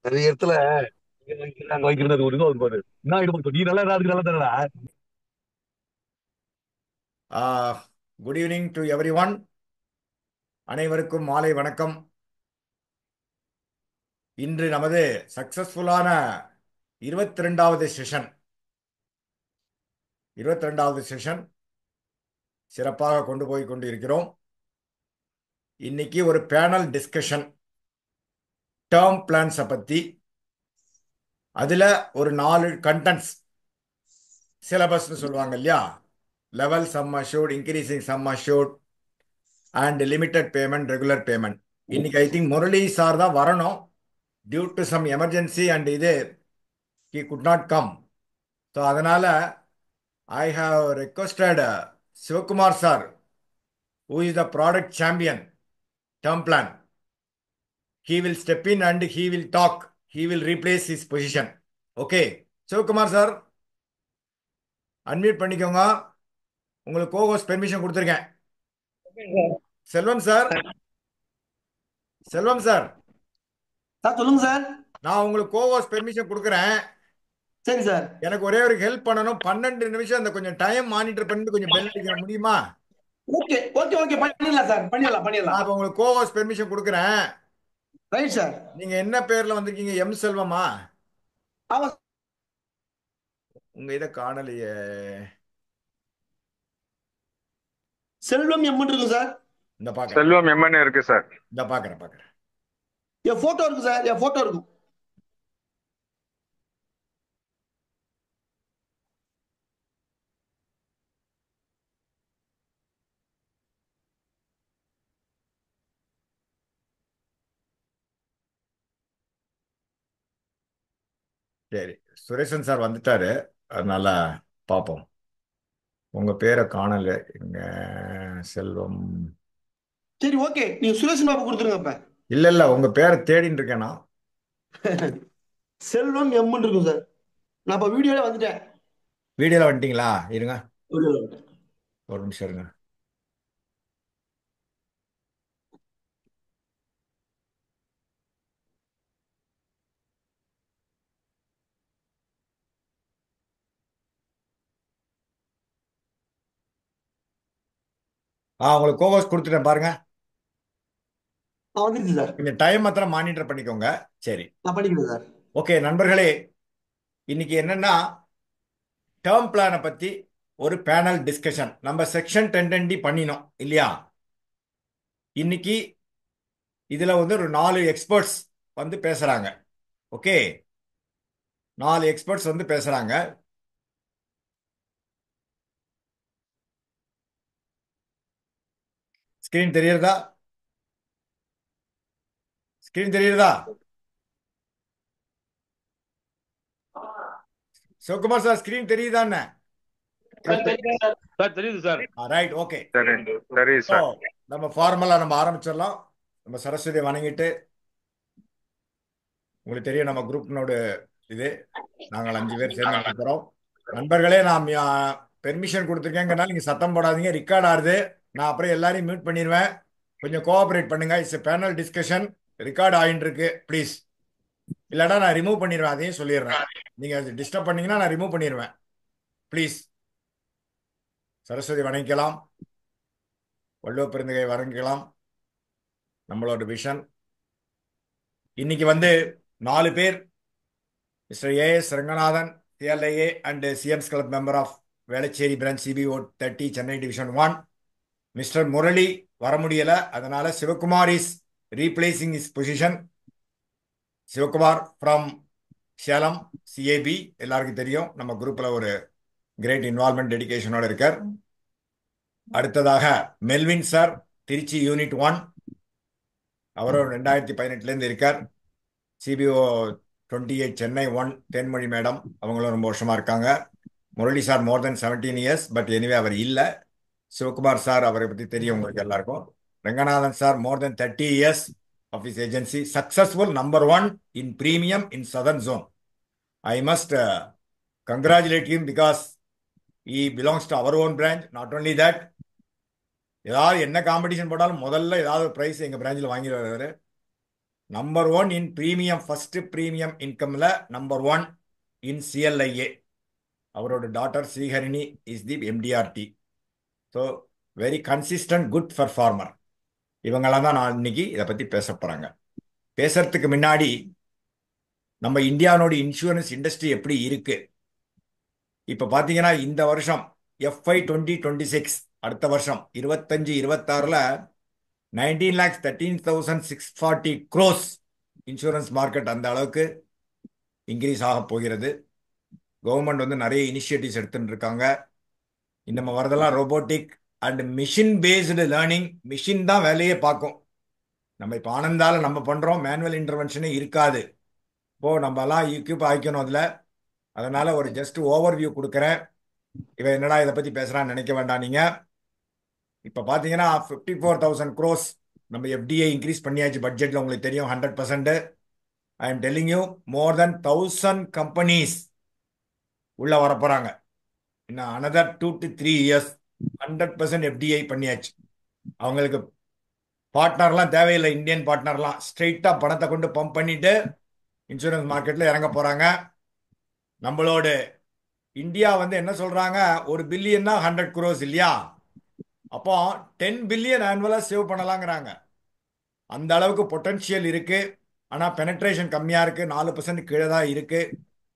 நிறைய இடத்துல இங்க வைக்கிறது, அங்க வைக்கிறது அது ஒரு இது வரும் பாரு. என்ன ஆயிடும் நீ நல்லா இருக்கு நல்லா தானடா. Good evening to every one. அனைவருக்கும் மாலை வணக்கம். இன்று நமது சக்சஸ்ஃபுல்லான 22வது செஷன் 22வது செஷன் சிறப்பாக கொண்டு போய் கொண்டு இருக்கிறோம். இன்னைக்கு ஒரு பேனல் டிஸ்கஷன் டேர்ம் பிளான்ஸை பற்றி. அதில் ஒரு 4 கண்டென்ட்ஸ் சிலபஸ்னு சொல்லுவாங்க இல்லையா? Level sum assured, increasing sum assured and limited payment, regular payment. இன்னைக்கு ஐ திங்க் முரளி சார் தான் வரணும். Due to some emergency and இது he could not come. So அதனால I have requested Sivakumar sir, who is the product champion term plan. He will step in and he will talk. He will replace his position. Okay. Sivakumar sir unmute பண்ணிக்கோங்க. உங்களுக்கு co-host permission கொடுத்துருக்கேன். செல்வம் sir, செல்வம் sir, sir சொல்லுங்க sir. நான் உங்களுக்கு co-host permission கொடுக்குறேன். சரி sir. எனக்கு ஒரே ஒரு ஹெல்ப் பண்ணணும். 12 நிமிஷம் அந்த கொஞ்சம் டைம் மானிட்டர் பண்ணிட்டு கொஞ்சம் பெல் அடிக்க முடியுமா? ஓகே ஓகே ஓகே பண்ணிடலாம் சார். பண்ணிடலாம் நான் பண்ணிடலாம். இப்போ உங்களுக்கு கோஹோஸ்ட் பெர்மிஷன் கொடுக்குறேன். Right sir. நீங்க என்ன பேர்ல வந்திருக்கீங்க? எம் செல்வமா? ஆமா. உங்க இதை காணலையே. செல்வம் எம்மன் இருக்கு சார். இந்த பாக்குறேன், செல்வம் எம்என் இருக்கு சார். இந்த பாக்குறேன் பாக்குறேன். என் போட்டோ இருக்கு சார். என் போட்டோ இருக்கும். சரி, சுரேசன் சார் வந்துட்டாரு, அதனால பார்ப்போம். உங்க பேரை காணல. எங்க செல்வம்? சரி ஓகே, நீங்க சுரேஷ் பாபு கொடுத்துருங்க இப்ப. இல்ல இல்ல, உங்க பேரை தேடின்னு இருக்கேனா. செல்வம் எம்மன் இருக்கும் சார். நான் இப்ப வீடியோல வந்துட்டேன். வீடியோல வந்துட்டீங்களா? இருங்க வீடியோல வந்துட்டேன். ஒரு நிமிஷம் இருங்க. உங்களுக்கு கோவர்ஸ் கொடுத்துட்டேன் பாருங்க. வந்துருச்சு சார். கொஞ்சம் டைம் மாத்திரம் மானிட்டர் பண்ணிக்கோங்க. சரி, நான் பண்ணிக்கிறேன் சார். ஓகே நண்பர்களே. இன்னைக்கு என்னன்னா, டேர்ம் பிளானை பத்தி ஒரு பேனல் டிஸ்கஷன். நம்ம செக்ஷன் 10 பண்ணினோம் இல்லையா? இன்னைக்கு இதுல வந்து ஒரு 4 எக்ஸ்பர்ட்ஸ் வந்து பேசுறாங்க. ஓகே, 4 எக்ஸ்பர்ட்ஸ் வந்து பேசுறாங்க. ஸ்கிரீன் தெரியுறதா? ஸ்கிரீன் தெரியுறதா? சிவகுமார் சார், ஸ்கிரீன் தெரியுதான்னு? சார் தெரியுது சார். Right, okay. சரி சரி ஸோ சார். நம்ம ஃபார்மலா நம்ம ஆரம்பிச்சிடலாம். நம்ம சரஸ்வதியை வணங்கிட்டு, உங்களுக்கு தெரியும் நம்ம குரூப்னோட இது, நாங்கள் 5 பேர் சேர்ந்து நடத்துறோம். நண்பர்களே, நான் பெர்மிஷன் கொடுத்துருக்கேங்கனால நீங்க சத்தம் போடாதீங்க, ரெக்கார்ட் ஆகுது. நான் அப்புறம் எல்லாரையும் மியூட் பண்ணிடுவேன். கொஞ்சம் கோஆபரேட் பண்ணுங்க. இட்ஸ் பேனல் டிஸ்கஷன், ரெக்கார்ட் ஆகிட்டு இருக்கு, ப்ளீஸ். இல்லாட்டா நான் ரிமூவ் பண்ணிடுவேன், அதையும் சொல்லிடுறேன். நீங்க டிஸ்டர்ப் பண்ணீங்கன்னா நான் ரிமூவ் பண்ணிடுவேன், ப்ளீஸ். சரஸ்வதி வணங்கிக்கலாம், வள்ளுவ பெருந்தகை வணங்கிக்கலாம். நம்மளோட விஷன் இன்னைக்கு வந்து 4 பேர். Mister AS Ranganathan, CLIA and CMs club member of Velachery branch CBO 30 Chennai division 1. Mister Murali வர முடியல, அதனால Sivakumar is replacing his position. Sivakumar from Salem CAB, எல்லாருக்கும் தெரியும். நம்ம குரூப்ல ஒரு கிரேட் இன்வால்மெண்ட் டெடிகேஷனோட இருக்கார். அடுத்ததாக மெல்வின் சார், திருச்சி யூனிட் 1. அவரும் 2018 இருக்கார். சிபிஓ 28 சென்னை 1 தேன்மொழி மேடம், அவங்களும் ரொம்ப வருஷமா இருக்காங்க. Murali sir more than 17 years, but anyway அவர் இல்லை. சிவகுமார் சார், அவரை பற்றி தெரியும் உங்களுக்கு எல்லாருக்கும். Ranganathan sir more than 30 years of his agency, successful number 1 in premium in southern zone. I must congratulate him because he belongs to our own branch. Not only that, ஏதாவது என்ன competition போட்டாலும் முதல்ல ஏதாவது ப்ரைஸ் எங்க பிரான்ச்சில் வாங்கிடுவாரு. Number one in premium, first premium இன்கம்ல number one in CLIA. அவரோட daughter Sriharini is the MDRT. So very consistent good performer. இவங்கெல்லாம் தான் நான் இன்னைக்கு இதை பற்றி பேச போகிறாங்க. பேசுறதுக்கு முன்னாடி நம்ம இந்தியாவோட இன்சூரன்ஸ் இண்டஸ்ட்ரி எப்படி இருக்கு இப்போ பார்த்தீங்கன்னா, இந்த வருஷம் FY 2026 அடுத்த வருஷம் 25-26ல் 19,13,640 crores இன்சூரன்ஸ் மார்க்கெட் அந்த அளவுக்கு இன்க்ரீஸ் ஆக போகிறது. கவர்மெண்ட் வந்து நிறைய இனிஷியேட்டிவ்ஸ் எடுத்துட்டு இருக்காங்க. இந்த வரதெல்லாம் robotic and machine based learning. Machine தான் வேலையே பார்க்கும். நம்ம இப்போ ஆனந்தால நம்ம பண்ணுறோம், மேனுவல் இன்டர்வென்ஷனே இருக்காது. இப்போது நம்ம எல்லாம் ஈக்யூப் ஆகிக்கணும் அதில். அதனால ஒரு ஜஸ்ட் ஓவர்வியூ கொடுக்குறேன். இவன் என்னடா இதை பற்றி பேசுகிறான்னு நினைக்க வேண்டாம் நீங்கள். இப்போ பார்த்தீங்கன்னா 54,000 crores நம்ம எஃப்டிஐ இன்க்ரீஸ் பண்ணியாச்சு பட்ஜெட்டில். உங்களுக்கு தெரியும் 100%. I am telling you, more then 1,000 companies உள்ள வரப்போகிறாங்க. இன்னும் அனதர் 2 to 3 years 100% எஃப்டிஐ பண்ணியாச்சு. அவங்களுக்கு பார்ட்னர்லாம் தேவையில்லை. இந்தியன் பார்ட்னர்லாம் ஸ்ட்ரெயிட்டாக பணத்தை கொண்டு பம்ப் பண்ணிட்டு இன்சூரன்ஸ் மார்க்கெட்டில் இறங்க போகிறாங்க. நம்மளோட இந்தியா வந்து என்ன சொல்கிறாங்க, 1 பில்லியன்னா 100 crores இல்லையா? அப்போ 10 பில்லியன் ஆனுவலாக சேவ் பண்ணலாங்கிறாங்க. அந்த அளவுக்கு பொட்டன்ஷியல் இருக்கு. ஆனால் பெனட்ரேஷன் கம்மியாக இருக்கு, 4% கீழே தான் இருக்கு.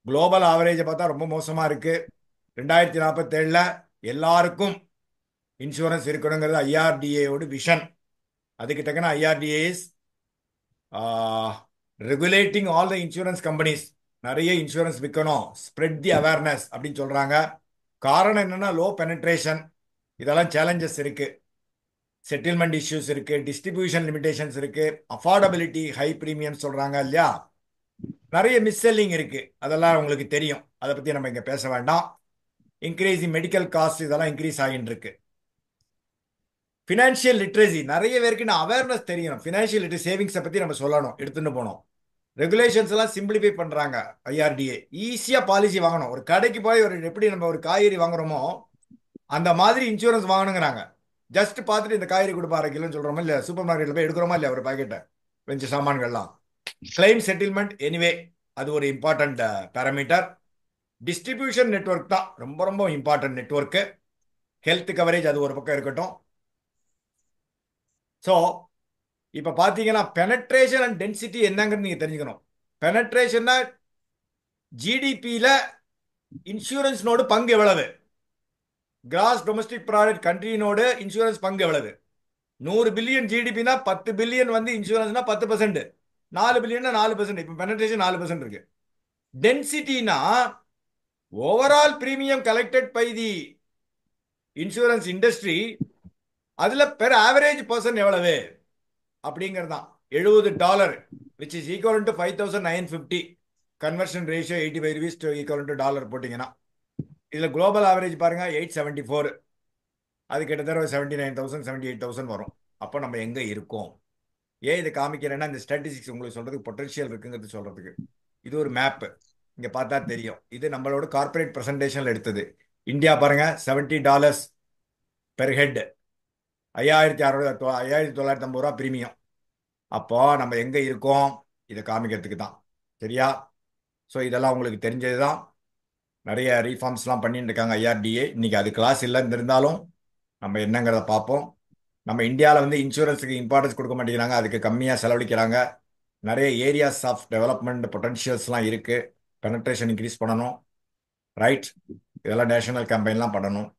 குளோபல் ஆவரேஜை பார்த்தா ரொம்ப மோசமாக இருக்கு. 2047ல் எல்லாருக்கும் இன்சூரன்ஸ் இருக்கணுங்கிறது ஐஆர்டிஏயோட விஷன். அதுக்கு தக்கன IRDA is regulating all the insurance companies. நிறைய இன்சூரன்ஸ் விற்கணும், ஸ்ப்ரெட் தி அவேர்னஸ் அப்படின்னு சொல்றாங்க. காரணம் என்னன்னா, லோ பெனட்ரேஷன், இதெல்லாம் சேலஞ்சஸ் இருக்கு. செட்டில்மெண்ட் இஷ்யூஸ் இருக்கு, டிஸ்ட்ரிபியூஷன் லிமிடேஷன்ஸ் இருக்கு, அஃபோர்டபிலிட்டி, ஹை ப்ரீமியம் சொல்றாங்க இல்லையா? நிறைய மிஸ்செல்லிங் இருக்கு. அதெல்லாம் உங்களுக்கு தெரியும், அதை பத்தி நம்ம இங்க பேச வேண்டாம். இன்க்ரீஸ் மெடிக்கல் காஸ்ட், இதெல்லாம் இன்க்ரீஸ் ஆகிட்டு இருக்கு. ஃபினான்ஷியல் லிட்ரஸி, நிறைய பேருக்கு நான் அவேர்னஸ் தெரியணும். ஃபினான்ஷியல் லிட்ரஸி, சேவிங்ஸை பற்றி நம்ம சொல்லணும், எடுத்துட்டு போகணும். ரெகுலேஷன்ஸ் எல்லாம் சிம்பிளிஃபை பண்ணுறாங்க ஐஆர்டிஏ. ஈஸியாக பாலிசி வாங்கணும். ஒரு கடைக்கு போய் எப்படி நம்ம ஒரு காய்கறி வாங்குறோமோ அந்த மாதிரி இன்சூரன்ஸ் வாங்கணுங்கிறாங்க. ஜஸ்ட் பார்த்துட்டு இந்த காய்கறி கொடுப்பா 1/2 கிலோன்னு சொல்கிறோமா இல்லை, சூப்பர் மார்க்கெட்டில் போய் எடுக்கிறோமா இல்லையா ஒரு பாக்கெட்டை, கொஞ்சம் சாமான்கள்லாம். கிளைம் செட்டில்மெண்ட் எனிவே அது ஒரு இம்பார்ட்டன்ட் பேராமீட்டர். டிஸ்ட்ரிபியூஷன் நெட்வொர்க் தான் ரொம்ப ரொம்ப இம்பார்ட்டன்ட் நெட்வொர்க்கு. ஹெல்த் கவரேஜ் அது ஒரு பக்கம் இருக்கட்டும். ஸோ இப்போ பார்த்தீங்கன்னா பெனட்ரேஷன் அண்ட் டென்சிட்டி என்னங்கிறது நீங்கள் தெரிஞ்சுக்கணும். பெனட்ரேஷன்னா ஜிடிபியில் இன்சூரன்ஸ்னோடு பங்கு எவ்வளவு, கிராஸ் டொமஸ்டிக் ப்ராடக்ட் கண்ட்ரினோடு இன்சூரன்ஸ் பங்கு எவ்வளவு. 100 பில்லியன் ஜிடிபினா 10 பில்லியன் வந்து இன்சூரன்ஸ்னா 10%, 4 பில்லியன்னா 4%. இப்போ பெனட்ரேஷன் 4% இருக்கு. டென்சிட்டினா overall premium collected by the insurance industry, அதுல பெர் ஆவரேஜ் பர்சன் எவ்வளவு அப்படிங்கிறது தான். $70 which is equivalent to 5,950. Conversion ratio 85 rupees to equivalent to dollar போட்டிங்கன்னா, இதில் குளோபல் ஆவரேஜ் பாருங்க 874. அது கிட்டத்தட்ட 79,000 78,000 வரும். அப்போ நம்ம எங்கே இருக்கோம்? ஏன் இதை காமிக்கிறேன்னா, இந்த ஸ்டாட்டிஸ்டிக்ஸ் உங்களுக்கு சொல்றதுக்கு பொட்டன்ஷியல் இருக்குங்கிறது சொல்றதுக்கு. இது ஒரு மேப்பு, இங்கே பார்த்தா தெரியும். இது நம்மளோட கார்பரேட் ப்ரெசன்டேஷனில் எடுத்தது. இந்தியா பாருங்க $70 பெர் ஹெட், 5,950 ரூபா பிரீமியம். அப்போ நம்ம எங்க இருக்கோம் இதை காமிக்கிறதுக்கு தான், சரியா? ஸோ இதெல்லாம் உங்களுக்கு தெரிஞ்சது தான். நிறைய ரீஃபார்ம்ஸ்லாம் பண்ணிட்டு இருக்காங்க ஐஆர்டிஏ. இன்னைக்கு அது கிளாஸ் இல்லைன்னு இருந்தாலும் நம்ம என்னங்கிறத பார்ப்போம். நம்ம இந்தியாவில் வந்து இன்சூரன்ஸுக்கு இம்பார்ட்டன்ஸ் கொடுக்க மாட்டேங்கிறாங்க, அதுக்கு கம்மியாக செலவழிக்கிறாங்க. நிறைய ஏரியாஸ் ஆஃப் டெவலப்மெண்ட் பொட்டன்ஷியல்ஸ்லாம் இருக்கு. பெனட்ரேஷன் இன்க்ரீஸ் பண்ணணும், ரைட்? இதெல்லாம் நேஷனல் கேம்பெயின்லாம் பண்ணணும்.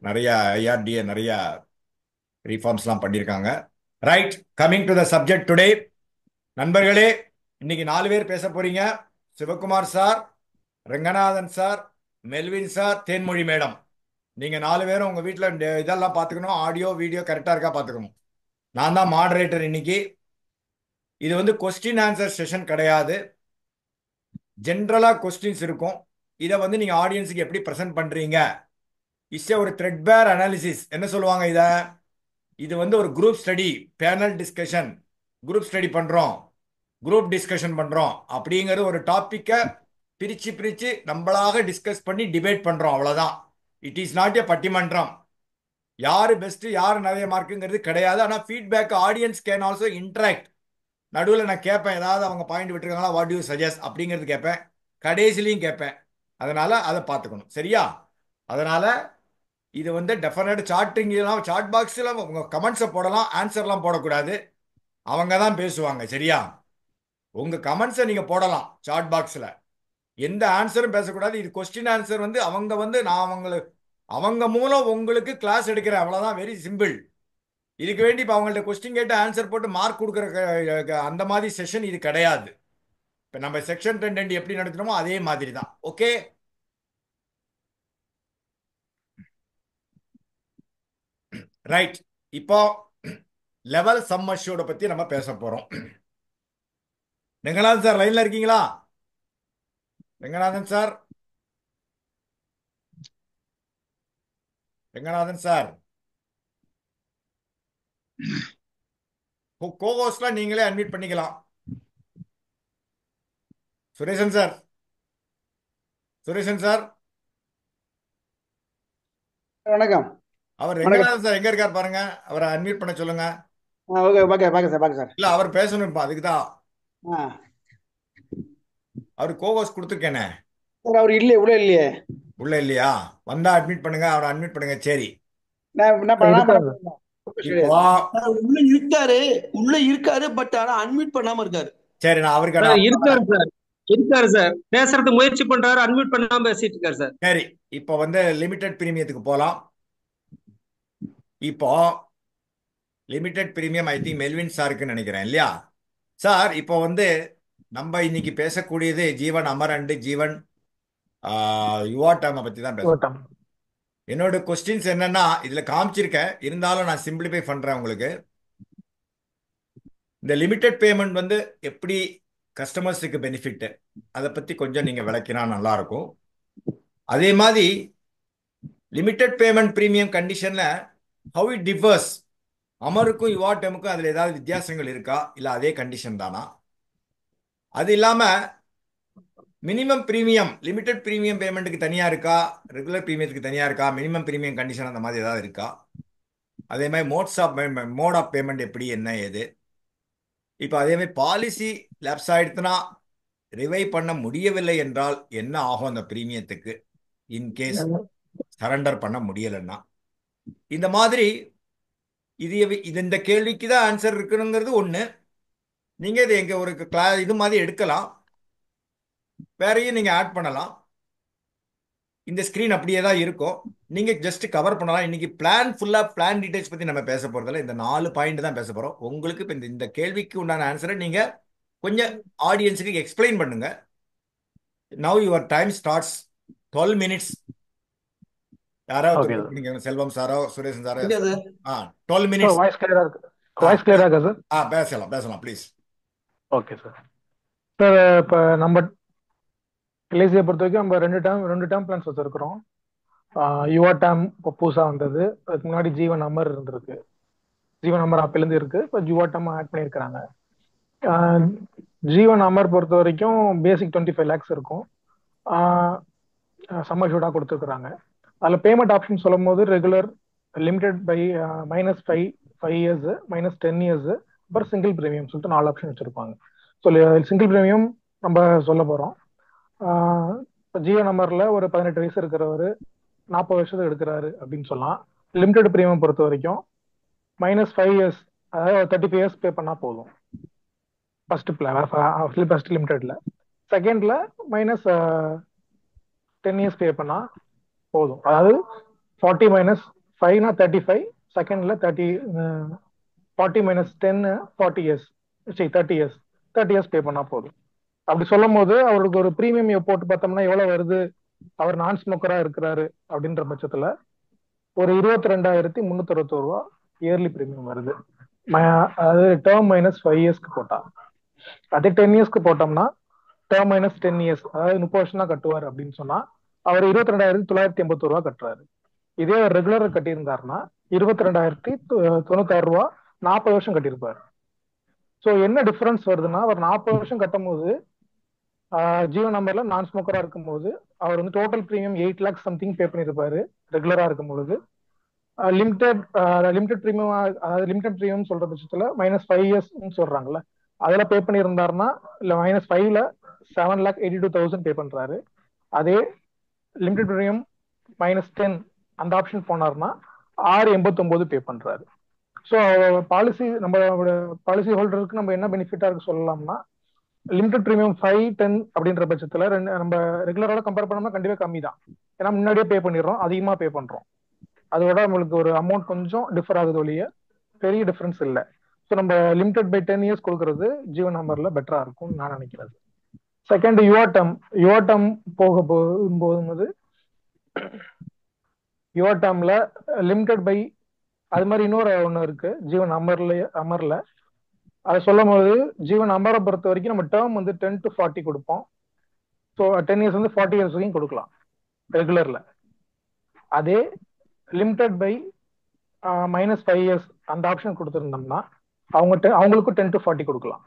நிறைய ஐஆர்டிஏ நிறைய ரீஃபார்ம்ஸ்லாம் பண்ணியிருக்காங்க, right? Coming to the subject today. நண்பர்களே, இன்னைக்கு 4 பேர் பேச போறீங்க. Sivakumar sir, Ranganathan sir, Melvin sir, Thenmozhi madam. நீங்க 4 பேரும் உங்க வீட்டில் இதெல்லாம் பார்த்துக்கணும். ஆடியோ வீடியோ கரெக்டாக இருக்கா பார்த்துக்கணும். நான் தான் மாடரேட்டர் இன்னைக்கு. இது வந்து கொஸ்டின் ஆன்சர் செஷன் கிடையாது, ஜென்ரலாக கொஸ்டின்ஸ் இருக்கும். இதை வந்து நீங்க ஆடியன்ஸுக்கு எப்படி ப்ரெசென்ட் பண்றீங்க, ஒரு த்ரெட்பேர் அனாலிசிஸ் என்ன சொல்லுவாங்க இதை. இது வந்து ஒரு group study, panel discussion, group study பண்றோம், குரூப் டிஸ்கஷன் பண்றோம் அப்படிங்கிற ஒரு டாபிக்கை பிரிச்சு பிரிச்சு நம்மளாக டிஸ்கஸ் பண்ணி டிபேட் பண்றோம், அவ்வளவுதான். இட் இஸ் நாட் எ பட்டிமன்றம். யாரு பெஸ்ட், யாரு நிறைய மார்க்குங்கிறது கிடையாது. ஆனால் feedback, audience can also interact. நடுவில் நான் கேட்பேன், ஏதாவது அவங்க பாயிண்ட் விட்டுருக்காங்களா, வாட் யூ சஜஸ்ட் அப்படிங்கிறது கேட்பேன், கடைசிலையும் கேட்பேன். அதனால அதை பார்த்துக்கணும், சரியா? அதனால இது வந்து டெஃபினட் சாட்டிங்லாம், சாட் பாக்ஸில் உங்கள் கமெண்ட்ஸை போடலாம், ஆன்சர்லாம் போடக்கூடாது. அவங்க தான் பேசுவாங்க, சரியா? உங்கள் கமெண்ட்ஸை நீங்கள் போடலாம் சாட் பாக்ஸில், எந்த ஆன்சரும் பேசக்கூடாது. இது கொஸ்டின் ஆன்சர் வந்து அவங்க வந்து நான் அவங்க மூலம் உங்களுக்கு கிளாஸ் எடுக்கிறேன், அவ்வளோதான், வெரி சிம்பிள். இதுக்கு வேண்டி இப்போ அவங்கள்ட்ட கொஸ்டின் கேட்டு ஆன்சர் போட்டு மார்க் கொடுக்குற அந்த மாதிரி செஷன் இது கிடையாது. இப்போ நம்ம செக்ஷன் 10 எப்படி நடத்தினோமோ அதே மாதிரி தான். Okay, right. இப்போ லெவல் சம் அஷ்யூர்ட பற்றி நம்ம பேச போகிறோம். ரெங்கநாதன் சார் லைனில் இருக்கீங்களா? ரெங்கநாதன் சார், ரெங்கநாதன் சார், கோஹோஸ்ட்லாம் நீங்களே அட்மிட் பண்ணிக்கலாம். சுரேஷன் சார், சுரேஷன் சார், வணக்கம். அவர் வணக்கம். ரெங்கநாதன் சார் எங்க இருக்கார் பாருங்க, அவரை அட்மிட் பண்ண சொல்லுங்க. ஓகே, பாக்க சார், பாக்க சார். இல்ல, அவர் பேசணும், அதுக்கு தான் ஆ அவர் கோஹோஸ்ட் கொடுத்துருக்கேனே. சார், அவர் இல்லையே, உள்ள இல்லையே. உள்ள இல்லையா? வந்தா அட்மிட் பண்ணுங்க, அவரை அட்மிட் பண்ணுங்க. சரி, நான் என்ன இருக்காரு பண்ண இப்போ உள்ள இருக்காரு, உள்ள இருக்காரு, பட் ஆனா அன்மியூட் பண்ணாம இருக்காரு. சரி, நான் அவருக்கான சார் இருக்காரு சார், இருக்காரு சார், பேசுறது முயற்சி பண்றாரு, அன்மியூட் பண்ணாம பேசிட்டு இருக்காரு சார். சரி, இப்போ வந்து லிமிடெட் பிரீமியத்துக்கு போலாம். இப்போ limited premium I think Melvin சாருக்குன்னு நினைக்கிறேன், இல்லையா சார்? இப்போ வந்து நம்ம இன்னைக்கு பேசக்கூடியது ஜீவன் அமர் அண்டு ஜீவன் யுவா டைமை பற்றி தான் பேசுறோம். என்னோட கொஸ்டின்ஸ் என்னன்னா, இதுல காமிச்சிருக்கேன், இருந்தாலும் நான் சிம்பிளிஃபை பண்றேன் உங்களுக்கு. இந்த லிமிடெட் பேமெண்ட் வந்து எப்படி கஸ்டமர்ஸுக்கு பெனிஃபிட், அதை பத்தி கொஞ்சம் நீங்க விளக்கினா நல்லா இருக்கும். அதே மாதிரி லிமிடெட் பேமெண்ட் பிரீமியம் கண்டிஷன்ல ஹவு இட் டிஃபர்ஸ், அமருக்கும் யுவா டைமுக்கும் அதுல ஏதாவது வித்தியாசங்கள் இருக்கா, இல்ல அதே கண்டிஷன் தானா? அது இல்லாம மினிமம் பிரீமியம், லிமிடெட் பிரீமியம் பேமெண்ட்டுக்கு தனியா இருக்கா, ரெகுலர் பிரீமியத்துக்கு தனியா இருக்கா, மினிமம் பிரீமியம் கண்டிஷன் அந்த மாதிரி ஏதாவது இருக்கா? அதே மாதிரி மோட் ஆஃப் பேமெண்ட் எப்படி, என்ன ஏது? இப்போ அதே மாதிரி பாலிசி லேப்ஸ் ஆயிடுத்துனா ரிவைவ் பண்ண முடியவில்லை என்றால் என்ன ஆகும் அந்த பிரீமியத்துக்கு, இன்கேஸ் சரண்டர் பண்ண முடியலைன்னா? இந்த மாதிரி இது இந்த கேள்விக்கு தான் ஆன்சர் இருக்கணுங்கிறது ஒன்று. நீங்க இது எங்க ஒரு இது மாதிரி எடுக்கலாம், வேறையும் நீங்க ஆட் பண்ணலாம். இந்த ஸ்கிரீன் அப்படியே தான் இருக்கும், நீங்க ஜஸ்ட் கவர் பண்ணலாம். இன்னைக்கு பிளான் டீடைல்ஸ் பத்தி நம்ம பேச போறதில்ல, இந்த 4 பாயிண்ட் தான் பேச போறோம். உங்களுக்கு இப்போ இந்த கேள்விக்கு உண்டான ஆன்சரை நீங்க கொஞ்சம் ஆடியன்ஸுக்கு எக்ஸ்பிளைன் பண்ணுங்க. Now your time starts. 12 minutes. யாராவது நீங்க செல்வம் சாரோ சுரேஷன் சாரோ? 12 minutes. வாய்ஸ் கிளியரா இருக்கு, வாய்ஸ் கிளியரா இருக்கா சார்? பேசலாம் ப்ளீஸ். Okay sir. சார், இப்போ நம்ம எல்ஐசியை பொறுத்த வரைக்கும் நம்ம ரெண்டு டேர்ம் பிளான்ஸ் வச்சிருக்கிறோம். யுவா டேர்ம் இப்போ புதுசாக வந்தது, அதுக்கு முன்னாடி ஜீவன் அமர் இருந்திருக்கு, ஜீவன் அமர் அப்பலேருந்து இருக்கு, இப்போ யுவா டேர்ம் ஆட் பண்ணியிருக்கிறாங்க. ஜீவன் அமர் பொறுத்த வரைக்கும் பேசிக் 25 lakhs இருக்கும், சம்மர் ஷூட்டாக கொடுத்துருக்குறாங்க. அதில் பேமெண்ட் ஆப்ஷன் சொல்லும் போது regular, limited pay -5 years, -10 years, அப்புறம் சிங்கிள் பிரீமியம் சொல்லிட்டு 4 ஆப்ஷன் வச்சிருப்பாங்க. ஸோ சிங்கிள் பிரீமியம் நம்ம சொல்ல போகிறோம். ஜியோ நம்பர்ல ஒரு 18 வயசு இருக்கிறவர் 40 வருஷத்துக்கு எடுக்கிறாரு அப்படின்னு சொல்லலாம். லிமிடெட் பிரீமியம் பொறுத்த வரைக்கும் -5 years, அதாவது 35 years பே பண்ணா போதும் ஃபர்ஸ்ட் லிமிடெட்ல. செகண்ட்ல -10 years பே பண்ணா போதும், அதாவது 40 - 5 35, செகண்ட்ல 40 - 10 40 years, 30 years பே பண்ணா போதும். அப்படி சொல்லும் போது அவருக்கு ஒரு பிரீமியம் போட்டு பார்த்தோம்னா எவ்வளவு வருது, அவர் நான் ஸ்மோக்கரா இருக்கிறாரு அப்படின்ற பட்சத்துல ஒரு 22,361 ரூபா இயர்லி பிரீமியம் வருது. அதாவது டேர்ம் -5 yearsக்கு போட்டா. அதே 10 yearsக்கு போட்டோம்னா டேர்ம் -10 years, அதாவது 30 வருஷம் தான் கட்டுவார் அப்படின்னு சொன்னா அவர் 22,981 ரூபா கட்டுறாரு. இதே அவர் ரெகுலர் கட்டியிருந்தாருன்னா 22,096 ரூபா 40 வருஷம் கட்டியிருப்பாரு. ஸோ என்ன டிஃபரன்ஸ் வருதுன்னா, அவர் 40 வருஷம் கட்டும் போது ஜியோ நம்பர்ல நான் ஸ்மோக்கரா இருக்கும் போது அவர் வந்து டோட்டல் பிரீமியம் 8 lakhs சம்திங் பே பண்ணிருப்பாரு ரெகுலரா இருக்கும் பொழுது. லிமிடெட் பிரீமியம், அதாவது லிமிடெட் பிரீமியம் சொல்ற பட்சத்துல -5 years சொல்றாங்கல்ல, அதில் பே பண்ணியிருந்தாருன்னா இல்லை -5ல 7,82,000 பே பண்ணுறாரு. அதே லிமிடெட் ப்ரீமியம் -10 அந்த ஆப்ஷன் போனார்னா 6,89 பே பண்ணுறாரு. ஸோ பாலிசி நம்மளோட பாலிசி ஹோல்டருக்கு நம்ம என்ன பெனிஃபிட்டாக இருக்கு சொல்லலாம்னா, லிமிடெட் ப்ரீமியம் 5-10 அப்படின்ற பட்சத்தில் நம்ம ரெகுலரோட கம்பேர் பண்ணோம்னா கண்டிப்பாக கம்மி தான். ஏன்னா முன்னாடியே பே பண்ணிடுறோம், அதிகமாக பே பண்ணுறோம். அதோட நம்மளுக்கு ஒரு அமௌண்ட் கொஞ்சம் டிஃபர் ஆகுது ஒழிய பெரிய டிஃபரன்ஸ் இல்லை. ஸோ நம்ம லிமிடெட் பை 10 இயர்ஸ் கொடுக்கறது ஜீவன் நம்பர்ல பெட்டரா இருக்கும்னு நான் நினைக்கிறது. செகண்ட் யுவர்டம் போக போகும்போது யுவர்டம்ல லிமிடெட் பை அது மாதிரி இன்னொரு ஒன்று இருக்கு ஜீவன் அமர்ல. அதை சொல்லும் போது ஜீவன் அமரை பொறுத்த வரைக்கும் நம்ம டேர்ம் வந்து 10 to 40 கொடுப்போம். ஸோ 10 இயர்ஸ் வந்து 40 இயர்ஸ் வரைக்கும் கொடுக்கலாம் ரெகுலர்ல. அதே லிமிடெட் பை -5 இயர்ஸ் அந்த ஆப்ஷன் கொடுத்துருந்தோம்னா அவங்களுக்கும் 10 to 40 கொடுக்கலாம்.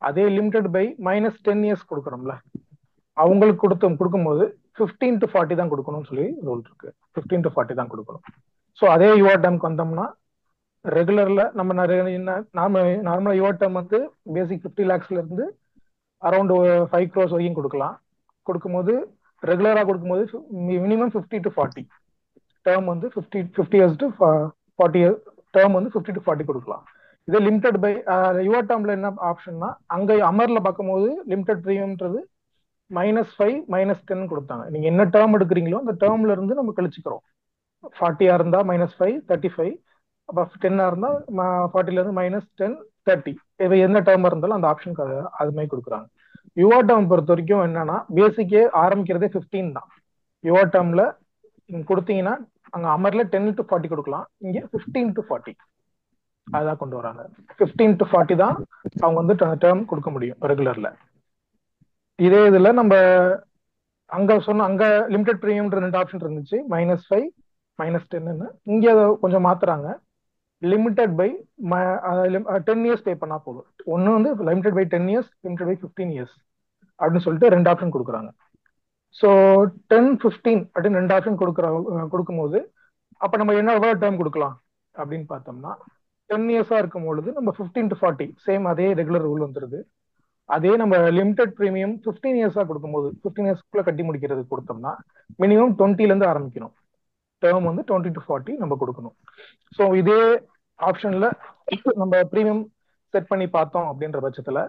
அதே லிமிடெட் பை -10 இயர்ஸ் கொடுக்குறோம்ல, அவங்களுக்கு கொடுக்கும்போது 15 to 40 தான் கொடுக்கணும்னு சொல்லி ரூல் இருக்கு. 15 to 40 தான் கொடுக்கணும். ஸோ அதே யுவர் டேம்க்கு வந்தோம்னா ரெகுலர்ல நம்ம நார்மலா யுவர் டேம் வந்து பேசிக் 50 lakhsல இருந்து அரௌண்ட் 5 crores வரைக்கும் கொடுக்கலாம். கொடுக்கும்போது ரெகுலரா கொடுக்கும்போது மினிமம் 50 to 40 டேர்ம் வந்து 50 years to 40 years டேர்ம் வந்து 50 to 40 கொடுக்கலாம். இதே லிமிடெட் பை யுவர் டேர்ம்ல என்ன ஆப்ஷன்னா, அங்க அமர்ல பார்க்கும்போது லிமிடெட் ப்ரீமியம்ன்றது -5 -10 கொடுத்தாங்க. நீங்க என்ன டேர்ம் எடுக்கிறீங்களோ அந்த டேர்ம்ல இருந்து நம்ம கழிச்சுக்கிறோம். 40 இருந்தா -5 35, அப்ப 10 இருந்தா 40ல இருந்து -10 30. இவ என்ன டேர்ம் இருந்தாலும் அந்த ஆப்ஷனுக்கு அது மாதிரி கொடுக்குறாங்க. யுவர் டேர்ம் பொறுத்த வரைக்கும் என்னன்னா பேசிக்கே ஆரம்பிக்கிறதே 15 தான். யுவர் டேர்ம்ல நீங்க கொடுத்தீங்கன்னா அங்க அமர்ல 10 to 40 கொடுக்கலாம், இங்க 15 to 40 அதான் கொண்டு வராங்க. 15 to 40 தான் அவங்க வந்து டேர்ம் கொடுக்க முடியும் ரெகுலர்ல. இதே இதுல நம்ம அங்க லிமிடெட் ப்ரீமியம் 2 ஆப்ஷன் இருந்துச்சு, -5 -10. இங்க அதை கொஞ்சம் மாத்துறாங்க. லிமிடெட் பை 10 இயர்ஸ் பே பண்ணா போதும். ஒன்னு வந்து limited pay 10 years, limited pay 15 years அப்படின்னு சொல்லிட்டு 2 ஆப்ஷன் கொடுக்குறாங்க. ஸோ 10 15 அப்படின்னு 2 ஆப்ஷன் கொடுக்கும்போது அப்ப நம்ம என்ன எவ்வளவு டேர்ம் கொடுக்கலாம் அப்படின்னு பார்த்தோம்னா 10 இயர்ஸா இருக்கும் பொழுது நம்ம 15 to 40 சேம் அதே ரெகுலர் ரூல் வந்துருது. அதே நம்ம லிமிடெட் ப்ரீமியம் 15 இயர்ஸா கொடுக்கும்போது 15 இயர்ஸ்க்குள்ள கட்டி முடிக்கிறது கொடுத்தோம்னா மினிமம் 20ல இருந்து ஆரம்பிக்கணும். டேர்ம் வந்து 20 to 40 நம்ம கொடுக்கணும். ஸோ இதே ஆப்ஷன்ல நம்ம ப்ரீமியம் செட் பண்ணி பார்த்தோம் அப்படின்ற பட்சத்துல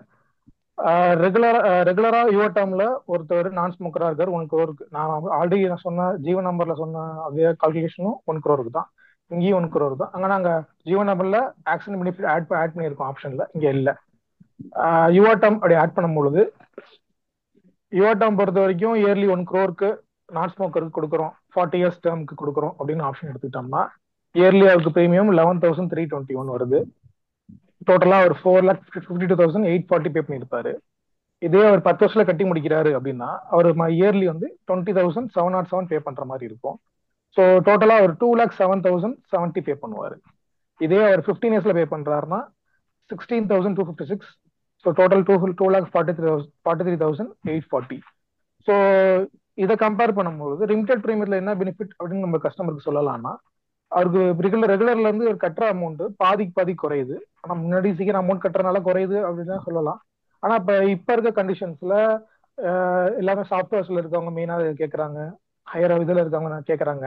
ரெகுலரா யுவர் டேர்ம்ல ஒருத்தர் நான் ஸ்மோக்கரா இருக்காரு 1 crore. நான் ஆல்ரெடி நான் சொன்ன ஜீவன் நம்பர்ல சொன்ன அதே கால்குலேஷனும் 1 crore தான், இங்கேயும் 1 crore தான். அங்க நாங்க ஜீவன் நம்பர்ல ஆக்சிடென்ட் பெனிஃபிட் ஆட் பண்ணியிருக்கோம் ஆப்ஷன்ல, இங்க இல்ல. யுவர் டேர்ம் அப்படி ஆட் பண்ணும் பொழுது யுவர் டேர்ம் பொறுத்த வரைக்கும் இயர்லி 1 crore நான் ஸ்மோக்கருக்கு கொடுக்குறோம், 40 இயர்ஸ் டேர்முக்கு கொடுக்குறோம் அப்படின்னு ஆப்ஷன் எடுத்துக்கிட்டோம்னா இயர்லி அவருக்கு ப்ரீமியம் 11,321 வருது. டோட்டலா ஒரு 4,52,840 பே பண்ணியிருப்பாரு. இதே அவர் 10 வருஷத்துல கட்டி முடிக்கிறாரு அப்படின்னா அவர் இயர்லி வந்து 20,707 பே பண்ற மாதிரி இருக்கும். ஸோ டோட்டலா அவர் 2,07,070 பே பண்ணுவாரு. இதே அவர் 15 இயர்ஸ்ல பே பண்றாருன்னா 16,256. So total 2,43,840. ஸோ இதை கம்பேர் பண்ணும்போது லிமிடெட் ப்ரீமியர்ல என்ன பெனிஃபிட் அப்படின்னு நம்ம கஸ்டமருக்கு சொல்லலாம்னா, அவருக்கு ரெகுலர்ல இருந்து ஒரு கட்டுற அமௌண்ட் பாதி குறையுது. ஆனா முன்னாடி சீக்கிரம் அமௌண்ட் கட்டுறதுனால குறையுது அப்படின்னு தான் சொல்லலாம். ஆனா இப்ப இருக்க கண்டிஷன்ஸ்ல எல்லாமே சாஃப்ட்வேர்ஸ்ல இருக்கவங்க மெயினா கேட்கறாங்க, ஹையர் இதுல இருக்கவங்க கேட்கறாங்க.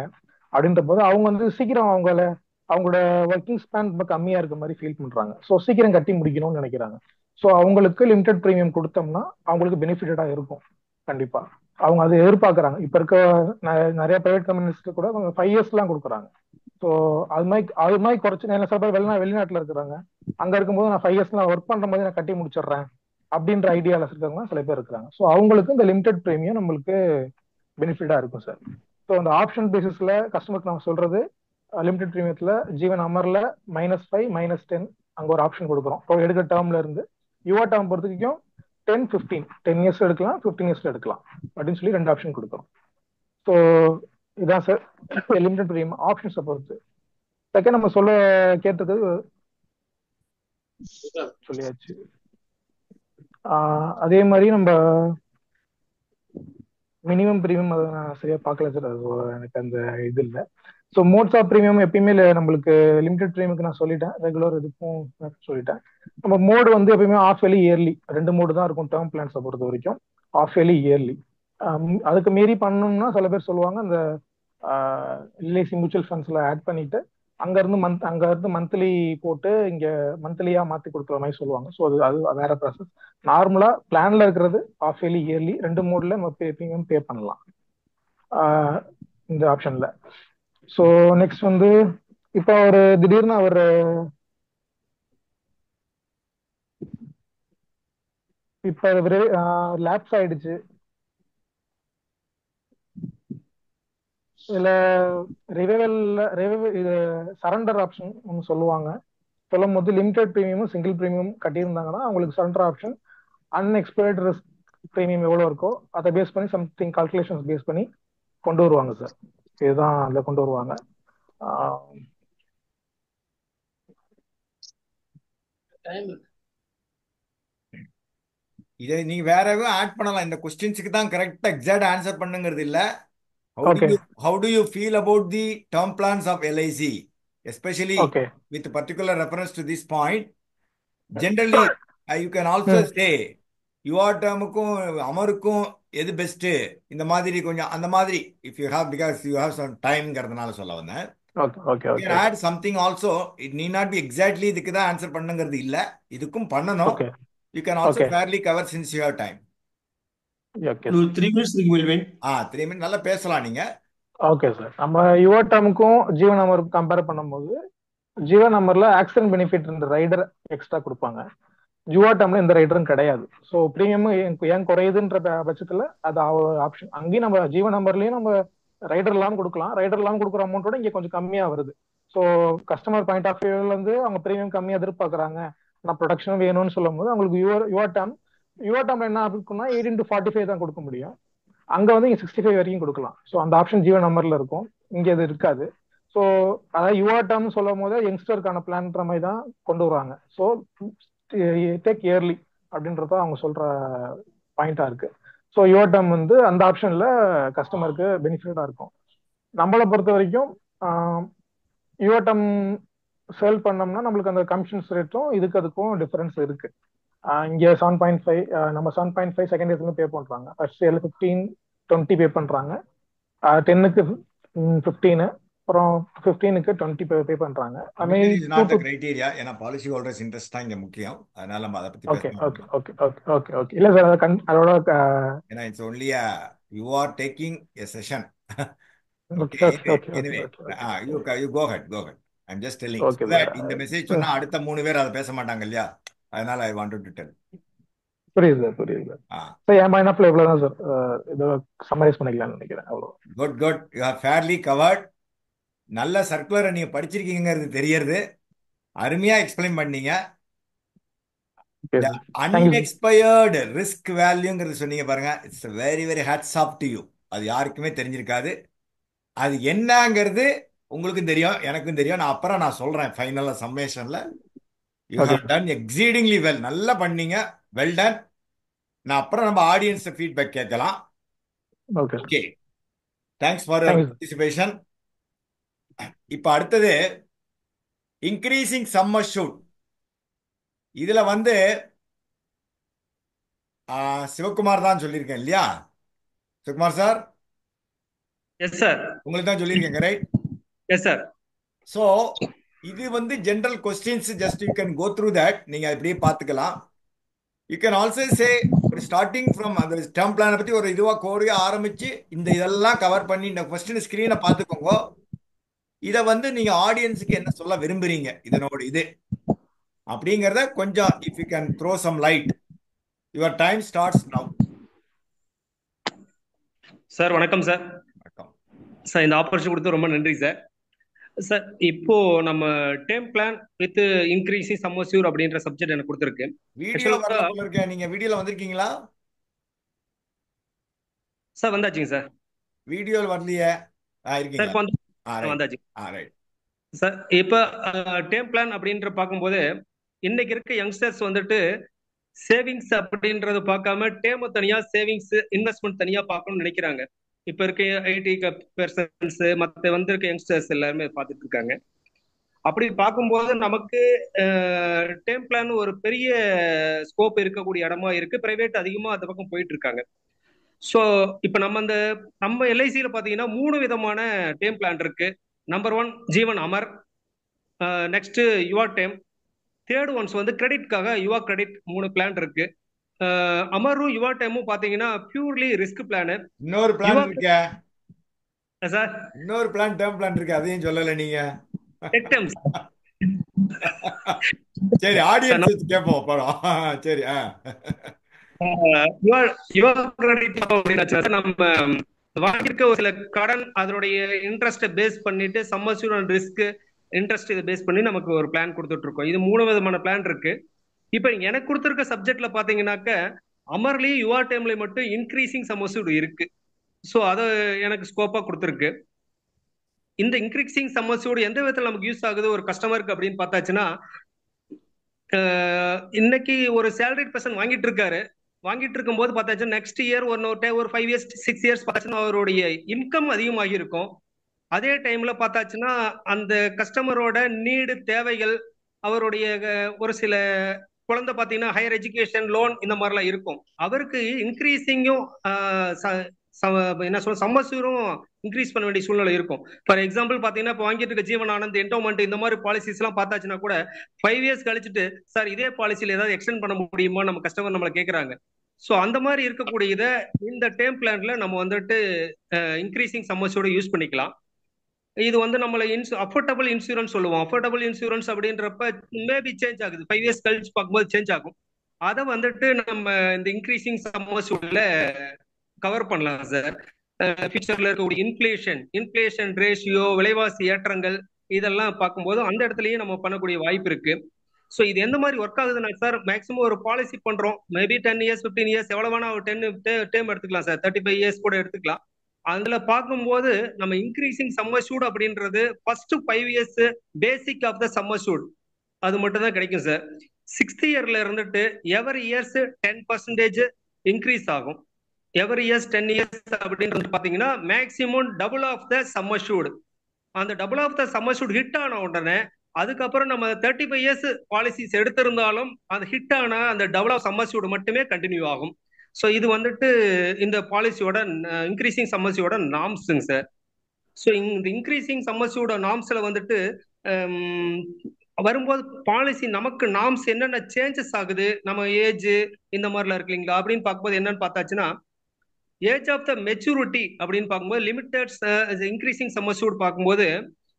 அப்படின்ற போது அவங்க வந்து சீக்கிரம் அவங்களோட ஒர்க்கிங் ஸ்பேன் ரொம்ப கம்மியா இருக்க மாதிரி ஃபீல் பண்றாங்க. ஸோ சீக்கிரம் கட்டி முடிக்கணும்னு நினைக்கிறாங்க. ஸோ அவங்களுக்கு லிமிடெட் ப்ரீமியம் கொடுத்தோம்னா அவங்களுக்கு பெனிஃபிட்டடா இருக்கும் கண்டிப்பா. அவங்க அதை எதிர்பார்க்கறாங்க. இப்ப இருக்க நிறைய பிரைவேட் கம்பெனிஸ்க்கு கூட 5 இயர்ஸ்லாம் கொடுக்குறாங்க. ஸோ அது மாதிரி குறைச்சு சில பேர் வெளிநாட்டுல இருக்கிறாங்க, அங்க இருக்கும்போது நான் 5 இயர்ஸ்லாம் ஒர்க் பண்ற போது நான் கட்டி முடிச்சிடுறேன் அப்படின்ற ஐடியால இருக்கவங்க சில பேர் இருக்கிறாங்க. ஸோ அவங்களுக்கு இந்த லிமிடெட் ப்ரீமியம் நம்மளுக்கு பெனிஃபிட்டா இருக்கும் சார். ஸோ அந்த ஆப்ஷன் பேசிஸ்ல கஸ்டமருக்கு நம்ம சொல்றது லிமிடெட் ப்ரீமியத்துல ஜீவன் அமர்ல -5 -10 அங்க ஒரு ஆப்ஷன் கொடுக்குறோம் எடுக்கிற டேர்ம்ல இருந்து. யுவர் டேர்ம் பொறுத்த வரைக்கும் 10 15 10 இயர்ஸ் எடுக்கலாம், 15 இயர்ஸ்ல எடுக்கலாம் அப்படின்னு சொல்லி 2 ஆப்ஷன் கொடுக்குறோம். ஸோ இதான் சார் லிமிடெட் ப்ரீமியம் ஆப்ஷன்ஸை பொறுத்து. செகண்ட் நம்ம கேட்டது சொல்லியாச்சு. அதே மாதிரி நம்ம மினிமம் ப்ரீமியம் அதை நான் சரியா பார்க்கல சார், அது எனக்கு அந்த இது இல்லை. ஸோ மோட்ஸ் ஆஃப் ப்ரீமியம் எப்பயுமே நம்மளுக்கு லிமிடெட் ப்ரீமியம்க்கு நான் சொல்லிட்டேன், ரெகுலர் இதுக்கும் சொல்லிட்டேன். நம்ம மோடு வந்து எப்பயுமே ஆஃப் இயர்லி இயர்லி 2 மோடு தான் இருக்கும் டேர்ம் பிளான்ஸை பொறுத்த வரைக்கும், ஆஃப் இயர்லி இயர்லி. அதுக்கு மீறி பண்ணணும்னா சில பேர் சொல்லுவாங்க அந்த எல்ஐசி மியூச்சுவல் ஃபண்ட்ஸ்ல ஆட் பண்ணிட்டு அங்க இருந்து மந்த்லி போட்டு இங்க மந்த்லியா மாத்தி கொடுக்குற மாதிரி சொல்லுவாங்க. ஸோ அது அது வேற ப்ராசஸ். நார்மலா பிளான்ல இருக்கிறது ஆஃப் இயர்லி இயர்லி 2 மோட்ல நம்ம ப்ரீமியம் பே பண்ணலாம் இந்த ஆப்ஷன்ல. ஸோ நெக்ஸ்ட் வந்து இப்போ ஒரு திடீர்னு அவர் இப்ப லேப்ஸ் ஆயிடுச்சு, இதுல இது சரண்டர் ஆப்ஷன் ஒன்று சொல்லுவாங்க. சொல்லும் போது லிமிடெட் ப்ரீமியமும் சிங்கிள் ப்ரீமியம் கட்டியிருந்தாங்கன்னா அவங்களுக்கு surrender option unexpired risk premium எவ்வளோ இருக்கோ அதை பேஸ் பண்ணி சம்திங் கால்குலேஷன்ஸ் பேஸ் பண்ணி கொண்டு வருவாங்க சார். இதுதான் அதில் கொண்டு வருவாங்க. இதை நீங்க வேற எதுவும் ஆட் பண்ணலாம். இந்த கொஸ்டின்ஸுக்கு தான் கரெக்டா எக்ஸாக்ட் ஆன்சர் பண்ணுங்கிறது இல்ல. Okay How do you feel about the term plans of LIC, especially okay with particular reference to this point? Generally, you can also say your termக்கும் அமருக்கும் எது பெஸ்ட், இந்த மாதிரி கொஞ்சம் அந்த மாதிரி if you have, because you have some timeங்கிறதுனால சொல்ல வந்தேன். Okay okay You okay can add something also. It need not be exactly இதுக்கு தான் ஆன்சர் பண்ணுங்கிறது இல்ல, இதுக்கும் பண்ணணும். Okay You can also okay fairly cover since you have time. Okay 3 minutes இருக்கு Melvin. 3 minutes நல்லா பேசலாம் நீங்க. Okay sir. நம்ம யுவர் டேர்முக்கும் ஜீவன் நம்பருக்கும் கம்பேர் பண்ணும்போது ஜீவன் நம்பர்ல ஆக்சிடென்ட் பெனிஃபிட் இந்த ரைடர் எக்ஸ்ட்ரா கொடுப்பாங்க, ஜுவா டேர்ம்ல எந்த ரைடரும் கிடையாது. ஸோ ப்ரீமியம் ஏன் குறையுதுன்ற பட்சத்துல அது ஆப்ஷன். அங்கேயும் நம்ம ஜீவன் நம்பர்லயும் நம்ம ரைடர் இல்லாமல் கொடுக்கலாம், ரைடர் இல்லாமல் கொடுக்குற அமௌண்ட்டோட இங்கே கொஞ்சம் கம்மியா வருது. ஸோ கஸ்டமர் பாயிண்ட் ஆஃப் வியூல இருந்து அவங்க ப்ரீமியம் கம்மியா எதிர்பார்க்கறாங்க, நான் ப்ரொடக்ஷன் வேணும்னு சொல்லும் போது அவங்களுக்கு யுவர் டேர்ம்ல என்ன இருக்குன்னா 18 to 45 தான் கொடுக்க முடியும், அங்க வந்து இங்க 65 வரைக்கும் கொடுக்கலாம். ஸோ அந்த ஆப்ஷன் ஜீவன் நம்பர்ல இருக்கும், இங்க அது இருக்காது. ஸோ அதாவது யுவர் டேர்ம் சொல்லும் போது யங்ஸ்டருக்கான பிளான்ற மாதிரி தான் கொண்டு வருவாங்க. ஸோ டேக் இயர்லி அப்படின்றத அவங்க சொல்ற பாயிண்டா இருக்கு. ஸோ யுவர் டேர்ம் வந்து அந்த ஆப்ஷன்ல கஸ்டமருக்கு பெனிஃபிட்டா இருக்கும். நம்மளை பொறுத்த வரைக்கும் யுவர் டேர்ம் சேல் பண்ணோம்னா நம்மளுக்கு அந்த கமிஷன்ஸ் ரேட்டும் அதுக்கும் டிஃபரன்ஸ் இருக்கு. இங்க 7.5 நம்ம 7.5 செகண்ட் இயர்ஸ்ல பே பண்றாங்க, ஃபர்ஸ்ட் இயர்ல 15-20 பே பண்றாங்க, 10க்கு 15, அப்புறம் 15க்கு 20 பே பண்றாங்க. Commission is not the criteria. ஏன்னா பாலிசி ஹோல்டர்ஸ் இன்ட்ரெஸ்ட் தான் இங்க முக்கியம், அதனால நம்ம அதை பத்தி ஓகே பேசலாம். Okay okay okay okay okay இல்ல சார் அதோட ஏன்னா it's only a you are taking a session. Okay Okay, okay okay anyway, okay you go ahead. I'm just telling okay so that இந்த மெசேஜ் சொன்னா அடுத்த 3 பேர் அதை பேச மாட்டாங்க இல்லையா, அதனால I wanted to tell. புரியுது சார் புரியுது சார். சார் என் மைனப்ல இவ்வளவுதான் சார், இதை சம்மரைஸ் பண்ணிக்கலாம்னு நினைக்கிறேன். அவ்வளோ good you are fairly covered. நல்ல சர்க்குலரை நீங்க படிச்சிருக்கீங்கிறது தெரியறது, அருமையா எக்ஸ்பிளைன் பண்ணீங்க. அன்எக்ஸ்பயர்டு ரிஸ்க் வேல்யூங்கிறது சொன்னீங்க பாருங்க, it's very very hats off to you. அது யாருக்குமே தெரிஞ்சிருக்காது. அது என்னங்கிறது உங்களுக்கும் தெரியும், எனக்கும் தெரியும். நான் சொல்றேன் ஃபைனலா சம்மேஷன்ல. You have done exceedingly well, நல்லா பண்ணீங்க, வெல் டன். நான் அப்புறம் நம்ம ஆடியன்ஸ் ஃபீட்பேக் கேட்கலாம். Okay, thanks for participation. இப்ப அடுத்தது இன்க்ரீசிங் சம் அஷ்யூர்ட். இதுல வந்து சிவகுமார் தான் சொல்லியிருக்கேன் இல்லையா? சிவகுமார் சார். Yes sir. உங்களுக்கு தான் சொல்லியிருக்கேங்க, ரைட்? Yes sir. ஸோ இது வந்து general questions, just you can go through that, நீங்க அப்படியே பார்த்துக்கலாம். You can also say starting from அந்த டேர்ம் பிளானை பத்தி ஒரு இதுவா கோரியா ஆரம்பிச்சு இந்த இதெல்லாம் கவர் பண்ணி இந்த கொஸ்டின் ஸ்கிரீனை பார்த்துக்கோங்க. இதை வந்து நீங்க ஆடியன்ஸுக்கு என்ன சொல்ல விரும்புறீங்க இதனோட இது அப்படிங்கிறத கொஞ்சம் if you can throw some light. Your time starts now. Sir வணக்கம் சார். வணக்கம் சார், இந்த ஆப்பர்ச்சுனிட்டி கொடுத்து ரொம்ப நன்றி சார். சார், இப்போ நம்ம term plan with increasing sum assured அப்படின்ற சப்ஜெக்ட் எனக்கு கொடுத்துருக்கு. வீடியோ வரல இருக்கேன், நீங்க வீடியோல வந்திருக்கீங்களா? சார் வந்தாச்சுங்க சார். வீடியோல வரலையே. இருக்கீங்க. வந்தாச்சு சார். இப்போ டேர்ம் பிளான் அப்படின்ற பார்க்கும்போது இன்னைக்கு இருக்க யங்ஸ்டர்ஸ் வந்துட்டு சேவிங்ஸ் அப்படின்றது பார்க்காம டேர்ம் தனியா, சேவிங்ஸ் இன்வெஸ்ட்மெண்ட் தனியா பார்க்கணும்னு நினைக்கிறாங்க. இப்ப இருக்க ஐடி பெர்சன்ஸ் மற்ற வந்திருக்க யங்ஸ்டர்ஸ் எல்லாருமே பார்த்துட்டு இருக்காங்க. அப்படி பார்க்கும்போது நமக்கு டேர்ம் பிளான் ஒரு பெரிய ஸ்கோப் இருக்கக்கூடிய இடமா இருக்கு. பிரைவேட் அதிகமா அந்த பக்கம் போயிட்டு இருக்காங்க. ஸோ இப்போ நம்ம எல்ஐசியில பார்த்தீங்கன்னா 3 விதமான டேர்ம் பிளான் இருக்கு. நம்பர் 1 ஜீவன் அமர், நெக்ஸ்ட் யுவா டேம், தேர்ட் ஒன்ஸ் வந்து கிரெடிட்காக யுவா கிரெடிட். 3 பிளான் இருக்கு. அமரும் யுவா டேமும் பார்த்தீங்கன்னா பியூர்லி ரிஸ்க் பிளான். இன்னொரு பிளான் யுவா இருக்க, சார் இன்னொரு பிளான் டேர்ம் பிளான் இருக்கு, அதையும் சொல்லல நீங்க. டெக் டேர்ம்ஸ் சரி, ஆடியன்ஸ் கேட்போம் படம். சரி. நம்ம வாங்கியிருக்க ஒரு சில கடன் அதனுடைய இன்ட்ரெஸ்ட்டை பேஸ் பண்ணிட்டு சம்மர்சிவல் ரிஸ்க் இன்ட்ரெஸ்ட் இதை பேஸ் பண்ணி நமக்கு ஒரு பிளான் கொடுத்துட்டு இருக்கோம். இது 3 விதமான பிளான் இருக்கு. இப்ப எனக்கு கொடுத்துருக்க சப்ஜெக்ட்ல பாத்தீங்கன்னாக்க அமர்லி யுவா டைம்ல மட்டும் இன்க்ரீசிங் சம்மர்சிவ் இருக்கு. ஸோ அதை எனக்கு ஸ்கோப்பா கொடுத்துருக்கு. இந்த இன்க்ரீசிங் சம்மர்சிவ் எந்த விதத்தில் நமக்கு யூஸ் ஆகுது ஒரு கஸ்டமருக்கு அப்படின்னு பார்த்தாச்சுன்னா, இன்னைக்கு ஒரு சேலரிட் பர்சன் வாங்கிட்டு இருக்கும்போது பார்த்தாச்சுன்னா நெக்ஸ்ட் இயர் ஒரு 5 இயர்ஸ் 6 இயர்ஸ் பார்த்தாச்சுன்னா அவருடைய இன்கம் அதிகமாகி இருக்கும். அதே டைம்ல பார்த்தாச்சுன்னா அந்த கஸ்டமரோட நீடு தேவைகள், அவருடைய ஒரு சில குழந்தை பார்த்தீங்கன்னா ஹையர் எஜுகேஷன் லோன் இந்த மாதிரிலாம் இருக்கும். அவருக்கு இன்க்ரீசிங்கும் என்ன சொல்ல சம்மர்சிவரும் இன்க்ரீஸ் பண்ண வேண்டிய சூழ்நிலை இருக்கும். ஃபார் எக்ஸாம்பிள் பாத்தீங்கன்னா இப்போ வாங்கிட்டு இருக்க ஜீவன் ஆனந்த், என்டோமெண்ட் இந்த மாதிரி பாலிசிஸ் எல்லாம் பார்த்தாச்சுன்னா கூட 5 இயர்ஸ் கழிச்சுட்டு சார் இதே பாலிசியில ஏதாவது எக்ஸ்டெண்ட் பண்ண முடியுமா நம்ம கஸ்டமர் நம்மளை கேட்கறாங்க. ஸோ அந்த மாதிரி இருக்கக்கூடிய இதை இந்த டேர்ம் பிளான்ல நம்ம வந்துட்டு இன்க்ரீசிங் சம்மர்சியோட யூஸ் பண்ணிக்கலாம். இது வந்து நம்மள அஃபோர்டபுள் இன்சூரன்ஸ் சொல்லுவோம். அஃபோர்டபுள் இன்சூரன்ஸ் அப்படின்றப்ப மேபி சேஞ்ச் ஆகுது, 5 இயர்ஸ் கழிச்சு பார்க்கும்போது சேஞ்ச் ஆகும். அதை வந்துட்டு நம்ம இந்த இன்க்ரீசிங் சம்மர்சியோட கவர் பண்ணலாம் சார். ஃபியூச்சர்ல இருக்கக்கூடிய இன்ஃபிளேஷன் ரேஷியோ, விலைவாசி ஏற்றங்கள் இதெல்லாம் பார்க்கும்போது அந்த இடத்துலயும் நம்ம பண்ணக்கூடிய வாய்ப்பு இருக்கு. ஸோ இது எந்த மாதிரி ஒர்க் ஆகுதுன்னா சார், மேக்ஸிமம் ஒரு பாலிசி பண்றோம், மேபி 10 இயர்ஸ் 15 இயர்ஸ் எவ்வளவு வேணா ஒரு 10 டேர்ம் எடுத்துக்கலாம் சார், 35 இயர்ஸ் கூட எடுத்துக்கலாம். அதுல பார்க்கும்போது நம்ம இன்க்ரீசிங் சம்மர்சூட் அப்படின்றது first 5 years basic of the sum assured அது மட்டும் தான் கிடைக்கும் சார். 6th இயர்ல இருந்துட்டு எவரி இயர்ஸ் 10% இன்க்ரீஸ் ஆகும். எவரி இயர்ஸ் 10 இயர்ஸ் அப்படின்றது பாத்தீங்கன்னா maximum double of the sum assured. அந்த double of the sum assured hit ஆன உடனே அதுக்கப்புறம் நம்ம 35 இயர்ஸ் பாலிசிஸ் எடுத்திருந்தாலும் அந்த ஹிட் ஆன அந்த டபுள் ஆஃப் சம்மர்சூட் மட்டுமே கண்டினியூ ஆகும். ஸோ இது வந்துட்டு இந்த பாலிசியோட இன்க்ரீசிங் சம்மர்சியோட நார்ம்ஸுங்க சார். ஸோ இந்த இன்க்ரீசிங் சம்மர்சியோட நார்ம்ஸ்ல வந்துட்டு வரும்போது பாலிசி நமக்கு நார்ம்ஸ் என்னென்ன சேஞ்சஸ் ஆகுது, நம்ம ஏஜ் இந்த மாதிரிலாம் இருக்கு இல்லைங்களா அப்படின்னு பார்க்கும்போது என்னன்னு பார்த்தாச்சுன்னா, ஏஜ் ஆஃப் த மெச்சூரிட்டி அப்படின்னு பார்க்கும்போது லிமிடெட் இன்க்ரீசிங் சம்மர்சியூட் பார்க்கும்போது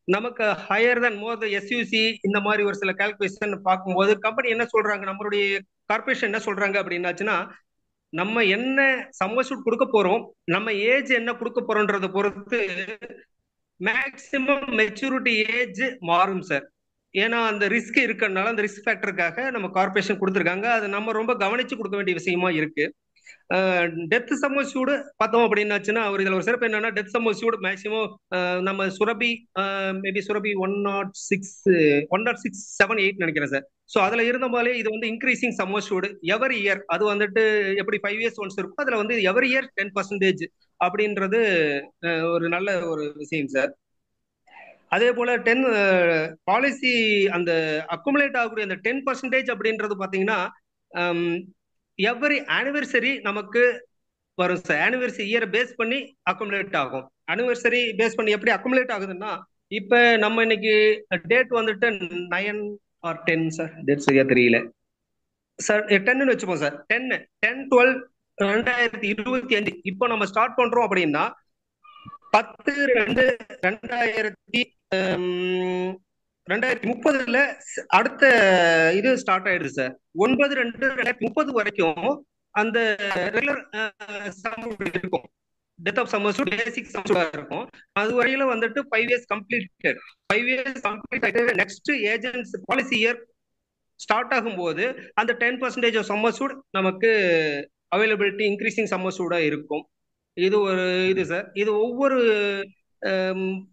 நமக்கு ஹையர் தன் மோர் த எஸ்யூசி இந்த மாதிரி ஒரு சில கால்குலேஷன் பார்க்கும்போது கம்பெனி என்ன சொல்றாங்க, நம்மளுடைய கார்பரேஷன் என்ன சொல்றாங்க அப்படின்னாச்சுன்னா, நம்ம என்ன சம்மர்சூட் கொடுக்க போறோம், நம்ம ஏஜ் என்ன கொடுக்க போறோம்ன்றத பொறுத்து மேக்சிமம் மெச்சூரிட்டி ஏஜ் மாறும் சார். ஏன்னா அந்த ரிஸ்க் இருக்கிறதுனால அந்த ரிஸ்க் ஃபேக்டருக்காக நம்ம கார்பரேஷன் கொடுத்துருக்காங்க. அது நம்ம ரொம்ப கவனிச்சு கொடுக்க வேண்டிய விஷயமா இருக்கு. டெத் சம்மர்சூடு பார்த்தோம் அப்படின்னாச்சுன்னா ஒரு இதில் ஒரு சிறப்பு என்னன்னா, டெத் சம்மர்சூடு மேக்சிமம் நம்ம சுரபி மேபி சுரபி 106-7-8 நினைக்கிறேன் சார். ஸோ அதில் இருந்த போலே இது வந்து இன்க்ரீசிங் சம்மர்சூடு எவரி இயர், அது வந்துட்டு எப்படி 5 இயர்ஸ் ஒன்ஸ் இருக்கும், அதில் வந்து எவரி இயர் 10% அப்படின்றது ஒரு நல்ல ஒரு விஷயம் சார். அதே போல 10 பாலிசி அந்த அக்குமுலேட் ஆகக்கூடிய அந்த 10% அப்படின்றது பார்த்தீங்கன்னா எவரி ஆனிவர்சரி நமக்கு வரும் சார். ஆனிவர்சரி இயரை பேஸ் பண்ணி அக்குமுலேட் ஆகும். ஆனிவர்சரி பேஸ் பண்ணி எப்படி அக்குமுலேட் ஆகுதுன்னா, இப்ப நம்ம இன்னைக்கு டேட் வந்துட்டு 9 or 10 சார், டேட் சரியா தெரியல சார், 10ன்னு வச்சுப்போம் சார். 10/12/2025 இப்போ நம்ம ஸ்டார்ட் பண்றோம் அப்படின்னா 10/2/2030 அடுத்த இது ஸ்டார்ட் ஆயிடுது சார். 9/2/2030 வரைக்கும் அந்த ரெகுலர் இருக்கும், டெத் ஆஃப் சம்மர்சூட் பேசிக் சம்மர்சூட் இருக்கும். அது வரையில வந்துட்டு 5 இயர்ஸ் கம்ப்ளீட்டட். 5 இயர்ஸ் கம்ப்ளீட் ஆகிட்டு next agents policy year start ஆகும்போது அந்த 10% ஆஃப் சம்மர்சூட் நமக்கு அவைலபிலிட்டி இன்க்ரீசிங் சம்மர்சூடா இருக்கும். இது ஒரு இது சார். இது ஒவ்வொரு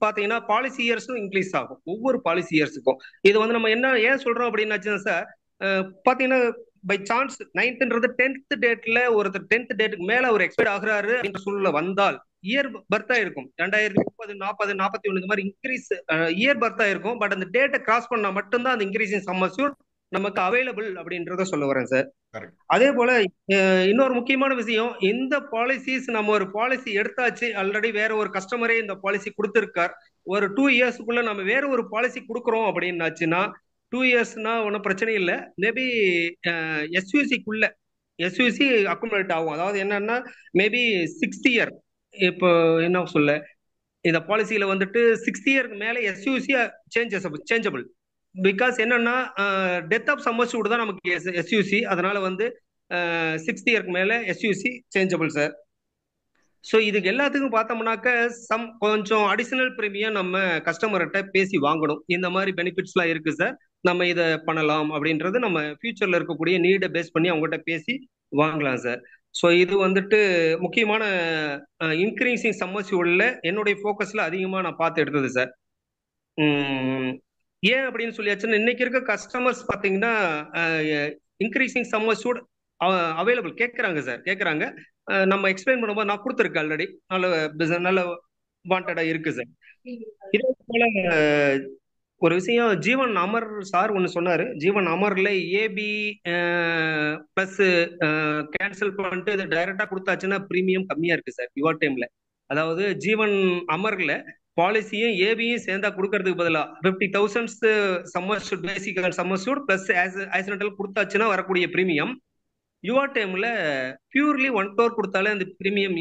பாத்தீங்கன்னா பாலிசி இயர்ஸும் இன்க்ரீஸ் ஆகும், ஒவ்வொரு பாலிசி இயர்ஸுக்கும். இது வந்து நம்ம என்ன ஏன் சொல்றோம் அப்படின்னாச்சு சார், பாத்தீங்கன்னா பை சான்ஸ் 9th 10th டேட்ல ஒருத்தர் 10th டேட்டுக்கு மேல ஒரு எக்ஸ்பைர்ட் ஆகுறாரு அப்படின்ற சூழ்நிலை வந்தால் இயர் பர்த் ஆயிருக்கும் 2030 40 41 இந்த மாதிரி இன்க்ரீஸ் இயர் பர்த் ஆயிருக்கும். பட் அந்த டேட்டை கிராஸ் பண்ணா மட்டும்தான் அந்த இன்க்ரீசிங் சம் அஷ்யூர்ட் நமக்கு அவைலபிள் அப்படின்றத சொல்ல வரேன் சார். கரெக்ட். அதே போல இன்னொரு முக்கியமான விஷயம், இந்த பாலிசிஸ் நம்ம ஒரு பாலிசி எடுத்தாச்சு, ஆல்ரெடி வேற ஒரு கஸ்டமரே இந்த பாலிசி கொடுத்திருக்கார், ஒரு 2 இயர்ஸ்க்குள்ள நம்ம வேற ஒரு பாலிசி கொடுக்குறோம் அப்படின்னாச்சுன்னா 2 இயர்ஸ்னா ஒன்றும் பிரச்சனை இல்லை. மேபி எஸ்யூசிக்குள்ள எஸ்யூசி அக்குமுலேட் ஆகும். அதாவது என்னன்னா மேபி 6th இயர், இப்போ என்ன சொல்ல, இந்த பாலிசியில வந்துட்டு 6th இயருக்கு மேல எஸ்யூசி சேஞ்சபிள். பிகாஸ் என்னன்னா டெத் ஆஃப் சம்மர்சூட் தான் நமக்கு எஸ்யூசி, அதனால வந்து 6th இயருக்கு மேல எஸ்யூசி சேஞ்சபிள் சார். ஸோ இதுக்கு எல்லாத்துக்கும் பார்த்தோம்னாக்க கொஞ்சம் அடிஷனல் ப்ரீமியம் நம்ம கஸ்டமர்கிட்ட பேசி வாங்கணும். இந்த மாதிரி பெனிஃபிட்ஸ்லாம் இருக்கு சார், நம்ம இதை பண்ணலாம் அப்படின்றது நம்ம ஃபியூச்சர்ல இருக்கக்கூடிய நீடை பேஸ் பண்ணி அவங்ககிட்ட பேசி வாங்கலாம் சார். ஸோ இது வந்துட்டு முக்கியமான இன்க்ரீசிங் சம்மர்சியூல்ல என்னுடைய ஃபோக்கஸ்ல அதிகமாக நான் பார்த்து எடுத்தது சார். ஏன் அப்படின்னு சொல்லியாச்சுன்னா இன்னைக்கு இருக்க கஸ்டமர்ஸ் பார்த்தீங்கன்னா இன்க்ரீசிங் சம்மர்சூட் அவைலபிள் கேட்குறாங்க சார், கேட்குறாங்க. நம்ம எக்ஸ்பிளைன் பண்ணும்போது நான் கொடுத்துருக்கேன் ஆல்ரெடி, நல்ல வாண்டடா இருக்கு சார். இதே போல ஒரு விஷயம், ஜீவன் அமர் சார் ஒன்று சொன்னாரு, ஜீவன் அமர்ல ஏபி பிளஸ் கேன்சல் பண்ணிட்டு இதை டைரக்டா கொடுத்தாச்சுன்னா ப்ரீமியம் கம்மியா இருக்கு சார் யுவர் டைம்ல. அதாவது ஜீவன் அமர்ல பாலிசியும் ஏபியும் சேர்ந்தா கொடுக்கறதுக்கு பதிலா 50,000 சம்மர்சூட் பேசிக் சம்மர்சூட் பிளஸ் ஆக்சிடென்டல் கொடுத்தாச்சுன்னா வரக்கூடிய ப்ரீமியம் யுவர் டைம்ல பியூர்லி 1 crore கொடுத்தாலே அந்த ப்ரீமியம்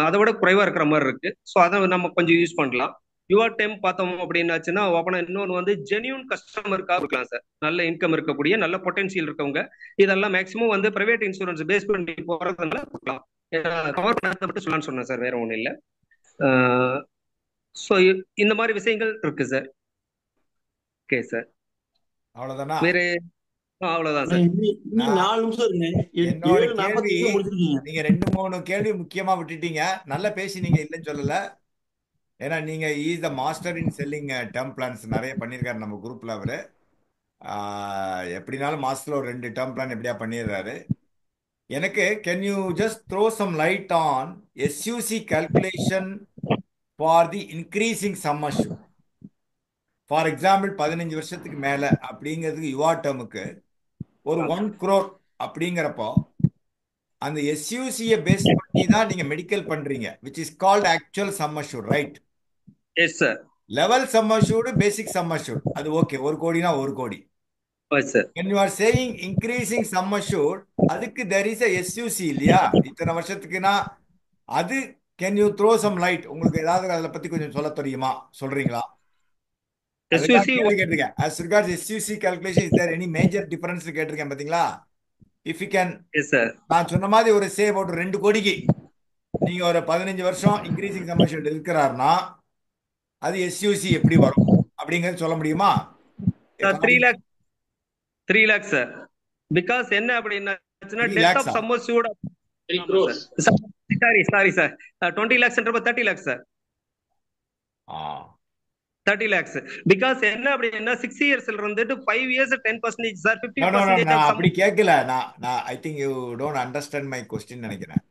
அதை விட குறைவா இருக்கிற மாதிரி இருக்கு. ஸோ அதை நம்ம கொஞ்சம் யூஸ் பண்ணலாம். யுவர் டைம் பார்த்தோம் அப்படின்னாச்சுன்னா ஓப்பனா இன்னொன்று வந்து ஜென்யூன் கஸ்டமருக்காக இருக்கலாம் சார், நல்ல இன்கம் இருக்கக்கூடிய நல்ல பொட்டன்சியல் இருக்கவங்க இதெல்லாம் மேக்ஸிமம் வந்து பிரைவேட் இன்சூரன்ஸ் பேஸ் பண்ணி போறதுனால கொடுக்கலாம். கவர் பண்ணதை மட்டும் சொல்லலாம்னு சொன்னேன் சார், வேற ஒன்றும் இல்லை. ஸோ இந்த மாதிரி விஷயங்கள் இருக்கு சார். ஓகே சார், அவ்வளவுதானா? வேற அவ்வளவுதான் சார். இன்னும் 4 நிமிஷம் இருக்குங்க. என்னோட 7:40 கேள்வி, முடிச்சிருக்கீங்க. நீங்க 2-3 கேள்வி முக்கியமா விட்டுட்டீங்க. நல்லா பேசினீங்க, இல்லைன்னு சொல்லல. ஏன்னா நீங்க is the master in selling term plans நிறைய பண்ணியிருக்காரு நம்ம குரூப்ல. அவரு எப்படினாலும் மாசத்துல ஒரு 2 டேர்ம் பிளான் எப்படியா பண்ணிடுறாரு. எனக்கு can you just throw some light on SUC calculation for the increasing sum assured? For example 15 வருஷத்துக்கு மேல அப்படிங்கிறதுக்கு யுவா டேர்முக்கு ஒரு 1 crore அப்படிங்கிறப்போ அந்த எஸ்யூசியை பேஸ் பண்ணி தான் நீங்க மெடிக்கல் பண்றீங்க, which is called actual sum assured, right? Yes sir. Level some assured, basic some assured, அது ஓகே, 1 கோடினா 1 கோடி. when you are saying increasing sum assured, அதுக்கு there is a SUC இல்லையா, இத்தனை வருஷத்துக்குனா அது can you throw some light? உங்களுக்கு ஏதாவது அதை பத்தி கொஞ்சம் சொல்ல தெரியுமா, சொல்றீங்களா? கேட்டிருக்கேன். as regards SUC calculation, is there any major difference கேட்டிருக்கேன் பாத்தீங்களா? if you can, நான் சொன்ன மாதிரி ஒரு சே about 2 கோடிக்கு நீங்க ஒரு 15 வருஷம் இன்க்ரீசிங் சம் அஷ்யூர்ட் இருக்கிறாருன்னா அது SUC எப்படி வரும் அப்படிங்கறது சொல்ல முடியுமா? 3 lakh சார். பிகாஸ் என்ன அப்படின்னா death of sum assured 3 crores. Sorry sir, 20 lakhs என்றப்ப 30 lakhs சார். 30 lakhs. பிகாஸ் என்ன அப்படின்னா 6 இயர்ஸ்ல இருந்துட்டு 5 years 10% சார், 50%. நான் அப்படி கேட்கல. நான் I think you don't understand my question நினைக்கிறேன்.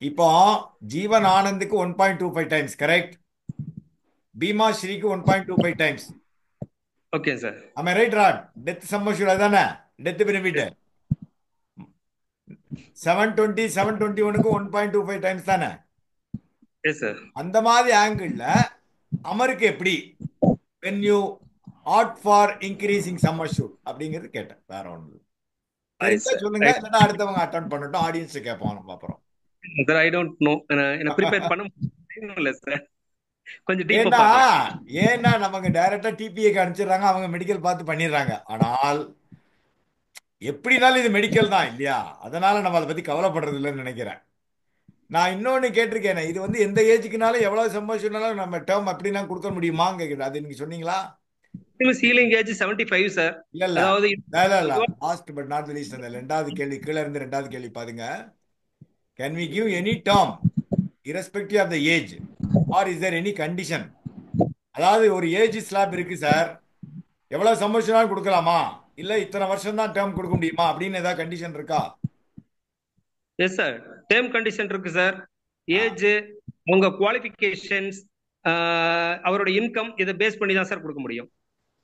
இப்போ ஜீவன் ஆனந்துக்கு 1.25 டைம்ஸ் கரெக்ட், பீமா ஸ்ரீக்கு 1.25 times. Okay sir. am I right? ராட் டெத் சம் அஷ்யூர்ட் அதானே, டெத் பெனிஃபிட் 720 721க்கு 1.25 டைம்ஸ் தானே? Yes sir. அந்த மாதிரி ஆங்கிள் அமருக்கு எப்படி when you opt for increasing sum assured அப்படிங்கிறது கேட்டேன், வேற ஒன்று சொல்லுங்க. இல்லைன்னா அடுத்தவங்க அட்டெண்ட் பண்ணட்டும், ஆடியன்ஸ் கேட்பாங்க பாப்போம். சார் ஐ டோன்ட் நோ, என்ன ப்ரிப்பேர் பண்ண முடியல சார். கொஞ்சம் டீப்பா ஏன்னா நமக்கு டைரக்டா டிபிஏக்கு அனுப்பிச்சிடுறாங்க, அவங்க மெடிக்கல் பார்த்து பண்ணிடுறாங்க. ஆனால் எப்படினாலும் இது மெடிக்கல் தான் இல்லையா, அதனால நம்ம அதை பத்தி கவலைப்படுறது இல்லைன்னு நினைக்கிறேன். நான் இன்னொன்னு கேட்டிருக்கேன், இது வந்து எந்த ஏஜுக்குனாலும் எவ்வளவு சம்பாதிச்சுனாலும் நம்ம டேர்ம் அப்படின்னா கொடுக்க முடியுமான்னு கேட்குறேன். அது நீங்க சொன்னீங்களா? Ceiling age 75 sir. இல்ல லாஸ்ட் பட் நாட் லீஸ்ட், அந்த 2வது கேள்வி கீழ இருந்து 2வது கேள்வி பாருங்க. Can we give any term irrespective of the age or is there any condition? அதாவது ஒரு ஏஜ் ஸ்லாப் இருக்கு சார், எவ்வளவு சம்பாதிச்சுனாலும் கொடுக்கலாமா, இல்ல இத்தனை வருஷம் தான் டேர்ம் கொடுக்க முடியுமா அப்படின்னு ஏதாவது கண்டிஷன் இருக்கா? எஸ் சார், டேர்ம் கண்டிஷன் இருக்கு சார். ஏஜ், அவங்க குவாலிஃபிகேஷன்ஸ், அவரோட இன்கம், இதை பேஸ் பண்ணி தான் சார் கொடுக்க முடியும்.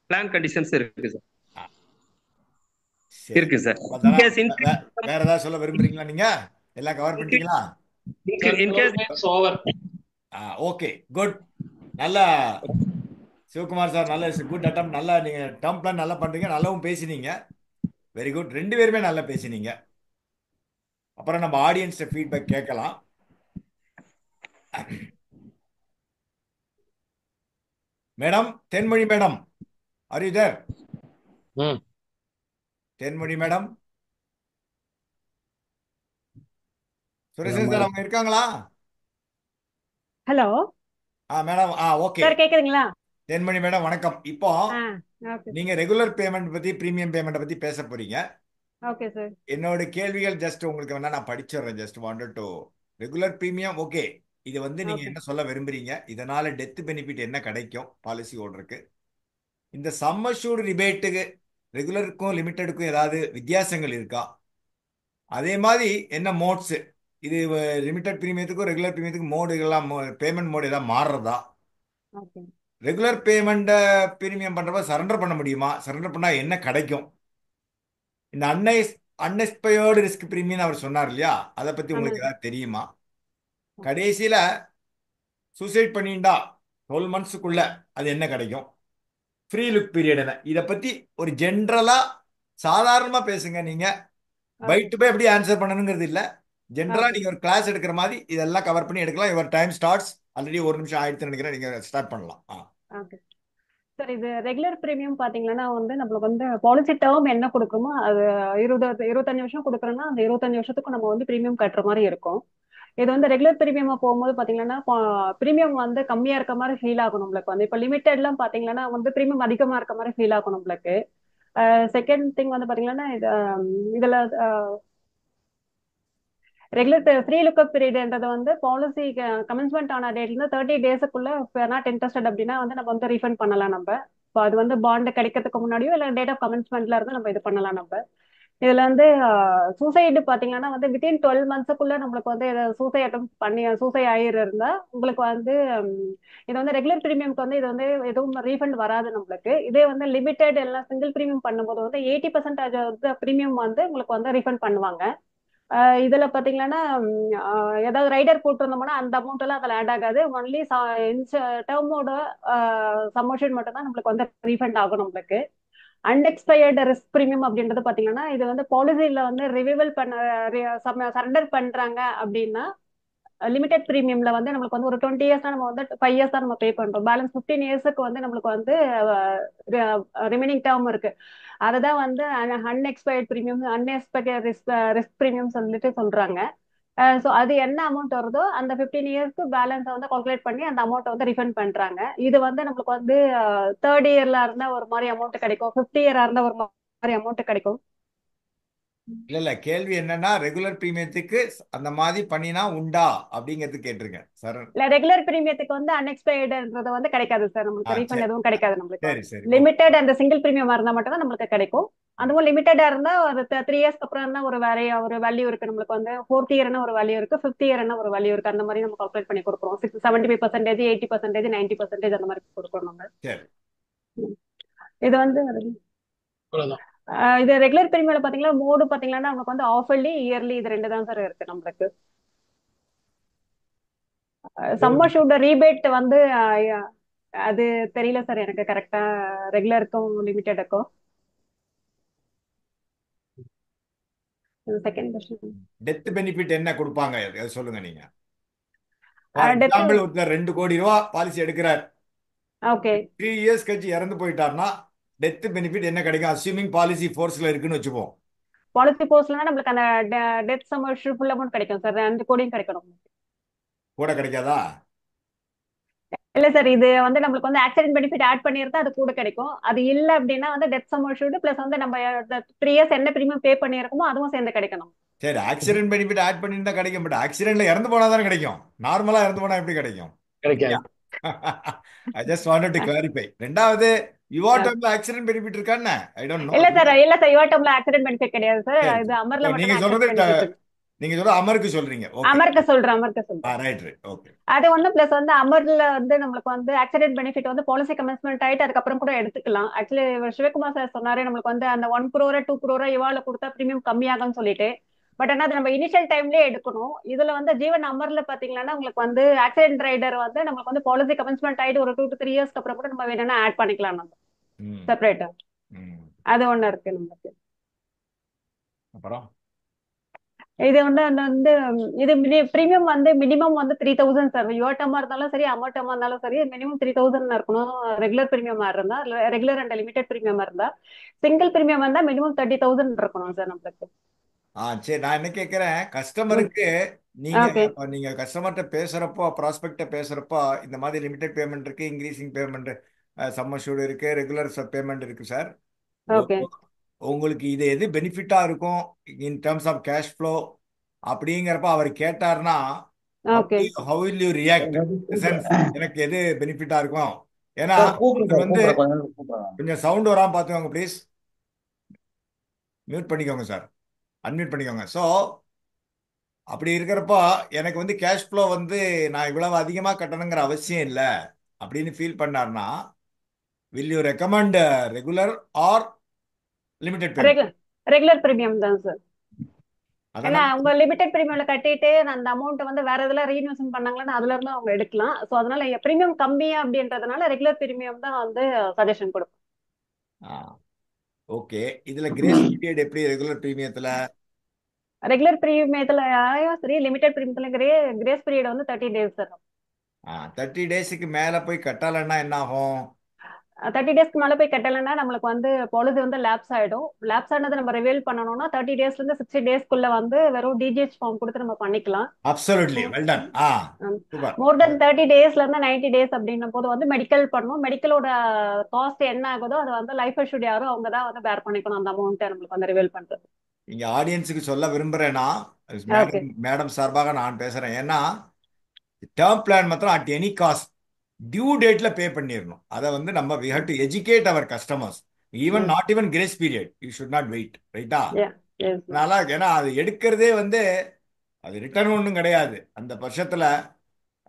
பிளான் கண்டிஷன்ஸ் இருக்கு சார். சரி, இருக்கு சார். அவ்வளவுதானா? இன்கேஸ் வேற ஏதாவது சொல்ல விரும்புறீங்களா? நீங்க எல்லாம் கவர் பண்ணிட்டீங்களா? In case over. Okay, good. நல்லா சிவகுமார் சார், நல்ல குட் அட்டம். நல்லா நீங்க டேர்ம் பிளான் நல்லா பண்றீங்க, நல்லாவும் பேசினீங்க. வெரி குட், ரெண்டு பேருமே நல்லா பேசினீங்க. அப்புறம் நம்ம ஆடியன்ஸ் ஃபீட்பேக் கேட்கலாம். Madam, Thenmozhi madam, are you there? Thenmozhi madam, Sureshan sir அவங்க இருக்காங்களா? Hello madam, okay. சார், கேக்குதுங்களா? தென்மொழி மேடம் வணக்கம். இப்போ ஓகே நீங்க ரெகுலர் பேமெண்ட் பத்தி, பிரீமியம் பேமெண்ட் பத்தி பேச போறீங்க. Okay sir. என்னோட கேள்விகள் ஜஸ்ட் உங்களுக்கு வேணா நான் படிச்சிடுறேன். Just wanted to regular premium. Okay, இது வந்து நீங்க ஓகே என்ன சொல்ல விரும்புறீங்க? இதனால டெத் பெனிஃபிட் என்ன கிடைக்கும் பாலிசி ஹோல்டருக்கு? இந்த சம் அஷ்யூர்ட் ரிபேட்டுக்கு ரெகுலருக்கும் லிமிட்டெடுக்கும் ஏதாவது வித்தியாசங்கள் இருக்கா? அதே மாதிரி என்ன மோட்ஸ், இது லிமிட்டட் பிரீமியத்துக்கும் ரெகுலர் பிரீமியத்துக்கும் மோடுகள்லாம், பேமெண்ட் மோடு ஏதாவது மாறுறதா? ஓகே ரெகுலர் பேமெண்ட் பிரீமியம் பண்றப்ப சரண்டர் பண்ண முடியுமா? சரண்டர் பண்ணா என்ன கிடைக்கும்? இந்த அன்எக்ஸ்பயர்டு ரிஸ்க் பிரீமியம் அவர் சொன்னார் இல்லையா, அதை பத்தி உங்களுக்கு ஆமாங்க. ஏதாவது தெரியுமா? கடைசியில சூசைட் பண்ணிண்டா 12 மந்த்ஸுக்குள்ள அது என்ன கிடைக்கும்? ஃப்ரீ லுக் பீரியட் என்ன? இதை பத்தி ஒரு ஜென்ரலா சாதாரணமா பேசுங்க. நீங்க ஓகே பைட் டு பை எப்படி ஆன்சர் பண்ணணுங்கிறது இல்ல, ஜென்ரலா ஓகே நீங்க ஒரு கிளாஸ் எடுக்கிற மாதிரி இதெல்லாம் கவர் பண்ணி எடுக்கலாம். Your time starts. ஆல்ரெடி 1 நிமிஷம் ஆயிடுச்சுன்னு நினைக்கிறேன். நீங்க ஸ்டார்ட் பண்ணலாம். Okay sir. இது ரெகுலர் பிரீமியம் பாத்தீங்கன்னா வந்து நம்மளுக்கு வந்து பாலிசி டேர்ம் என்ன கொடுக்குமோ அது 25 வருஷம் கொடுக்குறோம்னா அந்த 25 வருஷத்துக்கும் நம்ம வந்து பிரீமியம் கட்டுற மாதிரி இருக்கும். இது வந்து ரெகுலர் பிரீமியமா போகும்போது பாத்தீங்கன்னா பிரீமியம் வந்து கம்மியா இருக்க மாதிரி ஃபீல் ஆகும் நம்மளுக்கு. வந்து இப்ப லிமிடெட்லாம் பாத்தீங்கன்னா வந்து பிரீமியம் அதிகமா இருக்க மாதிரி ஃபீல் ஆகும் நம்மளுக்கு. செகண்ட் திங் வந்து பாத்தீங்கன்னா இதுல ரெகுலர் ஃப்ரீ லுக்அப் பீரியட்ன்றது வந்து பாலிசி கமென்ஸ்மெண்ட் ஆன டேட்ல இருந்து 30 டேஸுக்குள்ள நாட் இன்ட்ரெஸ்டட் அப்படின்னா வந்து நம்ம வந்து ரீஃபண்ட் பண்ணலாம் நம்ம. இப்போ அது வந்து பாண்ட் கிடைக்கிறதுக்கு முன்னாடியோ இல்லை டேட் ஆஃப் கமென்ஸ்மெண்ட்ல இருந்து நம்ம இது பண்ணலாம் நம்ம. இதுல வந்து சூசைடு பாத்தீங்கன்னா வந்து வித்தின் 12 மந்த்ஸுக்குள்ள நம்மளுக்கு வந்து சூசைட் அட்டம் பண்ணி சூசைட் ஆயிருந்தா உங்களுக்கு வந்து இது வந்து ரெகுலர் பிரீமியம்க்கு வந்து இது வந்து எதுவும் ரீஃபண்ட் வராது நம்மளுக்கு. இதே வந்து லிமிடெட் எல்லாம் சிங்கிள் பிரீமியம் பண்ணும்போது வந்து 80% வந்து பிரீமியம் வந்து உங்களுக்கு வந்து ரீஃபண்ட் பண்ணுவாங்க. இதுல பாத்தீங்கன்னா ஏதாவது ரைடர் போட்டிருந்தோம்னா அந்த அமௌண்ட் எல்லாம் அதுல ஆட் ஆகாது. ஒன்லி டேர்மோட சம்மோஷன் மட்டும் தான் நம்மளுக்கு வந்து ரீஃபண்ட் ஆகும் நம்மளுக்கு. அன்எக்ஸ்பயர்டு ரிஸ்க் பிரீமியம் அப்படின்றது பாத்தீங்கன்னா இது வந்து பாலிசியில வந்து ரிவிவல் பண்ண சரண்டர் பண்றாங்க அப்படின்னா லிமிடெட் பிரீமியம்ல வந்து நம்மளுக்கு வந்து ஒரு 20 இயர்ஸ் தான் நம்ம வந்து 5 இயர்ஸ் தான் நம்ம பே பண்றோம். பேலன்ஸ் 15 இயர்ஸ்க்கு வந்து நம்மளுக்கு வந்து ரிமைனிங் டேர்ம் இருக்கு. அதுதான் வந்து unexpired premium, unexpected risk premium சொல்லிட்டு சொல்றாங்க. ஸோ அது என்ன அமௌண்ட் வருதோ அந்த 15 இயர்ஸ்க்கு பேலன்ஸை வந்து கால்குலேட் பண்ணி அந்த அமௌண்ட்டை வந்து ரிஃபண்ட் பண்றாங்க. இது வந்து நம்மளுக்கு வந்து தேர்ட் இயர்ல இருந்தா ஒரு மாதிரி அமௌண்ட் கிடைக்கும், 50 இயரா இருந்தா ஒரு மாதிரி அமௌண்ட் கிடைக்கும். இல்ல கேள்வி என்னன்னா ரெகுலர் பிரீமியத்துக்கு அந்த மாதிரி பண்ணினா உண்டா அப்படிங்கிறது கேட்டிருக்கேன் சார். இல்ல ரெகுலர் பிரீமியத்துக்கு வந்து அன்எக்ஸ்பயர்டுன்றது வந்து கிடைக்காது சார் நம்மளுக்கு. ரீஃபண்ட் எதுவும் கிடைக்காது நம்மளுக்கு. சரி சரி லிமிடெட் அந்த சிங்கிள் பிரீமியம் இருந்தா மட்டும் தான் நம்மளுக்கு கிடைக்கும். அதுவும் லிமிட்டடா இருந்தா ஒரு 3 இயர்ஸ்க்கு அப்புறம் இருந்தா ஒரு ஒரு வேல்யூ இருக்கு நம்மளுக்கு. வந்து 4th இயர்னா ஒரு வேல்யூ இருக்கு, 5th இயர்னா ஒரு வேல்யூ இருக்கு. அந்த மாதிரி நம்ம கால்குலேட் பண்ணி கொடுக்குறோம். 75%, 80%, 90% அந்த மாதிரி கொடுக்குறோம் நம்ம. சரி. இது வந்து அவ்வளவுதான். இது ரெகுலர் பிரீமியம்ல பாத்தீங்கன்னா மோடு பாத்தீங்கன்னா நமக்கு வந்து ஆஃபர்லி இயர்லி இது ரெண்டு தான் சார் இருக்கு நம்மளுக்கு. சம்மர் ஷூட் ரீபேட் வந்து அது தெரியல சார் எனக்கு கரெக்டா ரெகுலருக்கும் லிமிட்டெடுக்கும். செகண்ட் கொஸ்டின் டெத் பெனிஃபிட் என்ன கொடுப்பாங்க அதை சொல்லுங்க நீங்க. டெத் எக்ஸாம்பிள் ஒருத்தர் 2 கோடி ரூபா பாலிசி எடுக்கிறார், ஓகே 3 இயர்ஸ் கழிச்சு இறந்து போயிட்டாருன்னா டெத் பெனிஃபிட் என்ன கிடைக்கும்? அஸ்யூமிங் பாலிசி ஃபோர்ஸ்ல இருக்குன்னு வச்சுப்போம். பாலிசி போஸ்ட்லனா நம்மளுக்கு அந்த டெத் சம்மர் ஃபுல் அமௌண்ட் கிடைக்கும் சார். 2 கோடியும் கிடைக்கணும். கூட கிடைக்காதா? இல்ல சார், இது வந்து நம்மளுக்கு வந்து ஆக்சிடென்ட் பெனிஃபிட் ஆட் பண்ணியிருந்தா அது கூட கிடைக்கும். அது இல்ல அப்படின்னா வந்து டெத் சம்மர் ஷூட் பிளஸ் வந்து நம்ம 3 இயர்ஸ் என்ன பிரீமியம் பே பண்ணியிருக்கோமோ அதுவும் சேர்ந்து கிடைக்கணும். சரி, ஆக்சிடென்ட் பெனிஃபிட் ஆட் பண்ணியிருந்தா கிடைக்கும். பட் ஆக்சிடென்ட்ல இறந்து போனா தானே கிடைக்கும். நார்மலா இறந்து போனா எப்படி கிடைக்கும்? கிடைக்காது. I just wanted to clarify. ரெண்டாவது யுவாட்டம்ல ஆக்சிடென்ட் பெனிஃபிட் இருக்கான்னு ஐ டோன்ட் நோ. இல்ல சார் யுவாட்டம்ல ஆக்சிடென்ட் பெனிஃபிட் கிடையாது சார். இது அமர்ல நீங்க மட்டும் சொல்றது ஆக்சிடென்ட் பெனிஃபிட். நீங்க சொல்ற அமருக்கு சொல்றீங்க. ஓகே. அமர்க்க சொல்றேன். Right right. ஓகே. அது ஒண்ணு பிளஸ் வந்து அமர்ல வந்து நம்மளுக்கு வந்து ஆக்சிடென்ட் பெனிஃபிட் வந்து பாலிசி கமென்ஸ்மெண்ட் ஆயிட்டு அதுக்கப்புறம் கூட எடுத்துக்கலாம். ஆக்சுவலி சிவகுமார் சார் சொன்னாரு நம்மளுக்கு வந்து அந்த 1 crore 2 crore இவாள கொடுத்தா பிரீமியம் கம்மியாகும்னு சொல்லிட்டு. பட் ஆனா அது நம்ம இனிஷியல் டைம்லயே எடுக்கணும். இதுல வந்து ஜீவன் அமர்ல பாத்தீங்கன்னா உங்களுக்கு வந்து ஆக்சிடென்ட் ரைடர் வந்து நமக்கு வந்து பாலிசி கமென்ஸ்மெண்ட் ஆயிட்டு ஒரு 2 to 3 years அப்புறம் கூட நம்ம வேணும்னா ஆட் பண்ணிக்கலாம் நம்ம ம் செப்பரேட்டா. ம் அது ஒண்ணு இருக்கு நமக்கு. அப்புறம் இது வந்து இது பிரீமியம் வந்து மினிமம் வந்து 3000 சார். யோட்டமா இருந்தாலும் சரி அமௌட்டமா இருந்தாலும் சரி மினிமம் 3000 இருக்கணும். ரெகுலர் பிரீமியமா இருந்தா ரெகுலர் அண்ட் லிமிடெட் பிரீமியமா இருந்தா. சிங்கிள் பிரீமியம் வந்தா மினிமம் 30,000 இருக்கணும் சார் நம்மளுக்கு. சரி, நான் என்ன கேட்கிறேன், கஸ்டமருக்கு நீங்க ஓகே இப்ப நீங்க கஸ்டமர்கிட்ட பேசுறப்போ, ப்ராஸ்பெக்ட பேசுறப்போ, இந்த மாதிரி லிமிடெட் பேமெண்ட் இருக்கு, இன்க்ரீசிங் பேமெண்ட், சம் அஷ்யூர்ட் இருக்கு, ரெகுலர் பேமெண்ட் இருக்கு சார். ஓகே உங்களுக்கு இது எது பெனிஃபிட்டா இருக்கும் in terms of cash flow அப்படிங்கிறப்ப அவர் கேட்டார்னா, okay how will you react sense எனக்கு எது பெனிஃபிட்டா இருக்கும்? ஏன்னா சார் கூப்பிடுங்க ஒருத்தர் சார், வந்து கூப்பிடுறேன், கொஞ்ச நேரம் கூப்பிடுறேன். கொஞ்சம் சவுண்ட் வராம பார்த்துக்கோங்க ப்ளீஸ். மியூட் பண்ணிக்கோங்க சார், அன்மியூட் பண்ணிக்கோங்க. ஸோ அப்படி இருக்கிறப்போ எனக்கு வந்து கேஷ் ஃப்ளோ வந்து நான் இவ்வளவு அதிகமாக கட்டணுங்கிற அவசியம் இல்லை அப்படின்னு ஃபீல் பண்ணார்னா, will you recommend regular R limited payment? Regular premium தான் சார். ஏன்னா அதனால அவங்க லிமிடெட் பிரீமியம்ல கட்டிட்டு அந்த அமௌண்ட் வந்து வேற இதெல்லாம் ரீஇன்வெஸ்ட் பண்ணாங்கன்னா அதுல இருந்து அவங்க எடுக்கலாம். சோ அதனால பிரீமியம் கம்மியா அப்படின்றதுனால ரெகுலர் பிரீமியம் தான் வந்து சஜஷன் கொடுக்கும். ஓகே. இதுல கிரேஸ் பீரியட் எப்படி ரெகுலர் பிரீமியத்துல? ரெகுலர் பிரீமியத்துல சரி லிமிடெட் பிரீமியத்துல கிரேஸ் பீரியட் வந்து 30 days சார். 30 டேஸுக்கு மேல போய் கட்டலைன்னா என்ன ஆகும்? 30 டேஸ்க்கு மேல போய் கட்டலைன்னா நம்மளுக்கு வந்து பாலிசி வந்து லேப்ஸ் ஆயிடும். லேப்ஸ் ஆனது நம்ம ரிவீல் பண்ணணும்னா 30 டேஸ்ல இருந்து 60 டேஸ்க்குள்ள வந்து வெறும் டிஜிஹெச் ஃபார்ம் கொடுத்து நம்ம பண்ணிக்கலாம். Absolutely well done. சூப்பர். மோர் தென் 30 டேஸ்ல இருந்து 90 days அப்படின்னும் போது வந்து மெடிக்கல் பண்ணும். மெடிக்கலோட காஸ்ட் என்ன ஆகுதோ அதை வந்து லைஃப் இன்சூர் யாரோ அவங்க தான் வந்து பேர் பண்ணிக்கணும் அந்த அமௌண்ட்டை நம்மளுக்கு வந்து ரிவீல் பண்றது. இங்க ஆடியன்ஸுக்கு சொல்ல விரும்புறேன்னா, ஓகே மேடம் சார்பாக நான் பேசுறேன். ஏன்னா டேர்ம் பிளான் மாத்திரம் அட் எனி காஸ்ட் டியூ டேட்ல பே பண்ணிடணும். அதை வந்து நம்ம we have to educate our customers. Even not even grace period you should not wait, ரைட்டா? அதனால ஏன்னா அது எடுக்கிறதே வந்து அது ரிட்டர்ன் ஒன்றும் கிடையாது அந்த பட்சத்துல.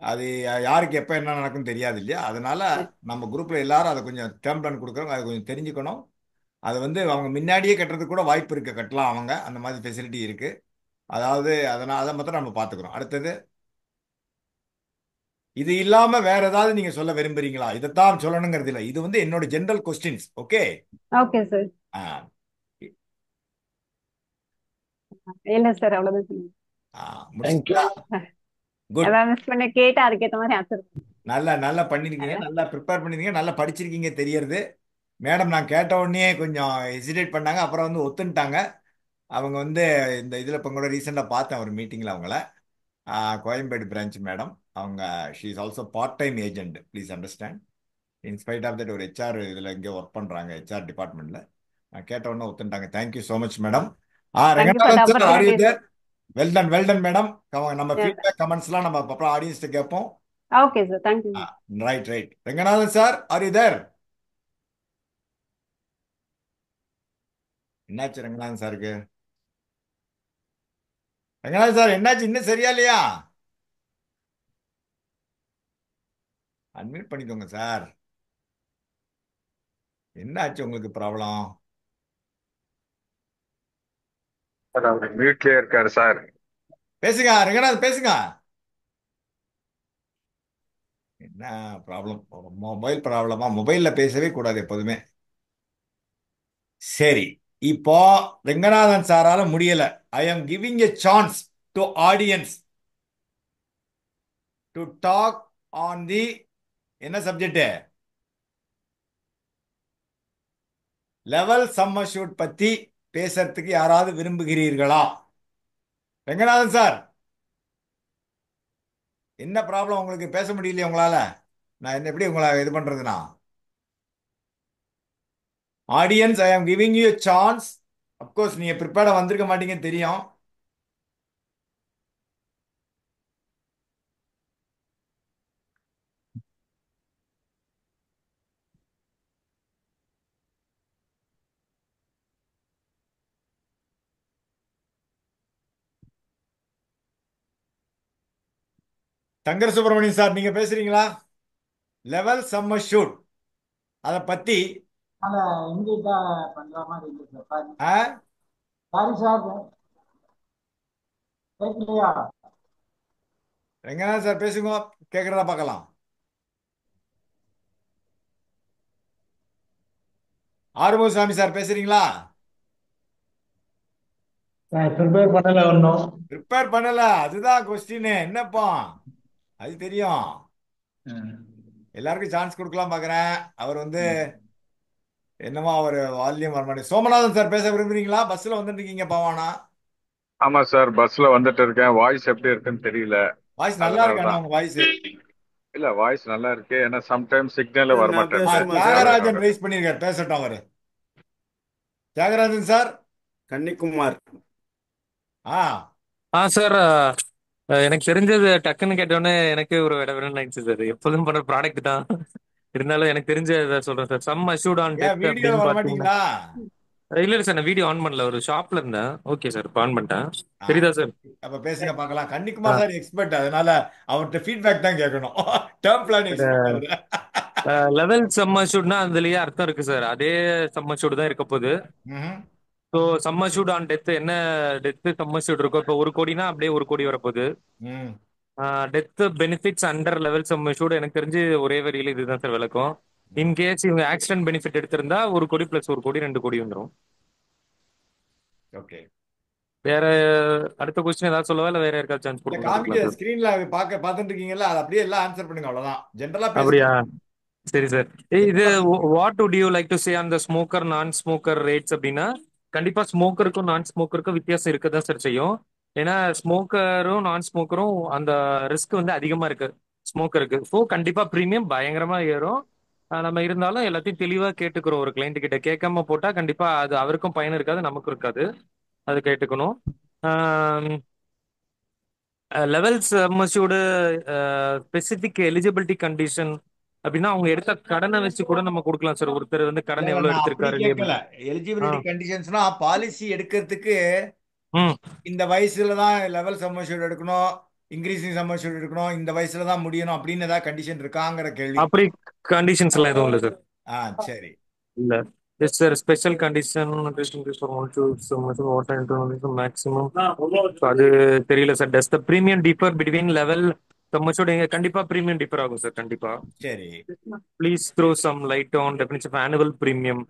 அது யாருக்கு எப்போ என்ன நடக்கும் தெரியாது இல்லையா? அதனால நம்ம குரூப்ல எல்லாரும் அதை கொஞ்சம் டேர்ம் பிளான் கொடுக்குறோம், அதை கொஞ்சம் தெரிஞ்சுக்கணும். அது வந்து அவங்க முன்னாடியே கட்டுறதுக்கு கூட வாய்ப்பு இருக்கு, கட்டலாம் அவங்க, அந்த மாதிரி ஃபெசிலிட்டி இருக்கு. அதாவது அதனால அதை மாத்திரம் நம்ம பார்த்துக்கிறோம். அடுத்தது, இது இல்லாம வேற ஏதாவது நீங்க சொல்ல விரும்புறீங்களா? இதைத்தான் சொல்லணுங்கிறது இல்லை, இது வந்து என்னோட general questions. Okay okay sir. இல்ல சார் அவ்வளவுதான் சொல்லுங்க. முடிச்சிட்டா? குட். அதான் மிஸ் பண்ண கேட்டா அதுக்கேற்ற மாதிரி ஆன்சர். நல்லா நல்லா பண்ணிருக்கீங்க, நல்லா ப்ரிப்பேர் பண்ணிருக்கீங்க, நல்லா படிச்சிருக்கீங்க தெரியறது. மேடம் நான் கேட்ட உடனே கொஞ்சம் ஹெசிடேட் பண்ணாங்க, அப்புறம் வந்து ஒத்துன்ட்டாங்க. அவங்க வந்து இந்த இதில் இப்போ கூட ரீசெண்டாக பார்த்தேன் ஒரு மீட்டிங்கில் அவங்கள. கோயம்பேடு பிரான்ச் மேடம் அவங்க. She is also part time agent, please understand. In spite of that ஒரு ஹெச்ஆர் இதில் இங்கே ஒர்க் பண்ணுறாங்க, ஹெச்ஆர் டிபார்ட்மெண்ட்டில். நான் கேட்ட உடனே ஒத்துன்ட்டாங்க. Thank you so much madam. Ranganathan sir, are you there? Well done well done madam. நம்ம ஃபீட்பேக் கமெண்ட்ஸ்லாம் நம்ம அப்புறம் ஆடியன்ஸ்ட்டு கேட்போம். Okay sir, thank you. Right right. Ranganathan sir, are you there? என்னாச்சு ரங்கநாதன் சாருக்கு? ரங்கநாதன் சார் என்னாச்சு, இன்னும் சரியா இல்லையா? அன்மியூட் பண்ணிக்கோங்க சார். என்னாச்சு உங்களுக்கு ப்ராப்ளம்? சார் அவர் மியூட்லயே இருக்காரு சார். பேசுங்க ரங்கநாதன், பேசுங்க. என்ன ப்ராப்ளம்? மொபைல் ப்ராப்ளமா? மொபைல்ல பேசவே கூடாது எப்போதுமே. சரி, இப்போ ரங்கநாதன் சாரால முடியல. I am giving a chance to audience to talk on the என்ன சப்ஜெக்ட்? லெவல் சம் அஷ்யூர்ட் பத்தி பேசுறதுக்கு யாராவது விரும்புகிறீர்களா? ரங்கநாதன் சார், என்ன ப்ராப்ளம் உங்களுக்கு? பேச முடியலையே உங்களால? நான் என்ன எப்படி உங்களை இது பண்றதுனா? ஆடியன்ஸ், ஐ ஆம் கிவிங் யூ சான்ஸ். அப்கோர்ஸ் நீங்க ப்ரிப்பேர்டா வந்திருக்க மாட்டீங்கன்னு தெரியும். சங்கர் சுப்பிரமணியன் சார் நீங்க பேசுறீங்களா? லெவல் சம் அஷ்யூர்ட் அதை பத்தி இங்கிட்ட பண்ற மாதிரி இருக்கு சார். ஆ? சாரி சார், கேட்கலையா? ரங்கநாதன் சார் பேசுங்க, கேட்கறதா பார்க்கலாம். ஆறுமுகசாமி சார் பேசுறீங்களா? ப்ரிப்பேர் பண்ணல ஒன்றும். ப்ரிப்பேர் பண்ணல, அதுதான் கொஸ்டின். என்னப்பா அது தெரியும். எல்லாருக்கும் சான்ஸ் கொடுக்கலாம் பார்க்குறேன். அவர் வந்து என்னமோ அவர் வால்யூம் வர மாட்டேங்குது. சோமநாதன் சார் பேச விரும்புறீங்களா? பஸ்ஸில் வந்துட்டு இருக்கீங்க பாவானா? ஆமா சார், பஸ்ல வந்துட்டு இருக்கேன். வாய்ஸ் எப்படி இருக்குன்னு தெரியல. வாய்ஸ் நல்லா இருக்காண்ணா அதனாலதான். உங்க வாய்ஸ். இல்ல, வாய்ஸ் நல்லா இருக்கு. ஏன்னா சம்டைம்ஸ் சிக்னலே வர நான் மாட்டேங்குது. பேசணுமா சார்? தியாகராஜன் ரைஸ் பண்ணிருக்காரு, பேசட்டும் அவரு. தியாகராஜன் சார். கன்னிக்குமார். சார், எனக்கு தெரிஞ்சது டக்குன்னு கேட்டோன்னே எனக்கு ஒரு விடவிடன்னு ஆயிடுச்சு சார். எப்போதும் பண்ற ப்ராடக்ட் தான் இருந்தாலும் எனக்கு தெரிஞ்சதை சொல்றேன் சார். சம் அஷ்யூர்ட் ஆன் ஏன் டெத் வீடியோ அப்படின்னு வர பாத்தீங்கன்னா, மாட்டீங்களா? இல்ல சார், நான் வீடியோ ஆன் பண்ணல, ஒரு ஷாப்ல இருந்தேன். ஓகே சார், இப்போ ஆன் பண்ணிட்டேன். ஆ, தெரியுதா சார்? அப்ப பேசுங்க பார்க்கலாம். கன்னிக்குமார் சார் எக்ஸ்பர்ட், அதனால அவர்கிட்ட ஃபீட்பேக் தான் கேட்கணும். டேர்ம் பிளான் எக்ஸ்பர்ட் அவரு. லெவல் சம் அஷ்யூர்ட்னா அதுலயே அர்த்தம் இருக்கு சார். அதே சம் அஷ்யூர்ட் தான் இருக்க போகுது. ம்ஹும். So some assured on death என்ன டெத் சம் அஷ்யூர்ட் இருக்கோ, இப்போ 1 கோடினா அப்படியே 1 கோடி வரப்போகுது. ம். Death benefits under level sum assured எனக்கு தெரிஞ்சு ஒரே வரியில இதுதான் சார் விளக்கம். இன்கேஸ் இவங்க ஆக்சிடென்ட் பெனிஃபிட் எடுத்திருந்தா 1 கோடி பிளஸ் 1 கோடி 2 கோடி வந்துடும். ஓகே. வேற அடுத்த கொஸ்டின் ஏதாவது சொல்லவா, இல்ல வேற யாருக்காவது சான்ஸ் இல்ல, காமிக்க கொடுக்கணும்? ஸ்கிரீன்ல பார்த்துட்டு இருக்கீங்கல்ல, அது அப்படியே எல்லாம் ஆன்சர் பண்ணுங்க, அவ்வளவுதான். ஜென்ரலா அப்படியா? பேசுங்க. சரி சார். இது what would you like to say on the smoker நான் ஸ்மோக்கர் ரேட்ஸ் அப்படின்னா, கண்டிப்பா ஸ்மோக்கருக்கும் நான் ஸ்மோக்கருக்கும் வித்தியாசம் இருக்க தான் சார் செய்யும். ஏன்னா ஸ்மோக்கரும் நான் ஸ்மோக்கரும் அந்த ரிஸ்க் வந்து அதிகமா இருக்கு ஸ்மோக்கருக்கு. ஸோ கண்டிப்பா ப்ரீமியம் பயங்கரமா ஏறும். நம்ம இருந்தாலும் எல்லாத்தையும் தெளிவா கேட்டுக்கிறோம். ஒரு கிளைண்ட் கிட்ட கேட்காம போட்டா கண்டிப்பா அது அவருக்கும் பயன் இருக்காது, நமக்கும் இருக்காது. அது கேட்டுக்கணும். லெவல்ஸ் மஸ்டோட ஸ்பெசிபிக் எலிஜிபிலிட்டி கண்டிஷன் அப்படின்னா அவங்க எடுத்த கடனை வச்சு கூட நம்ம கொடுக்கலாம் சார். ஒருத்தர் வந்து இல்ல, கடன் இல்ல, எவ்வளவு நான் அப்படி எடுத்திருக்காரு கேட்கல. ஆ எலிஜிபிலிட்டி கண்டிஷன்ஸ்னா பாலிசி எடுக்கிறதுக்கு ம் இந்த வயசுல தான் லெவல் சம்மர்ஷூட் எடுக்கணும், இன்க்ரீசிங் சம்மர்ஷூட் எடுக்கணும், இந்த வயசுல தான் முடியணும் அப்படின்னு ஏதாவது கண்டிஷன் இருக்காங்கிற கேள்வி. அப்படி கண்டிஷன்ஸ் எல்லாம் எதுவும் இல்லை சார். சரி. இல்ல yes sir. Special condition maximum அது தெரியல sir. Does the premium differ between level sum assured? கண்டிப்பா பிரீமியம் டிஃபர் ஆகும் சார், கண்டிப்பா. சரி. Please throw some light on definition of annual premium.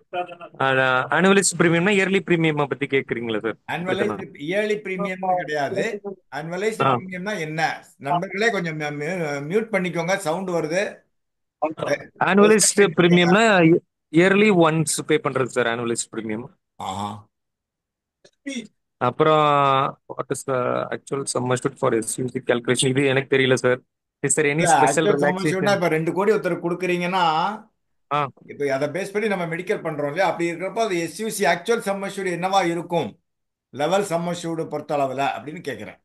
Annualised பிரீமியம்னா இயர்லி பிரீமியம் பத்தி கேக்குறீங்களா சார்? ஆனுவலைஸ்டு இயர்லி பிரீமியம் கிடையாது. ஆனுவலைஸ்டு பிரீமியம்னா என்ன? நண்பர்களே கொஞ்சம் மியூட் பண்ணிக்கோங்க, சவுண்ட் வருது. ஆனுவலைஸ்ட் பிரீமியம்னா இயர்லி ஒன்ஸ் பே பண்றது சார், ஆனுவலைஸ்ட் பிரீமியம். ஆஹா. அப்புறம் what is the actual some assured for SUC calculation? இது எனக்கு தெரியல sir. Is sir any special actual சம்மர்ஷூட்னா ரிலாக்ஸேஷன்? இப்ப 2 கோடி ஒருத்தர் கொடுக்குறீங்கன்னா, ஆ இப்போ அதை பேஸ் பண்ணி நம்ம மெடிக்கல் பண்றோம் இல்லையா? அப்படி இருக்கிறப்போ அது எஸ்யூசி ஆக்சுவல் சம்மர்ஷூட் என்னவா இருக்கும் லெவல் சம்மர்ஷூட் பொறுத்த அளவுல அப்படின்னு கேட்கிறேன்.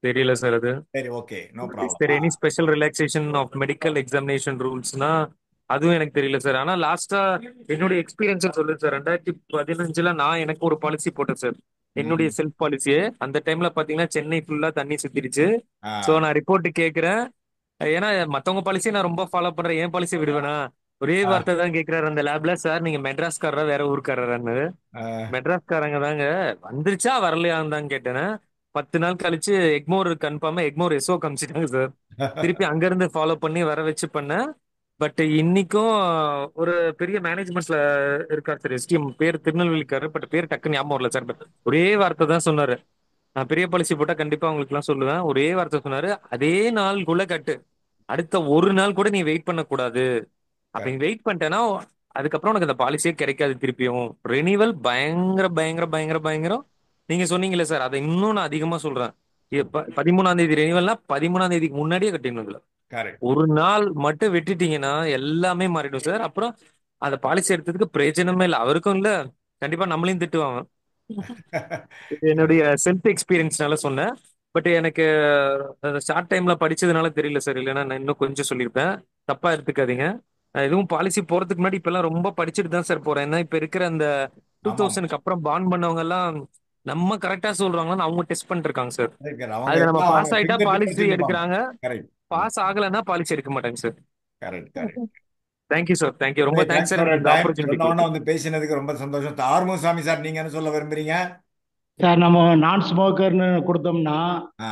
தெரியல சார் அது. சரி, okay, no is there any problem. Special relaxation of medical examination ரூல்ஸ்னா அதுவும் எனக்கு தெரியல சார். ஆனா லாஸ்டா என்னுடைய எக்ஸ்பீரியன்ஸ் சொல்லுது சார். 2015 நான் எனக்கு ஒரு பாலிசி போட்டேன் சார், என்னுடைய செல்ஃப் பாலிசியே. அந்த டைம்ல பாத்தீங்கன்னா சென்னை ஃபுல்லா தண்ணி சுத்திடுச்சு. சோ நான் ரிப்போர்ட் கேக்குறேன். ஏன்னா மத்தவங்க பாலிசியை நான் ரொம்ப ஃபாலோ பண்றேன், என் பாலிசி விடுவேனா? ஒரே வார்த்தை தான் கேக்குறாரு அந்த லேப்ல, சார் நீங்க மெட்ராஸ்காரரா வேற ஊருக்காரரான்னு. மெட்ராஸ்காரங்க தாங்க. வந்துருச்சா வரலையான்னு தான் கேட்டேன். 10 நாள் கழிச்சு எக்மோர் கன்ஃபார்மா எக்மோர் எஸ்ஓ காமிச்சிட்டாங்க சார். திருப்பி அங்க இருந்து ஃபாலோ பண்ணி வர வச்சு பண்ணேன். பட் இன்னைக்கும் ஒரு பெரிய மேனேஜ்மெண்ட்ல இருக்கார் சார், எஸ்டிஎம் பேர் திருநெல்வேலிக்காரர், பட் பேர் டக்குன்னு ஞாபகம் வரல சார். ஒரே வார்த்தை தான் சொன்னாரு, நான் பெரிய பாலிசி போட்டா கண்டிப்பா உங்களுக்கு எல்லாம் சொல்லுவேன். ஒரே வார்த்தை சொன்னாரு, அதே நாளுக்குள்ள கட்டு, அடுத்த ஒரு நாள் கூட நீ வெயிட் பண்ண கூடாது. அப்ப நீ வெயிட் பண்ணிட்டேன்னா அதுக்கப்புறம் உனக்கு அந்த பாலிசியே கிடைக்காது. திருப்பியும் ரெனிவல் பயங்கர பயங்கர பயங்கர பயங்கரம். நீங்க சொன்னீங்களே சார், அதை இன்னும் நான் அதிகமா சொல்றேன். 13ஆம் தேதி ரெனிவல்னா 13ஆம் தேதிக்கு முன்னாடியே கட்டிடணும். இதுல கரெக்ட். ஒரு நாள் மட்டும் விட்டுட்டீங்கன்னா எல்லாமே மாறிடும் சார். அப்புறம் அந்த பாலிசி எடுத்ததுக்கு பிரயோஜனமே இல்லை, அவருக்கும் இல்ல, கண்டிப்பா நம்மளையும் திட்டுவாங்க. இது என்னுடைய செல்ஃப் எக்ஸ்பீரியன்ஸ்னால சொன்னேன். பட் எனக்கு ஷார்ட் டைம்ல படிச்சதுனால தெரியல சார், இல்லைன்னா நான் இன்னும் கொஞ்சம் சொல்லியிருப்பேன். தப்பா எடுத்துக்காதீங்க. நான் எதுவும் பாலிசி போறதுக்கு முன்னாடி இப்ப எல்லாம் ரொம்ப படிச்சுட்டு தான் சார் போறேன். ஏன்னா இப்ப இருக்கிற அந்த ஆமாம். 2000க்கு அப்புறம் பாண்ட் பண்ணவங்க எல்லாம் நம்ம கரெக்டா சொல்றாங்கன்னு அவங்க டெஸ்ட் பண்ணிட்டு இருக்காங்க சார். அவங்க அதுல நம்ம எல்லாம் அவங்க பாஸ் ஆயிட்டா ஃபிங்கர் டிப் பாலிசி வச்சிருப்பாங்க. எடுக்கிறாங்க, கரெக்ட் பாஸ் ஆகலைன்னா பாலிசி எடுக்க மாட்டாங்க sir. Correct correct. Thank you sir, thank you, ரொம்ப தேங்க்ஸ் தேங்க்ஸ் சார் ஃபார் எனக்கு இந்த டைம். ஆப்பர்ச்சுனிட்டி சொன்ன உடனே கொடுத்து. வந்து பேசினதுக்கு ரொம்ப சந்தோஷம். ஆறுமுகசாமி சார், நீங்க என்ன சொல்ல விரும்புறீங்க? சார் நம்ம நான் ஸ்மோக்கர்னு கொடுத்தோம்னா ஆ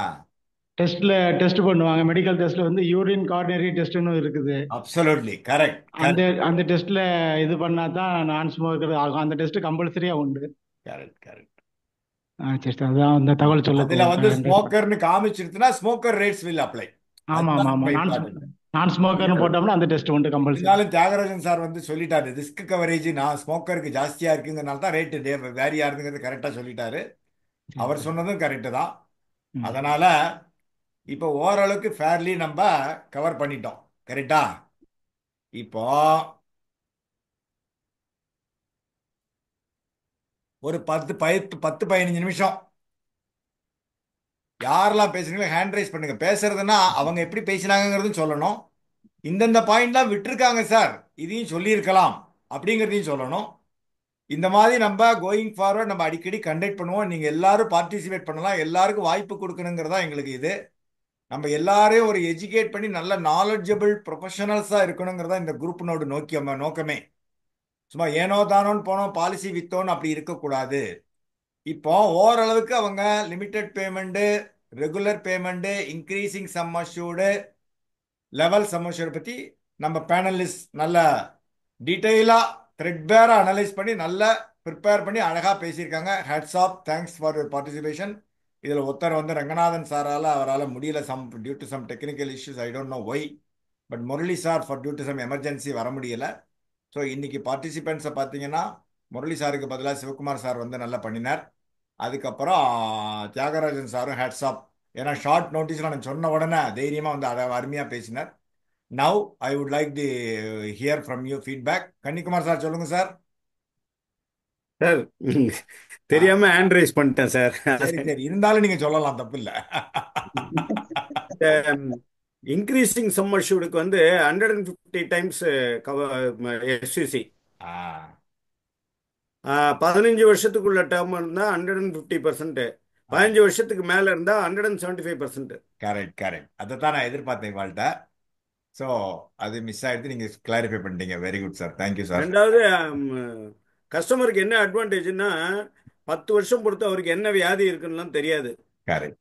டெஸ்ட் பண்ணுவாங்க. மெடிக்கல் டெஸ்ட்ல வந்து யூரின் கார்டினரி டெஸ்ட்னு இருக்குது. அப்சல்யூட்லி கரெக்ட் அந்த கரெக்ட் அந்த டெஸ்ட்ல இது பண்ணா தான் நான் ஸ்மோக்கர் ஆகும். அந்த டெஸ்ட் கம்பல்சரியா உண்டு. Correct correct. சரி சார், அதான் அந்த தகவல் சொல்ல அதுல வந்து ரெண்டு இது பண்ணேன். ஸ்மோக்கர்னு காமிச்சிருச்சுன்னா ஸ்மோக்கர் ரேட்ஸ் வில் அப்ளை. ஆமா ஆமா அதுதான் ஆமா. ரொம்ப நான் இம்பார்ட்டன்ட். நான் ஸ்மோக்கர்னு போட்டோம்னா அந்த டெஸ்ட் உண்டு கம்பல்சரி. இருந்தாலும் தியாகராஜன் சார் வந்து சொல்லிட்டாரு, ரிஸ்க் கவரேஜ் நான் ஸ்மோக்கருக்கு ஜாஸ்தியா இருக்குங்கிறனால தான் ரேட்டு வேரி ஆகுதுங்கிறது கரெக்டா சொல்லிட்டாரு. அவர் சொன்னதும் கரெக்டு தான். அதனால இப்போ ஓரளவுக்கு ஃபேர்லி நம்ம கவர் பண்ணிட்டோம். கரெக்டா? இப்போ ஒரு 10-15 நிமிஷம் யாரெல்லாம் பேசுறீங்களோ ஹேண்ட் ரைஸ் பண்ணுங்க. பேசுறதுன்னா அவங்க எப்படி பேசினாங்கிறதும் சொல்லணும். இந்தந்த பாயிண்ட்லாம் விட்டுருக்காங்க சார், இதையும் சொல்லியிருக்கலாம் அப்படிங்கிறதையும் சொல்லணும். இந்த மாதிரி நம்ம கோயிங் ஃபார்வர்ட் நம்ம அடிக்கடி கண்டக்ட் பண்ணுவோம். நீங்க எல்லாரும் பார்ட்டிசிபேட் பண்ணலாம், எல்லாருக்கும் வாய்ப்பு கொடுக்கணுங்கிறதா எங்களுக்கு இது. நம்ம எல்லாரையும் ஒரு எஜுகேட் பண்ணி நல்ல நாலெட்ஜபிள் ப்ரொஃபஷனல்ஸா இருக்கணுங்கிறதா இந்த குரூப்னோட நோக்கமே. சும்மா ஏனோ தானோன்னு போனோம் பாலிசி வித்தோன்னு அப்படி இருக்கக்கூடாது. இப்போ ஓரளவுக்கு அவங்க limited payment, regular payment, increasing some assured, level some assured பத்தி நம்ம பேனலிஸ்ட் நல்ல டீட்டெயிலா த்ரெட்பேரா அனலைஸ் பண்ணி நல்லா ப்ரிப்பேர் பண்ணி அழகா பேசியிருக்காங்க. Hats off, thanks for your participation. இதில் ஒருத்தர் வந்து ரங்கநாதன் சாரால் அவரால் முடியல, due to some technical issues, I don't know why. But Murali sir for due to some emergency வர முடியல. ஸோ இன்னைக்கு பார்ட்டிசிபெண்ட்ஸை பார்த்தீங்கன்னா முரளி சாருக்கு பதிலாக சிவகுமார் சார் வந்து நல்லா பண்ணினார். அதுக்கப்புறம் தியாகராஜன் சாரும் ஹேட்ஸ் ஆஃப். ஏன்னா ஷார்ட் நோட்டீஸில் நான் சொன்ன உடனே தைரியமாக வந்து அருமையாக பேசினார். Now I would like the hear from you feedback. Kannikumar sir சொல்லுங்க சார். சார் தெரியாம ஹேண்ட் ரைஸ் பண்ணிட்டேன் சார். சரி இருந்தாலும் நீங்க சொல்லலாம், தப்பு இல்லை. இன்க்ரீசிங் சம் அஷ்யூர்டுக்கு வந்து 150 டைம்ஸ் எஸ்யூசி, 15 வருஷத்துக்குள்ள டேர்ம் இருந்தா 150%, 15 வருஷத்துக்கு மேல இருந்தா 175%. கரெக்ட். அதை தான் நான் எதிர்பார்த்தேன் வாழ்த்த. ஸோ அது மிஸ் ஆயிடுச்சு, நீங்க கிளாரிஃபை பண்ணிட்டீங்க. Very good sir, thank you sir. ரெண்டாவது, கஸ்டமருக்கு என்ன அட்வான்டேஜ்னா 10 வருஷம் பொறுத்து அவருக்கு என்ன வியாதி இருக்குன்னு தெரியாது. கரெக்ட்.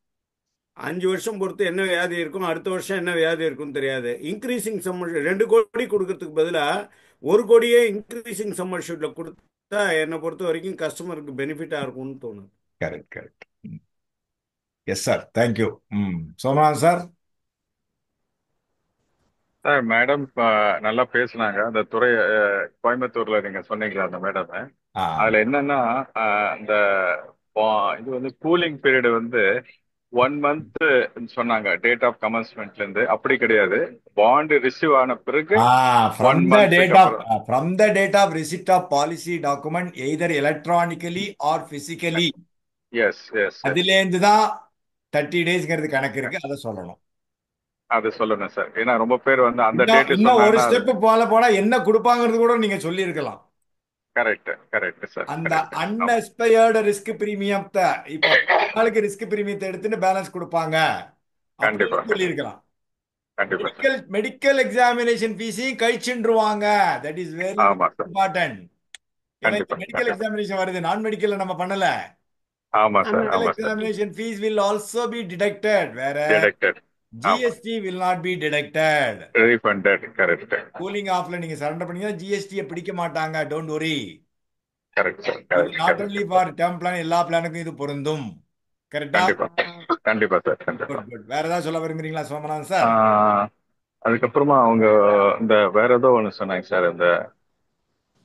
5 வருஷம் பொறுத்து என்ன வியாதி இருக்கும், அடுத்த வருஷம் என்ன வியாதி இருக்கும்னு தெரியாது. இன்க்ரீசிங் சம் 2 கோடி கொடுக்கறதுக்கு பதிலாக 1 கோடியே இன்க்ரீசிங் சம் அஷ்யூர்ட்ல கொடுத்தா என்னை பொறுத்த வரைக்கும் கஸ்டமருக்கு பெனிஃபிட்டா இருக்கும்னு தோணுது. Correct. Yes sir, thank you. Somanathan sir. Sir madam நல்லா பேசுனாங்க. அந்த துறை கோயம்புத்தூர்ல நீங்க சொன்னீங்களா அந்த மேடம், அதுல என்னன்னா இந்த இது வந்து கூலிங் பீரியட் வந்து 1 மந்த் சொன்னாங்க டேட் ஆஃப் கமன்ஸ்மெண்ட்ல இருந்து. அப்படி கிடையாது, பாண்ட் ரிசீவ் ஆன பிறகு from 1 the மந்த்க்கு அப்புறம். from the date of receipt of policy document either electronically or physically. Yes அதுலேருந்து தான் 30 டேஸ்ங்கிறது கணக்கு இருக்கு, அதை சொல்லணும். அது சொல்லணும் சார். ஏன்னா ரொம்ப பேர் வந்து அந்த டேட் இன்னும் ஒரு சொன்னாங்கன்னா ஸ்டெப் போனா என்ன கொடுப்பாங்கிறது கூட நீங்க சொல்லி இருக்கலாம். Correct sir. அந்த அன்எக்ஸ்பயர்டு ரிஸ்க் பிரீமியத்தை இப்போ நாளைக்கு ரிஸ்க் பிரீமியத்தை எடுத்துட்டு பேலன்ஸ் கொடுப்பாங்க கண்டிப்பா சொல்லி இருக்கலாம். கண்டிப்பா மெடிக்கல் எக்ஸாமினேஷன் ஃபீஸையும் கழிச்சுருவாங்க. தட் இஸ் வெரி ஆமா சார். இம்பார்ட்டன்ட். கண்டிப்பா மெடிக்கல் எக்ஸாமினேஷன் வருது, நான் மெடிக்கல்ல நம்ம பண்ணல. ஆமா சார். மெடிக்கல் ஆமா sir. Examination fee will also be deducted, வேற deducted. GST will not be deducted. Refunded. Correct. Cooling ஆஃப்ல நீங்க சரண்டர் பண்ணீங்கன்னா ஜிஎஸ்டியை பிடிக்க மாட்டாங்க. Don't worry. Correct sir. Not only for term plan, எல்லா பிளானுக்கும் இது பொருந்தும். கரெக்டா? கண்டிப்பா சார். கண்டிப்பா. குட். வேற ஏதாவது சொல்ல விரும்புறீங்களா சோமநாதன் சார்? அதுக்கப்புறமா அவங்க இந்த வேற ஏதோ ஒன்று சொன்னாங்க சார். இந்த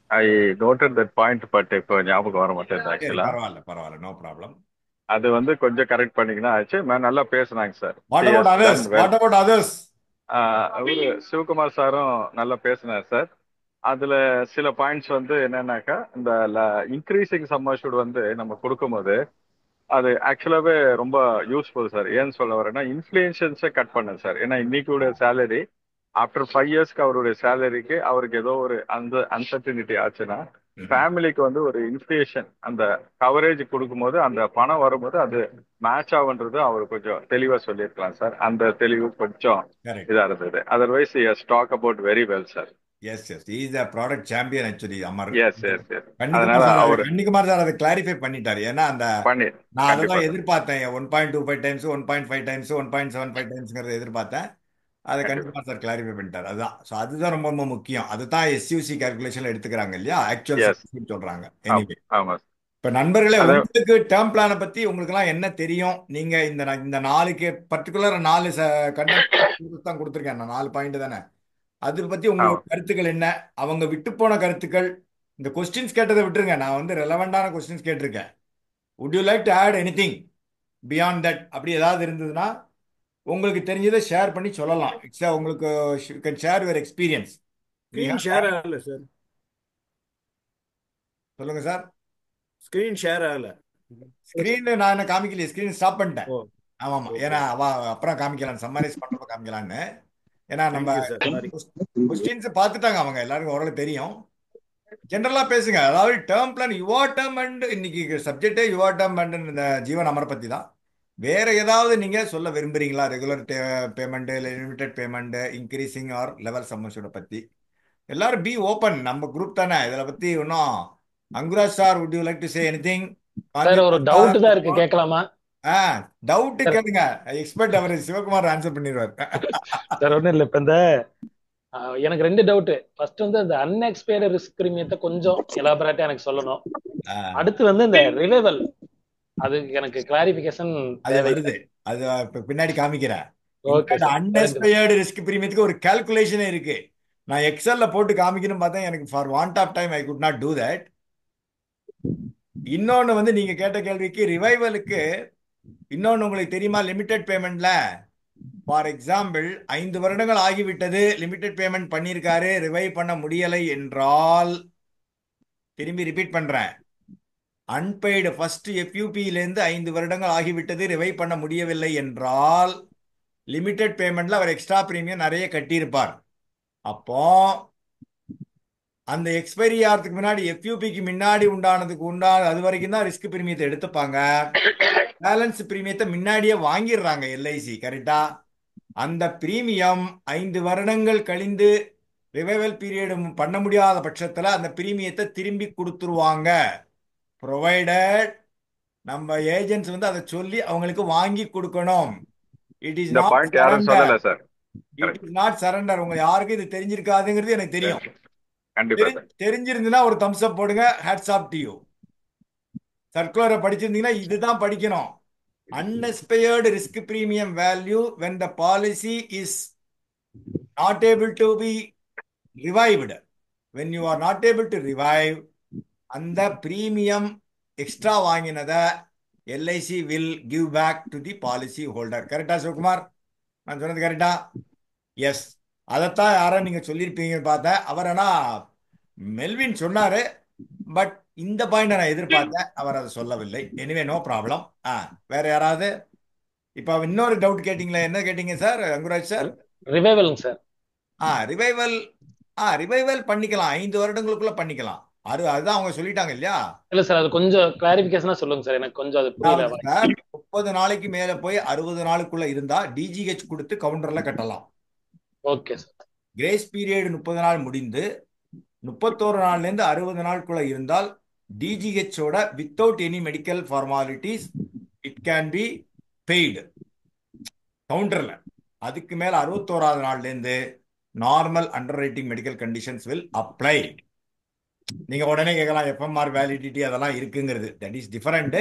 ஐ நோட்டட் தட் பாயிண்ட், பட் இப்போ ஞாபகம் வர மாட்டேங்குது ஆக்சுவலா. பரவாயில்ல, நோ ப்ராப்ளம். அது வந்து கொஞ்சம் கரெக்ட் பண்ணீங்கன்னா ஆச்சு. நல்லா பேசுனாங்க சார். What about others? அவரு சிவகுமார் சாரும் நல்லா பேசினார் சார். அதுல சில பாயிண்ட்ஸ் வந்து என்னன்னாக்கா, இந்த இன்க்ரீசிங் சம் அஷ்யூர்ட் வந்து நம்ம கொடுக்கும்போது அது ஆக்சுவலாவே ரொம்ப யூஸ்ஃபுல் சார். ஏன்னு சொல்ல வரேன்னா, இன்ஃப்ளேஷன்ஸை கட் பண்ணு சார். ஏன்னா இன்னைக்கு சேலரி ஆஃப்டர் 5 இயர்ஸ்க்கு அவருடைய சேலரிக்கு அவருக்கு ஏதோ ஒரு அந்த அன்சர்டினிட்டி ஆச்சுன்னா ஃபேமிலிக்கு வந்து ஒரு இன்ஃபிளேஷன் அந்த கவரேஜ் கொடுக்கும்போது அந்த பணம் வரும்போது அது மேட்ச் ஆகுன்றது அவர் கொஞ்சம் தெளிவா சொல்லியிருக்கலாம் சார். அந்த தெளிவு கொஞ்சம் கரெக்ட். இதா இருந்தது. Otherwise talk about very well sir. Yes yes is the product champion actually Amar. Yes yes yes அதனால அவர் கன்னிகுமார் சார் அதை கிளாரிஃபை பண்ணிட்டாரு. ஏன்னா அந்த பண்ணி நான் கண்டிப்பா அதெல்லாம் சார். எதிர்பார்த்தேன். 1.25 டைம்ஸ் 1.5 டைம்ஸ் 1.75 டைம்ஸ்ங்கிறத எதிர்பார்த்தேன். அதை கண்டிப்பா கன்னிகுமார் சார் கிளாரிஃபை பண்ணிட்டார். அதுதான். ஸோ அதுதான் ரொம்ப ரொம்ப முக்கியம். அதுதான் எஸ்யூசி கால்குலேஷன்ல எடுத்துக்கிறாங்க இல்லையா, ஆக்சுவல் எஸ் சொல்றாங்க. ஆமா எனிவே ஆமா சார். இப்ப நண்பர்களே, அது உங்களுக்கு டேர்ம் பிளானை பத்தி உங்களுக்குலாம் என்ன தெரியும்? நீங்க இந்த 4 பர்டிகுலர் 4 கண்டென்ட் தான் கொடுத்துருக்கேன். நான் 4 பாயிண்ட் தானே. அதை பத்தி உங்களோட ஆமா கருத்துக்கள் என்ன? அவங்க விட்டு போன கருத்துக்கள், இந்த கொஸ்டின்ஸ் கேட்டதை விட்டுருங்க. நான் வந்து ரெலவெண்டான கொஸ்டின்ஸ் கேட்டிருக்கேன். would you like to add anything beyond that? அப்படி ஏதாவது இருந்ததுன்னா உங்களுக்கு தெரிஞ்சதை ஷேர் பண்ணி சொல்லலாம். உங்களுக்கு you can share your experience. Screen share ஆகல சார். சொல்லுங்க சார். ஸ்க்ரீன் ஷேர் ஆகல. ஸ்கிரீன் நான் என்ன காமிக்கலையே, ஸ்கிரீன் ஸ்டாப் பண்ணிட்டேன். ஓ ஆமாமா, ஓகே ஏன்னா அப்புறம் காமிக்கலாம், சம்மரைஸ் பண்றப்ப காமிக்கலான்னு. ஏன்னா நம்ம தேங்க்யூ சார். சாரி. கொஸ்டின்ஸ் பார்த்துட்டாங்க அவங்க எல்லாருக்கும், ஓரளவு தெரியும். ஜென்ரலா பேசுங்க. அதாவது term plan, your term and இன்னைக்கு சப்ஜெக்டே யுவர் டேர்ம் அண்ட் இந்த ஜீவன் அமர பத்தி தான். வேற ஏதாவது நீங்க சொல்ல விரும்புறீங்களா? Regular payment, limited payment, increasing or level சம்மர்ஷோட பத்தி எல்லாரும் பி ஓப்பன். நம்ம குரூப் தானே, இதில் பத்தி இன்னும். Anguraj sir, would you like to say anything? Sir ஒரு டவுட் தான் இருக்கு, கேட்கலாமா? டவுட் கேளுங்க. எக்ஸ்பர்ட் அவர் சிவகுமார் ஆன்சர் பண்ணிடுவார். சார் ஒன்றும் இல்லை, இப்போ இந்த எனக்கு 2 டவுட். ஃபர்ஸ்ட் வந்து அந்த அன்எக்ஸ்பயர்டு ரிஸ்க் பிரீமியத்தை கொஞ்சம் எலாபரேட்டா எனக்கு சொல்லணும். அடுத்து வந்து இந்த ரிவைவல், அது எனக்கு கிளாரிபிகேஷன் அது வருது, அது பின்னாடி காமிக்கிறேன். Okay sir. அன்எக்ஸ்பயர்டு ரிஸ்க் பிரீமியத்துக்கு ஒரு கால்குலேஷனே இருக்கு. நான் எக்ஸல்ல போட்டு காமிக்கணும்னு பார்த்தேன். எனக்கு for want of time I could not do that. இன்னொன்னு வந்து நீங்க கேட்ட கேள்விக்கு ரிவைவலுக்கு இன்னொன்னு உங்களுக்கு தெரியுமா? லிமிடெட் பேமெண்ட்ல ஃபார் எக்ஸாம்பிள் 5 வருடங்கள் ஆகிவிட்டது, லிமிடெட் பேமெண்ட் பண்ணியிருக்காரு, ரிவைவ் பண்ண முடியலை என்றால், திரும்பி ரிப்பீட் பண்றேன், அன்பெய்டு ஃபர்ஸ்ட் எஃப்யூபியிலேருந்து 5 வருடங்கள் ஆகிவிட்டது, ரிவைவ் பண்ண முடியவில்லை என்றால், லிமிடெட் பேமெண்ட்ல அவர் எக்ஸ்ட்ரா பிரீமியம் நிறைய கட்டியிருப்பார். அப்போ அந்த எக்ஸ்பைரி ஆகிறதுக்கு முன்னாடி எஃப்யூபிக்கு முன்னாடி அது வரைக்கும் தான் ரிஸ்க் பிரீமியத்தை எடுத்துப்பாங்க. பேலன்ஸ் பிரீமியத்தை முன்னாடியே வாங்கிடுறாங்க எல்ஐசி. கரெக்டா? அந்த பிரீமியம் 5 வருடங்கள் கழிந்து ரிவைவல் பீரியட் பண்ண முடியாத பட்சத்தில் அந்த பிரீமியத்தை திரும்பி கொடுத்துருவாங்க. ப்ரொவைடட் நம்ம ஏஜென்ட்ஸ் வந்து அதை சொல்லி அவங்களுக்கு வாங்கி கொடுக்கணும். It is not surrender. It is not surrender. உங்க யாருக்கும் இது தெரிஞ்சிருக்காதுங்கிறது எனக்கு தெரியும். தெரிஞ்சிருந்ததுன்னா ஒரு தம்ஸ் அப் போடுங்க. Hats off to you. சர்க்குலரை படிச்சிருந்தீங்கன்னா இதுதான் படிக்கணும். Unexpired risk premium value when the policy is not able to be revived. when you are not able to revive, அந்த பிரீமியம் எக்ஸ்ட்ரா வாங்கினதை LIC will give back to the policy holder. கரெக்டா சிவகுமார்? நான் சொன்னது கரெக்டா? எஸ். அதைத்தான் யாரோ நீங்க சொல்லியிருப்பீங்கன்னு பார்த்தேன். அவர் ஆனா மெல்வின் சொன்னாரு, பட் இந்த பாயிண்ட் நான் எதிர்பார்த்தேன், அவர் அதை சொல்லவில்லை. Anyway no problem. வேற யாராவது? இப்போ இன்னொரு டவுட் கேட்டீங்களா? என்ன கேட்டீங்க sir Anguraj sir? Revival sir. Revival revival பண்ணிக்கலாம், 5 வருடங்களுக்குள்ள பண்ணிக்கலாம். அதுதான் அவங்க சொல்லிட்டாங்க இல்லையா? இல்ல சார், அது கொஞ்சம் கிளாரிபிகேஷனா சொல்லுங்க சார், எனக்கு கொஞ்சம் அது புரியல. 30 நாளைக்கு மேல போய் 60 நாளுக்குள்ள இருந்தா டிஜிஹெச் கொடுத்து கவுண்டர்ல கட்டலாம். Okay sir. கிரேஸ் பீரியட் 30 நாள் முடிந்து 31 நாள்ல இருந்து 60 நாளுக்குள்ள இருந்தால் டிஜிஹெச்சோட without any medical formalities it can be paid கவுண்டர்ல. அதுக்கு மேல 61வது நாள்ல இருந்து normal underwriting medical conditions will apply. நீங்க உடனே கேட்கலாம் எஃப்எம்ஆர் வேலிடிட்டி அதெல்லாம் இருக்குங்கிறது. That is different.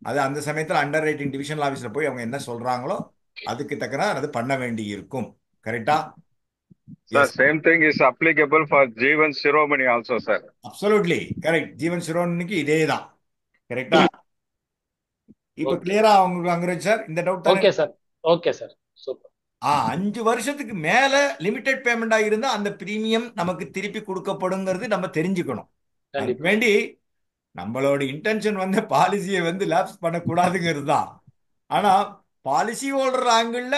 அது அந்த சமயத்தில் அண்டர் ரைட்டிங் டிவிஷனல் ஆஃபீஸ்ல போய் அவங்க என்ன சொல்றாங்களோ அதுக்கு தக்கன அது பண்ண வேண்டி இருக்கும். கரெக்டா? Sir, same thing is applicable for Jeevan Shiromani also, sir. Absolutely correct. Jeevan Shiromaniக்கு இதே தான். கரெக்டா? இப்போ கிளியரா உங்களுக்கு அங்குராஜ் சார் இந்த டவுட் தானே? Okay sir. Okay sir. Super. 5 வருஷத்துக்கு மேல லிமிடெட் பேமெண்ட் ஆகியிருந்தா அந்த பிரீமியம் நமக்கு திருப்பி கொடுக்கப்படுங்கிறது நம்ம தெரிஞ்சுக்கணும். அதுக்கு வேண்டி நம்மளோட இன்டென்ஷன் வந்து பாலிசியை வந்து லேப்ஸ் பண்ணக்கூடாதுங்கிறது தான். ஆனா பாலிசி ஹோல்டர் ஆங்கிள்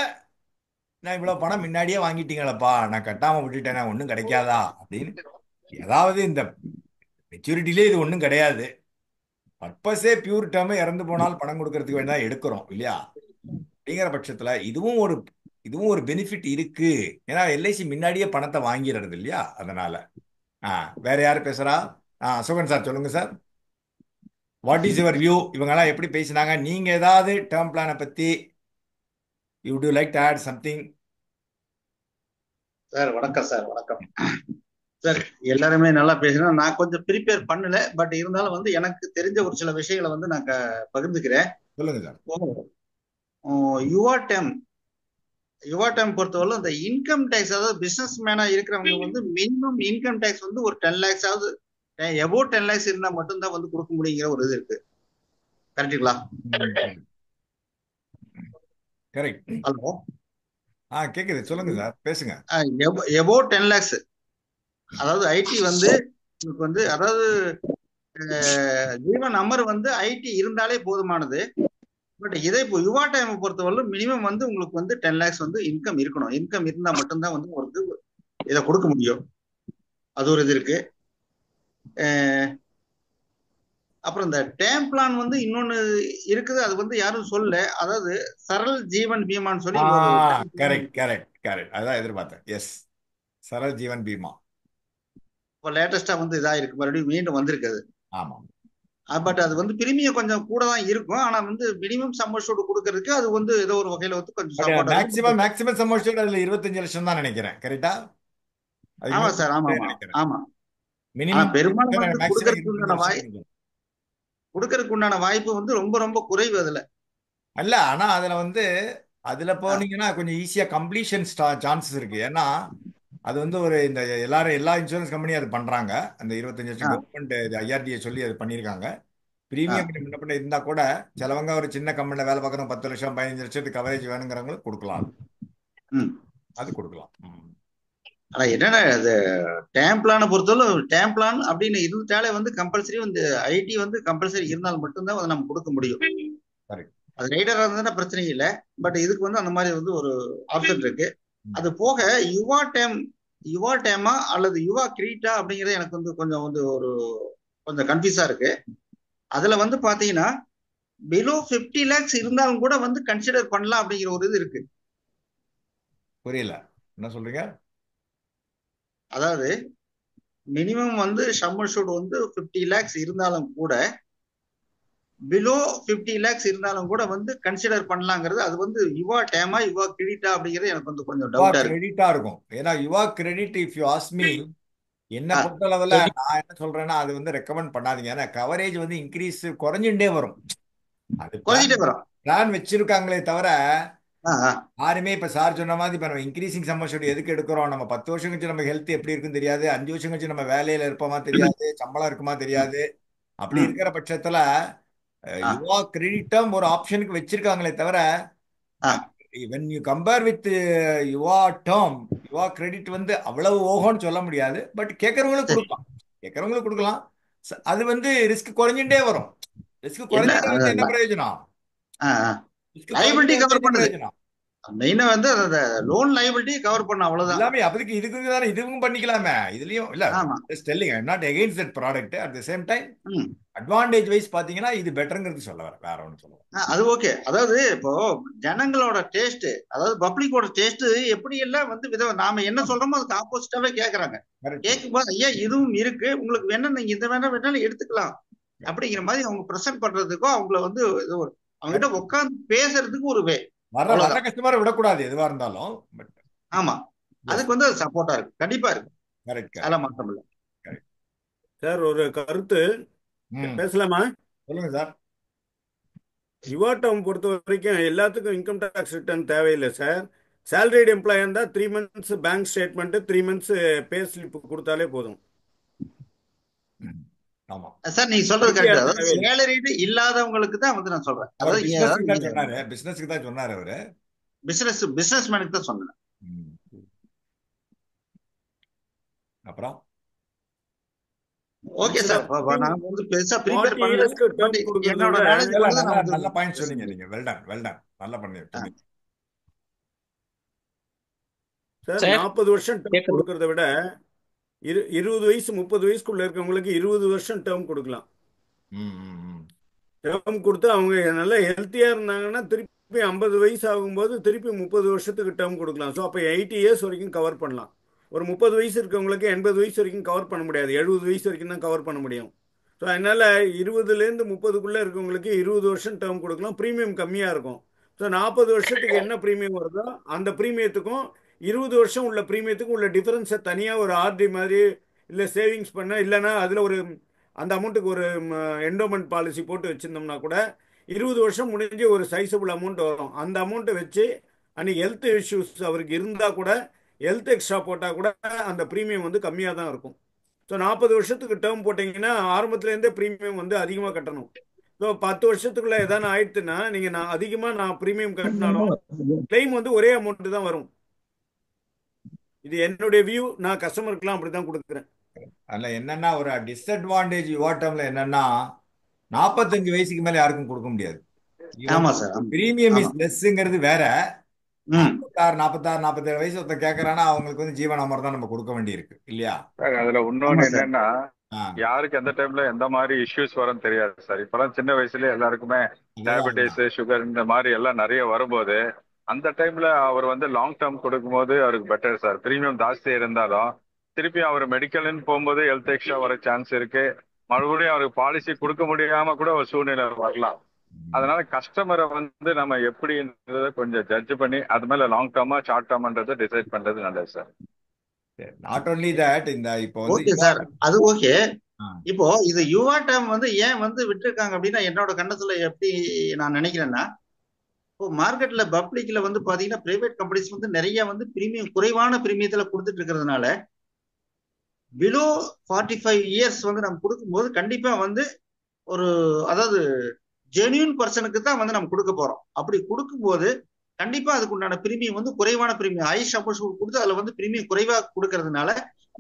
நான் இவ்வளவு பணம் முன்னாடியே வாங்கிட்டீங்களப்பா, நான் கட்டாம விட்டுட்டேன், ஒன்றும் கிடைக்காதா அப்படின்னு ஏதாவது இந்த மெச்சூரிட்டிலே இது ஒன்றும் கிடையாது. பர்பஸே பியூர் டேர்ம், இறந்து போனால் பணம் கொடுக்கறதுக்கு வேணா எடுக்கிறோம் இல்லையா? அப்படிங்கிற பட்சத்தில் இதுவும் ஒரு பெனிஃபிட் இருக்கு. ஏன்னா எல்ஐசி முன்னாடியே பணத்தை வாங்கிடுறது இல்லையா? அதனால வேற யாரு பேசுறா? அசோகன் சார் சொல்லுங்க sir. What is your view? இவங்கெல்லாம் எப்படி பேசினாங்க? நீங்க ஏதாவது டேர்ம் பிளானை பத்தி you do like to add something? Sir வணக்கம் சார். வணக்கம் சார். எல்லாருமே நல்லா பேசுறேன். நான் கொஞ்சம் ப்ரிப்பேர் பண்ணல, பட் இருந்தாலும் வந்து எனக்கு தெரிஞ்ச ஒரு சில விஷயங்களை வந்து நான் பகிர்ந்துக்கிறேன். சொல்லுங்க சார். யுவா டைம் பொறுத்தவரை இந்த இன்கம் டேக்ஸ், அதாவது பிசினஸ் மேனா இருக்கிறவங்க வந்து மினிமம் இன்கம் டேக்ஸ் வந்து ஒரு 10 lakhs ஆகுது, எபோவ் 10 lakhs இருந்தா மட்டும்தான் வந்து கொடுக்க முடியுங்கிற ஒரு இது இருக்கு. கரெக்டுங்களா? கரெக்ட். ஹலோ, கேக்குது, சொல்லுங்க சார், பேசுங்க. எபோவ் 10 lakhs, அதாவது ஐடி வந்து உங்களுக்கு வந்து, அதாவது ஜீவன் அமர் வந்து ஐடி இருந்தாலே போதுமானது. பட் இதை இப்போ யுவா டைம் பொறுத்தவரை மினிமம் வந்து உங்களுக்கு வந்து 10 lakhs வந்து இன்கம் இருக்கணும். இன்கம் இருந்தா மட்டும்தான் வந்து உங்களுக்கு இதை கொடுக்க முடியும். அது ஒரு இது இருக்கு. அப்புறம் இந்த டேம் பிளான் வந்து இன்னொன்னு இருக்குது, அது வந்து யாரும் சொல்ல. அதாவது சரல் ஜீவன் பீமான்னு சொல்லி கரெக்ட் கரெக்ட் கரெக்ட், அதான் எதிர்பார்த்தேன். எஸ், சரல் ஜீவன் பீமா இப்போ லேட்டஸ்டா வந்து இதா இருக்கு, மறுபடியும் மீண்டும் வந்திருக்குது. ஆமா. பட் அது வந்து பிரீமியம் கொஞ்சம் கூட தான் இருக்கும். ஆனா வந்து மினிமம் சம் அஷ்யூர்ட் கொடுக்கறதுக்கு அது வந்து ஏதோ ஒரு வகையில வந்து கொஞ்சம் சப்போர்ட். மேக்ஸிமம் சம் அஷ்யூர்ட் அதுல 25 லட்சம் தான் நினைக்கிறேன். கரெக்டா? ஆமா சார். ஆமா ஆமா. மினிமம் பெரும்பாலும் கொடுக்கறதுக்கு உண்டான வாய்ப்பு வந்து ரொம்ப ரொம்ப குறைவு அதுல. அல்ல, ஆனா அதுல போனீங்கன்னா கொஞ்சம் ஈஸியா கம்ப்ளீஷன் சான்சஸ் இருக்கு. ஏன்னா அது வந்து இந்த எல்லா இன்சூரன்ஸ் கம்பெனியும் அது பண்றாங்க. அந்த 25 லட்சம் கவர்மெண்ட் ஐஆர்டிஏ சொல்லி அது பண்ணியிருக்காங்க. பிரீமியம் முன்ன பின்ன இருந்தா கூட சிலவங்க ஒரு சின்ன கம்பெனில வேலை பார்க்கறோம், 10 லட்சம் 15 லட்சத்துக்கு கவரேஜ் வேணுங்கிறவங்களுக்கு கொடுக்கலாம். அது கொடுக்கலாம். ஆனா என்னன்னா, அது டேம் பிளானை பொறுத்தவரை டேம் பிளான் அப்படின்னு இருந்துட்டாலே வந்து கம்பல்சரி வந்து ஐடி வந்து கம்பல்சரி இருந்தால் மட்டும்தான் வந்து நம்ம கொடுக்க முடியும். அது ரைடரா இருந்தா பிரச்சனை இல்லை. பட் இதுக்கு வந்து அந்த மாதிரி வந்து ஒரு ஆப்ஷன் இருக்கு. அது போக யுவா டேமா அல்லது யுவா கிரீட்டா அப்படிங்கிறது எனக்கு வந்து கொஞ்சம் கன்ஃபியூஸா இருக்கு. அதுல வந்து பாத்தீங்கன்னா பிலோ 50 lakhs இருந்தாலும் கூட வந்து கன்சிடர் பண்ணலாம் அப்படிங்கிற ஒரு இது இருக்கு. புரியல, என்ன சொல்றீங்க? அதாவது மினிமம் வந்து சம் அஷ்யூர்ட் வந்து 50 lakhs இருந்தாலும் கூட, பிலோ 50 lakhs இருந்தாலும் கூட வந்து கன்சிடர் பண்ணலாங்கிறது. அது வந்து யுவா டேமா யுவா கிரெடிட்டா அப்படிங்கிறது எனக்கு வந்து கொஞ்சம் டவுட்டா இருக்கு. கிரெடிட்டா இருக்கும். ஏன்னா Yuva credit, if you ask me, என்ன பொறுத்தளவுல நான் என்ன சொல்றேன்னா அது வந்து ரெக்கமெண்ட் பண்ணாதீங்க. ஏன்னா கவரேஜ் வந்து இன்க்ரீஸ் குறைஞ்சுட்டே வரும். அது பிளான் வச்சிருக்காங்களே தவிர யாருமே இப்ப சார் சொன்ன மாதிரி இப்ப நம்ம இன்க்ரீசிங் சம் அஷ்யூர்ட் எதுக்கு எடுக்கிறோம்? நம்ம 10 வருஷம் கழிச்சு நம்ம ஹெல்த் எப்படி இருக்குன்னு தெரியாது, 5 வருஷம் கழிச்சு நம்ம வேலையில இருப்போமா தெரியாது, சம்பளம் இருக்குமா தெரியாது. அப்படி இருக்கிற பட்சத்துல யுவா கிரெடிட்டும் ஒரு ஆப்ஷனுக்கு வச்சிருக்காங்களே தவிர, when you compare with Yuva term, Yuva credit வந்து அவ்வளவு ஓகோன்னு சொல்ல முடியாது. பட் கேட்கறவங்களுக்கு கொடுக்கலாம். அது வந்து ரிஸ்க் குறைஞ்சுட்டே வரும். ரிஸ்க் குறைஞ்சிட்டே வந்து என்ன பிரயோஜனம்? லைபிலிட்டி கவர் பண்ணுது. மெயினா வந்து அந்த லோன் லைபிலிட்டி கவர் பண்ண, அவ்வளவுதான். எல்லாமே அதுக்கு இதுக்கு தானே இதுவும் பண்ணிக்கலாமே. இதுலயும் இல்ல, just telling, I'm not against that product. At the same time, advantage wise பாத்தீங்கன்னா இது பெட்டர்ங்கிறது சொல்ல வேற ஒன்று சொல்லுவேன். அது ஓகே. அதாவது இப்போ ஜனங்களோட டேஸ்ட், அதாவது பப்ளிக்கோட டேஸ்ட் எப்படி எல்லாம் வந்து நாம என்ன சொல்றோமோ அதுக்கு ஆப்போசிட்டாவே கேக்குறாங்க. கேட்கும்போது ஐயா இதுவும் இருக்கு, உங்களுக்கு வேணா நீங்க இந்த வேணாலும் எடுத்துக்கலாம் அப்படிங்கிற மாதிரி அவங்க ப்ரெசென்ட் பண்றதுக்கோ, அவங்கள வந்து அவங்க கிட்ட உட்காந்து பேசுறதுக்கு ஒரு வே. வர கஸ்டமரை விடக்கூடாது எதுவா இருந்தாலும். ஆமா, அதுக்கு வந்து சப்போர்ட்டா இருக்கு, கண்டிப்பா இருக்கு. அதெல்லாம் மாற்றம் இல்லை. சார் ஒரு கருத்து பேசலாமா? சொல்லுங்க சார். யுவா டேர்ம் பொறுத்த வரைக்கும் எல்லாத்துக்கும் இன்கம் டேக்ஸ் ரிட்டர்ன் தேவையில்லை சார். சேலரிடு எம்ப்ளாய் இருந்தால் 3 months bank statement, 3 months pay slip கொடுத்தாலே போதும். ஆமா சார், நீங்க சொல்றது கரெக்ட். அதாவது சேலரிடு இல்லாதவங்களுக்கு தான் வந்து நான் சொல்றேன். அதாவது பிசினஸ்க்கு தான் சொன்னாரு அவரு. பிசினஸ் மேனுக்கு தான் சொன்னேன். அப்புறம் ஓகே சார், நான் வந்து பெருசா ப்ரிப்பேர் பண்ணல. என்னோட நல்ல பாயிண்ட் சொன்னீங்க நீங்க. வெல் டன் நல்லா பண்ணீங்க சார். 40 வருஷம் கொடுக்கறத விட 20 வயசு 30 வயசுக்குள்ள இருக்கவங்களுக்கு 20 வருஷம் டேர்ம் கொடுக்கலாம். டேர்ம் கொடுத்து அவங்க நல்லா ஹெல்த்தியா இருந்தாங்கன்னா திருப்பி 50 வயசு ஆகும்போது திருப்பி 30 வருஷத்துக்கு டேர்ம் கொடுக்கலாம். ஸோ அப்போ 80 இயர்ஸ் வரைக்கும் கவர் பண்ணலாம். ஒரு 30 வயசு இருக்கவங்களுக்கு 80 வயசு வரைக்கும் கவர் பண்ண முடியாது, 70 வயசு வரைக்கும் தான் கவர் பண்ண முடியும். ஸோ அதனால 20லேருந்து 30க்குள்ளே இருக்கவங்களுக்கு 20 வருஷம் டேர்ம் கொடுக்கலாம். ப்ரீமியம் கம்மியாக இருக்கும். ஸோ 40 வருஷத்துக்கு என்ன ப்ரீமியம் வருதோ அந்த ப்ரீமியத்துக்கும் 20 வருஷம் உள்ள ப்ரீமியத்துக்கும் உள்ள டிஃபரன்ஸை தனியாக ஒரு ஆர்டி மாதிரி இல்லை சேவிங்ஸ் பண்ண, இல்லைன்னா அதில் ஒரு அந்த அமௌண்ட்டுக்கு ஒரு என்டோமெண்ட் பாலிசி போட்டு வச்சுருந்தோம்னா கூட 20 வருஷம் முடிஞ்சு ஒரு சைஸபிள் அமௌண்ட் வரும். அந்த அமௌண்ட்டை வச்சு அன்றைக்கி ஹெல்த் இஷ்யூஸ் அவருக்கு இருந்தால் கூட ஹெல்த் எக்ஸ்ட்ரா போட்டால் கூட அந்த ப்ரீமியம் வந்து கம்மியாக தான் இருக்கும். ஸோ 40 வருஷத்துக்கு டேர்ம் போட்டிங்கன்னா ஆரம்பத்துலேருந்தே ப்ரீமியம் வந்து அதிகமாக கட்டணும். ஸோ 10 வருஷத்துக்குள்ளே எதாவது ஆயிடுச்சுன்னா நீங்கள் நான் ப்ரீமியம் கட்டினாலும் கிளைம் வந்து ஒரே அமௌண்ட்டு தான் வரும். இது என்னுடைய வியூ. நான் கஸ்டமருக்குலாம் அப்படி தான் கொடுக்குறேன். அதில் என்னன்னா ஒரு டிஸ்அட்வான்டேஜ் யுவாட்டம்ல என்னன்னா 45 வயசுக்கு மேலே யாருக்கும் கொடுக்க முடியாது. பிரீமியம் இஸ் லெஸ்ங்கிறது வேற. 46 வயசு ஒருத்தர் கேட்கறான்னா அவங்களுக்கு வந்து ஜீவன் அமர் தான் நம்ம கொடுக்க வேண்டி இருக்கு இல்லையா? அதுல இன்னொன்னு என்னன்னா யாருக்கு எந்த டைம்ல எந்த மாதிரி இஷ்யூஸ் வரும்னு தெரியாது சார். இப்பெல்லாம் சின்ன வயசுல எல்லாருக்குமே டயபெட்டிஸ், சுகர் இந்த மாதிரி எல்லாம் நிறைய வரும்போது அந்த டைம்ல அவர் வந்து லாங் டேர்ம் கொடுக்கும்போது அவருக்கு பெட்டர் சார். பிரீமியம் ஜாஸ்தியா இருந்தாலும் திருப்பி அவர் மெடிக்கல்னு போகும்போது ஹெல்த் எக்ஸ்ட்ரா வர சான்ஸ் இருக்கு. மறுபடியும் அவருக்கு பாலிசி கொடுக்க முடியாம கூட ஒரு சூழ்நிலை வரலாம். அதனால கஸ்டமரை வந்து நம்ம எப்படின்றத கொஞ்சம் ஜட்ஜ் பண்ணி அது மேல லாங் டேர்மா ஷார்ட் டேர்ம்ன்றதை டிசைட் பண்றது நல்லது சார். நாட் ஓன்லி தட், இந்த இப்போ ஓகே சார், அது ஓகே. இப்போ இது யுவா டேர்ம் வந்து ஏன் வந்து விட்டுருக்காங்க அப்படின்னா என்னோட கண்ணத்துல எப்படி நான் நினைக்கிறேன்னா, இப்போ மார்க்கெட்ல பப்ளிக்ல வந்து பாத்தீங்கன்னா பிரைவேட் கம்பெனிஸ் வந்து நிறைய வந்து பிரீமியம் குறைவான பிரீமியத்துல கொடுத்துட்டு இருக்கிறதுனால பிலோ 45 இயர்ஸ் வந்து நம்ம கொடுக்கும்போது கண்டிப்பா வந்து ஒரு அதாவது ஜென்யூன் பர்சனுக்கு தான் வந்து நம்ம கொடுக்க போறோம். அப்படி கொடுக்கும்போது கண்டிப்பா அதுக்கு உண்டான பிரீமியம் வந்து குறைவான பிரீமியம் ஹை சப்போஸ் கொடுத்து அதுல வந்து பிரீமியம் குறைவா கொடுக்கறதுனால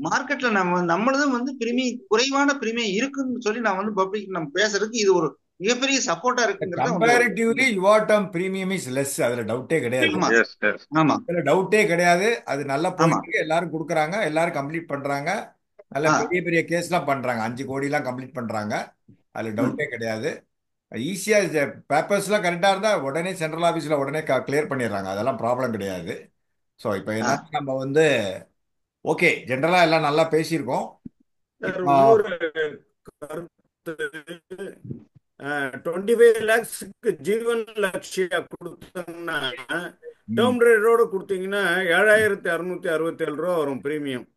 மார்க்கெட்ல நம்மளதும் வந்து பிரீமியம் குறைவான பிரீமியம் இருக்குன்னு சொல்லி நான் வந்து பப்ளிக் நம்ம பேசுறதுக்கு இது ஒரு மிகப்பெரிய சப்போர்ட்டா இருக்குங்கிறது. Comparatively your term premium is less, அதுல டவுட்டே கிடையாது. ஆமா, அதுல டவுட்டே கிடையாது. அது நல்ல போயிட்டு எல்லாரும் கொடுக்குறாங்க, எல்லாரும் கம்ப்ளீட் பண்றாங்க, நல்ல பெரிய பெரிய கேஸ்லாம் பண்றாங்க, 5 கோடிலாம் கம்ப்ளீட் பண்றாங்க. அதுல டவுட்டே கிடையாது. ஈஸியா பேப்பர்ஸ்லாம் கரெக்டா இருந்தா உடனே சென்ட்ரல் ஆஃபீஸ்ல உடனே கிளியர் பண்ணிடுறாங்க, அதெல்லாம் ப்ராப்ளம் கிடையாது. ஸோ இப்போ என்ன நம்ம வந்து ஓகே ஜென்ரலா எல்லாம் நல்லா பேசியிருக்கோம். 25 lakhsக்கு ஜீவன் லட்சியா கொடுத்தோம்னா டேர்ம் ரேட்டோட கொடுத்தீங்கன்னா 7667 ரூபா வரும் பிரீமியம்.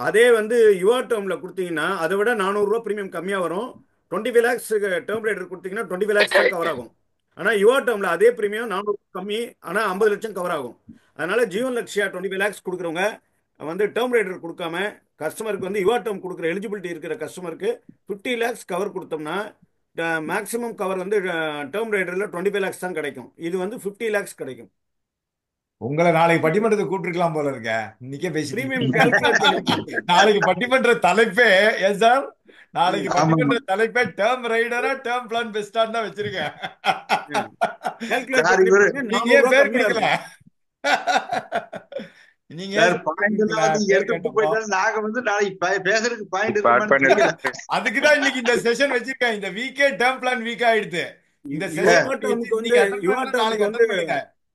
அதே வந்து யுவா டேர்ம்ல கொடுத்தீங்கன்னா அதை விட 400 ரூபா பிரீமியம் கம்மியா வரும். 25 lakhs டேர்ம் ரேட் கொடுத்தீங்கன்னா 25 lakhs தான் கவர் ஆகும். ஆனா யுவா டேர்ம்ல அதே பிரீமியம் 400 கம்மி, ஆனா 50 லட்சம் கவர் ஆகும். அதனால ஜீவன் லட்சியா 25 lakhs கொடுக்குறவங்க வந்து டேர்ம் ரேட்டர் கொடுக்காம கஸ்டமருக்கு வந்து யுவா டேர்ம் கொடுக்குற எலிஜிபிலிட்டி இருக்கிற கஸ்டமருக்கு 50 lakhs கவர் கொடுத்தோம்னா மேக்ஸிமம் கவர் வந்து டேர்ம் ரேட்டர்ல 25 lakhs தான் கிடைக்கும். இது வந்து 50 lakhs கிடைக்கும். உங்களை நாளைக்கு பட்டிமன்றத்துக்கு கூப்பிட்டுருக்கலாம் போல இருக்க, இன்னைக்கே பேசி. நாளைக்கு பட்டிமன்ற தலைப்பே எஸ் சார், நாளைக்கு பட்டிமன்ற தலைப்பே டேர்ம் ரைடரா டேர்ம் பிளான் பெஸ்டான்னு தான் வச்சிருக்கேன். நீங்க ஏன் பேர் கொடுக்கல? நீங்க அதுக்குதான் இன்னைக்கு இந்த செஷன் வச்சிருக்கேன். இந்த வீக்கே டேர்ம் பிளான் வீக் ஆயிடுது. இந்த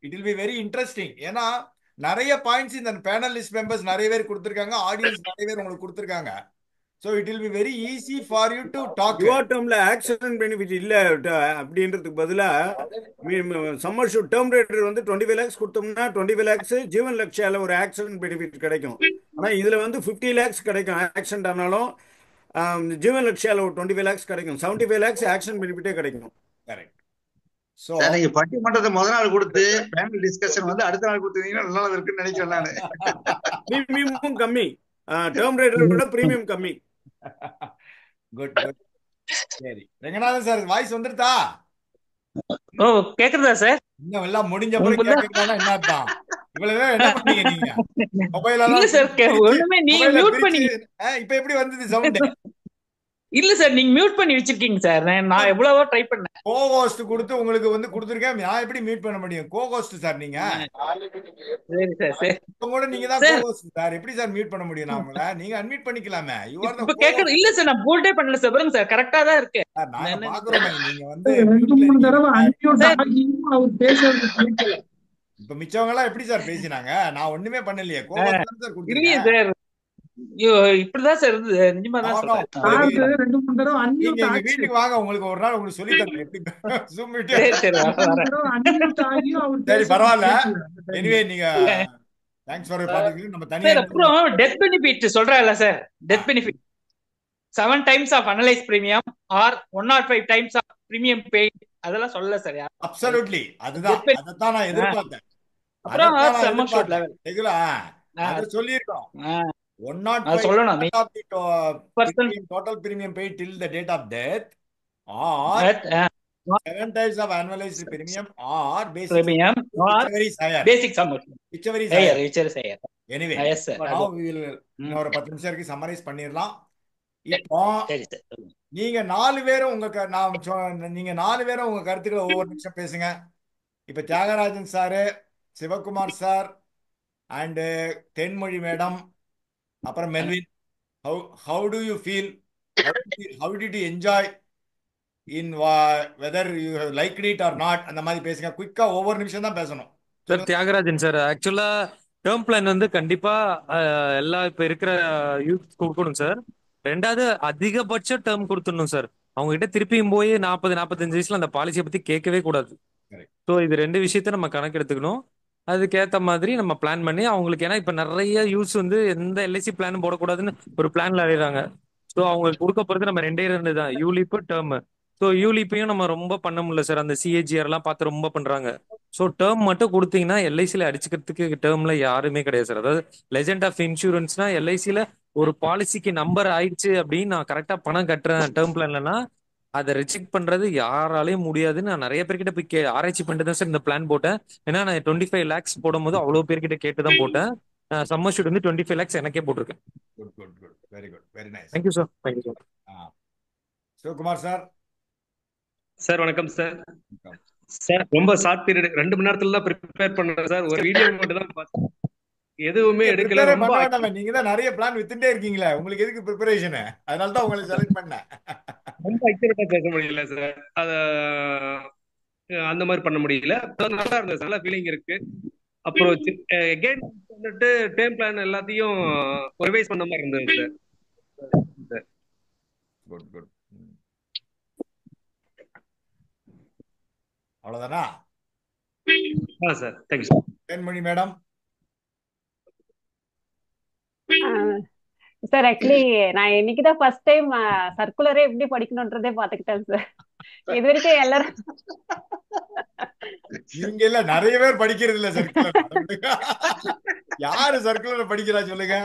it will be very interesting. ஏன்னா நிறைய பாயிண்ட்ஸ் இந்த பேனலிஸ்ட் மெம்பர்ஸ் நிறைய பேர் கொடுத்திருக்காங்க, ஆடியன்ஸ் நிறைய பேர் உங்களுக்கு கொடுத்திருக்காங்க. So it will be very easy for you to talk. Yuva டேர்ம்ல ஆக்சிடென்ட் பெனிஃபிட் இல்ல அப்படின்றதுக்கு பதிலா சம்மர் ஷூட் டேர்ம் ரேட்டர் வந்து 25 lakhs கொடுத்தோம்னா 25 lakhs ஜீவன் லட்சியால ஒரு ஆக்சிடென்ட் பெனிஃபிட் கிடைக்கும். ஆனா இதுல வந்து 50 lakhs கிடைக்கும். ஆக்சிடென்ட் ஆனாலும் ஜீவன் லட்சியால ஒரு 25 lakhs கிடைக்கும். 75 lakhs ஆக்சிடென்ட் பெனிஃபிட்டே கிடைக்கும். கரெக்ட். சோ நீங்க பட்டிமன்றத்தை முதல் நாள் கொடுத்து பேனல் டிஸ்கஷன் வந்து அடுத்த நாள் கொடுத்தீங்கன்னா நல்லா இருக்குன்னு நினைக்கிறேன் நானு. பிரீமியமும் கம்மி, டேர்ம் ரேட்டர் விட பிரீமியம் கம்மி. Good good. சரி ரங்கநாதன் சார் வாய்ஸ் வந்துருதா? ஓ கேக்குதா சார்? இன்னும் எல்லாம் முடிஞ்ச பிறகு கேக்குறதுனா என்ன அர்த்தம்? இவ்வளவு நேரம் என்ன பண்ணீங்க நீங்க? மொபைல் எல்லாம் இல்ல சார் ஒண்ணுமே நீங்க மியூட் பண்ணி இப்போ எப்படி வந்தது சவுண்ட்? இல்ல சார், நீங்க மியூட் பண்ணி வச்சிருக்கீங்க சார். நான் எவ்வளவோ ட்ரை பண்ணேன். கோஹோஸ்ட் கொடுத்து உங்களுக்கு வந்து கொடுத்துருக்கேன். நான் எப்படி மியூட் பண்ண முடியும்? கோஹோஸ்ட் சார் நீங்க. சரி சார், சரி இப்ப கூட நீங்க தான் சார். Co-host sir. எப்படி சார் மியூட் பண்ண முடியும்? நான் உங்களை நீங்க அன்மியூட் பண்ணிக்கலாமே. யூ ஆர் த இப்ப கேக்குறது இல்ல சார், நான் போல்டே பண்ணல சார். பாருங்க சார், கரெக்டா தான் இருக்கு. நாங்க பாக்குறோமே. நீங்க வந்து 2-3 தடவை அன்மியூட் ஆகியும் அவர் பேசுறது கேட்கல. இப்ப மிச்சவங்க எல்லாம் எப்படி சார் பேசினாங்க? நான் ஒண்ணுமே பண்ணலையே. கோஹோஸ்ட் தான் சார் இல்லையே கொடுத்துருக்கேன். சார், இப்படிதான் சார் இருந்தது. நிஜமா தான் சொல்றேன். 2-3 தடவை நீங்க அன்மியூட் எங்க ஆச்சு. வீட்டுக்கு வாங்க, உங்களுக்கு ஒரு நாள் உங்களுக்கு சொல்லி தரேன் எப்படி Zoom meeting. சரி சரி, 2-3 தடவை அன்மியூட் ஆகியும் அவர் சரி பேசுறது பரவாயில்ல. கேட்கல. எனிவே நீங்க தேங்க்ஸ் ஃபார் பார்ட்டிசிபேஷன். நம்ம தனியா சார் அப்புறம் டெத் பெனிஃபிட் சொல்றேன்ல sir. Death benefit 7 times of annualise premium are 105 times of premium paid, அதெல்லாம் சொல்லல சார் யார். அப்சல்யூட்லி அதுதான். அதைத்தான் நான் எதிர்பார்த்தேன். அப்புறம் அதைத்தான் நான் சம் அஷ்யூர்ட் எதிர்பார்த்தேன். லெவல் சரிங்களா? அதை சொல்லியிருக்கோம். 105 சொல்லணும். total premium paid till the date of death or 7 times of annualized premium or basic premium or whichever is higher. basic sum Whichever is higher, higher. whichever is higher. Anyway, Yes sir. now we will இன்னொரு 10 நிமிஷம் இருக்கு, summarise பண்ணிடலாம். இப்போ சரி sir. நீங்க 4 பேரும் நீங்க 4 பேரும் உங்க கருத்துக்களை ஒவ்வொரு நிமிஷம் பேசுங்க. இப்ப Thiyagarajan sir, Sivakumar sir and Thenmozhi madam, அப்புறம் Melvin, how do you feel? How did you enjoy in whether you have liked it or not? அந்த மாதிரி பேசுங்க. குயிக்கா ஒவ்வொரு நிமிஷம் தான் பேசணும். சார் தியாகராஜன் சார், ஆக்சுவலா டேர்ம் பிளான் வந்து கண்டிப்பா எல்லா இப்ப இருக்கிற யூத் கொடுக்கணும் சார். ரெண்டாவது அதிகபட்ச டேர்ம் கொடுத்துடணும் சார். அவங்க கிட்ட திருப்பியும் போய் 40-45 வயசுல அந்த பாலிசியை பத்தி கேட்கவே கூடாது. ஸோ இது 2 விஷயத்த நம்ம கணக்கு எடுத்துக்கணும். அதுக்கேற்ற மாதிரி நம்ம பிளான் பண்ணி அவங்களுக்கு, ஏன்னா இப்ப நிறைய யூஸ் வந்து எந்த எல்ஐசி பிளானும் போடக்கூடாதுன்னு ஒரு பிளான்ல அடையிறாங்க. ஸோ அவங்களுக்கு கொடுக்க போறது நம்ம 2 தான், யூலிப்பு டேர்ம். ஸோ யூலிப்பையும் நம்ம ரொம்ப பண்ண முடியல சார். அந்த சிஏஜிஆர் எல்லாம் பார்த்து ரொம்ப பண்றாங்க. ஸோ டேர்ம் மட்டும் கொடுத்தீங்கன்னா எல்ஐசியில் அடிச்சுக்கிறதுக்கு டேர்ம்ல யாருமே கிடையாது சார். அதாவது லெஜெண்ட் ஆஃப் இன்சூரன்ஸ்னா எல்ஐசியில் ஒரு பாலிசிக்கு நம்பர் ஆயிடுச்சு அப்படின்னு நான் கரெக்டாக பணம் கட்டுறேன் டேர்ம் பிளான்லன்னா அதை ரிஜெக்ட் பண்றது யாராலையும் முடியாதுன்னு நான் நிறைய பேர்கிட்ட போய் ஆராய்ச்சி பண்ணிட்டு தான் சார் இந்த பிளான் போட்டேன். ஏன்னா நான் 25 lakhs போடும்போது அவ்வளோ பேர்கிட்ட கேட்டு தான் போட்டேன். சம்மர் ஷூட் வந்து 25 lakhs எனக்கே போட்டிருக்கேன். Good very good, very nice. Thank you sir. Thank you sir. Sivakumar sir. Sir வணக்கம் சார். சார் ரொம்ப ஷார்ட் பீரியட் 2 மணி நேரத்துல தான் ப்ரிப்பேர் பண்ணேன் சார். ஒரு வீடியோ மட்டும் தான் பார்த்தேன், எதுவுமே எடுக்கல. ரொம்ப நீங்க தான் நிறைய பிளான் வித்துட்டே இருக்கீங்களே, உங்களுக்கு எதுக்கு ப்ரிப்பரேஷன்? அதனால தான் உங்களை செலக்ட் பண்ணேன். ரொம்ப அக்யூரேட்டா பேச முடியல சார். அத அந்த மாதிரி பண்ண முடியல. நல்லா இருந்தது, நல்ல ஃபீலிங் இருக்கு. அப்புறம் அகைன் வந்துட்டு டேர்ம் பிளான் எல்லாத்தையும் ரிவைஸ் பண்ண மாதிரி இருந்தது சார். Good good. அவ்வளவுதானா? Sir thank you sir. Thenmozhi madam. Sir actually நான் இன்னைக்குதான் ஃபர்ஸ்ட் டைம் சர்க்குலரே எப்படி படிக்கணும்ன்றதே பாத்துக்கிட்டேன் சார். இது வரைக்கும் எல்லாரும் நீங்க இல்ல நிறைய பேர் படிக்கிறது இல்ல சர்க்குலர். யாரு சர்க்குலர் படிக்கிறா சொல்லுங்க.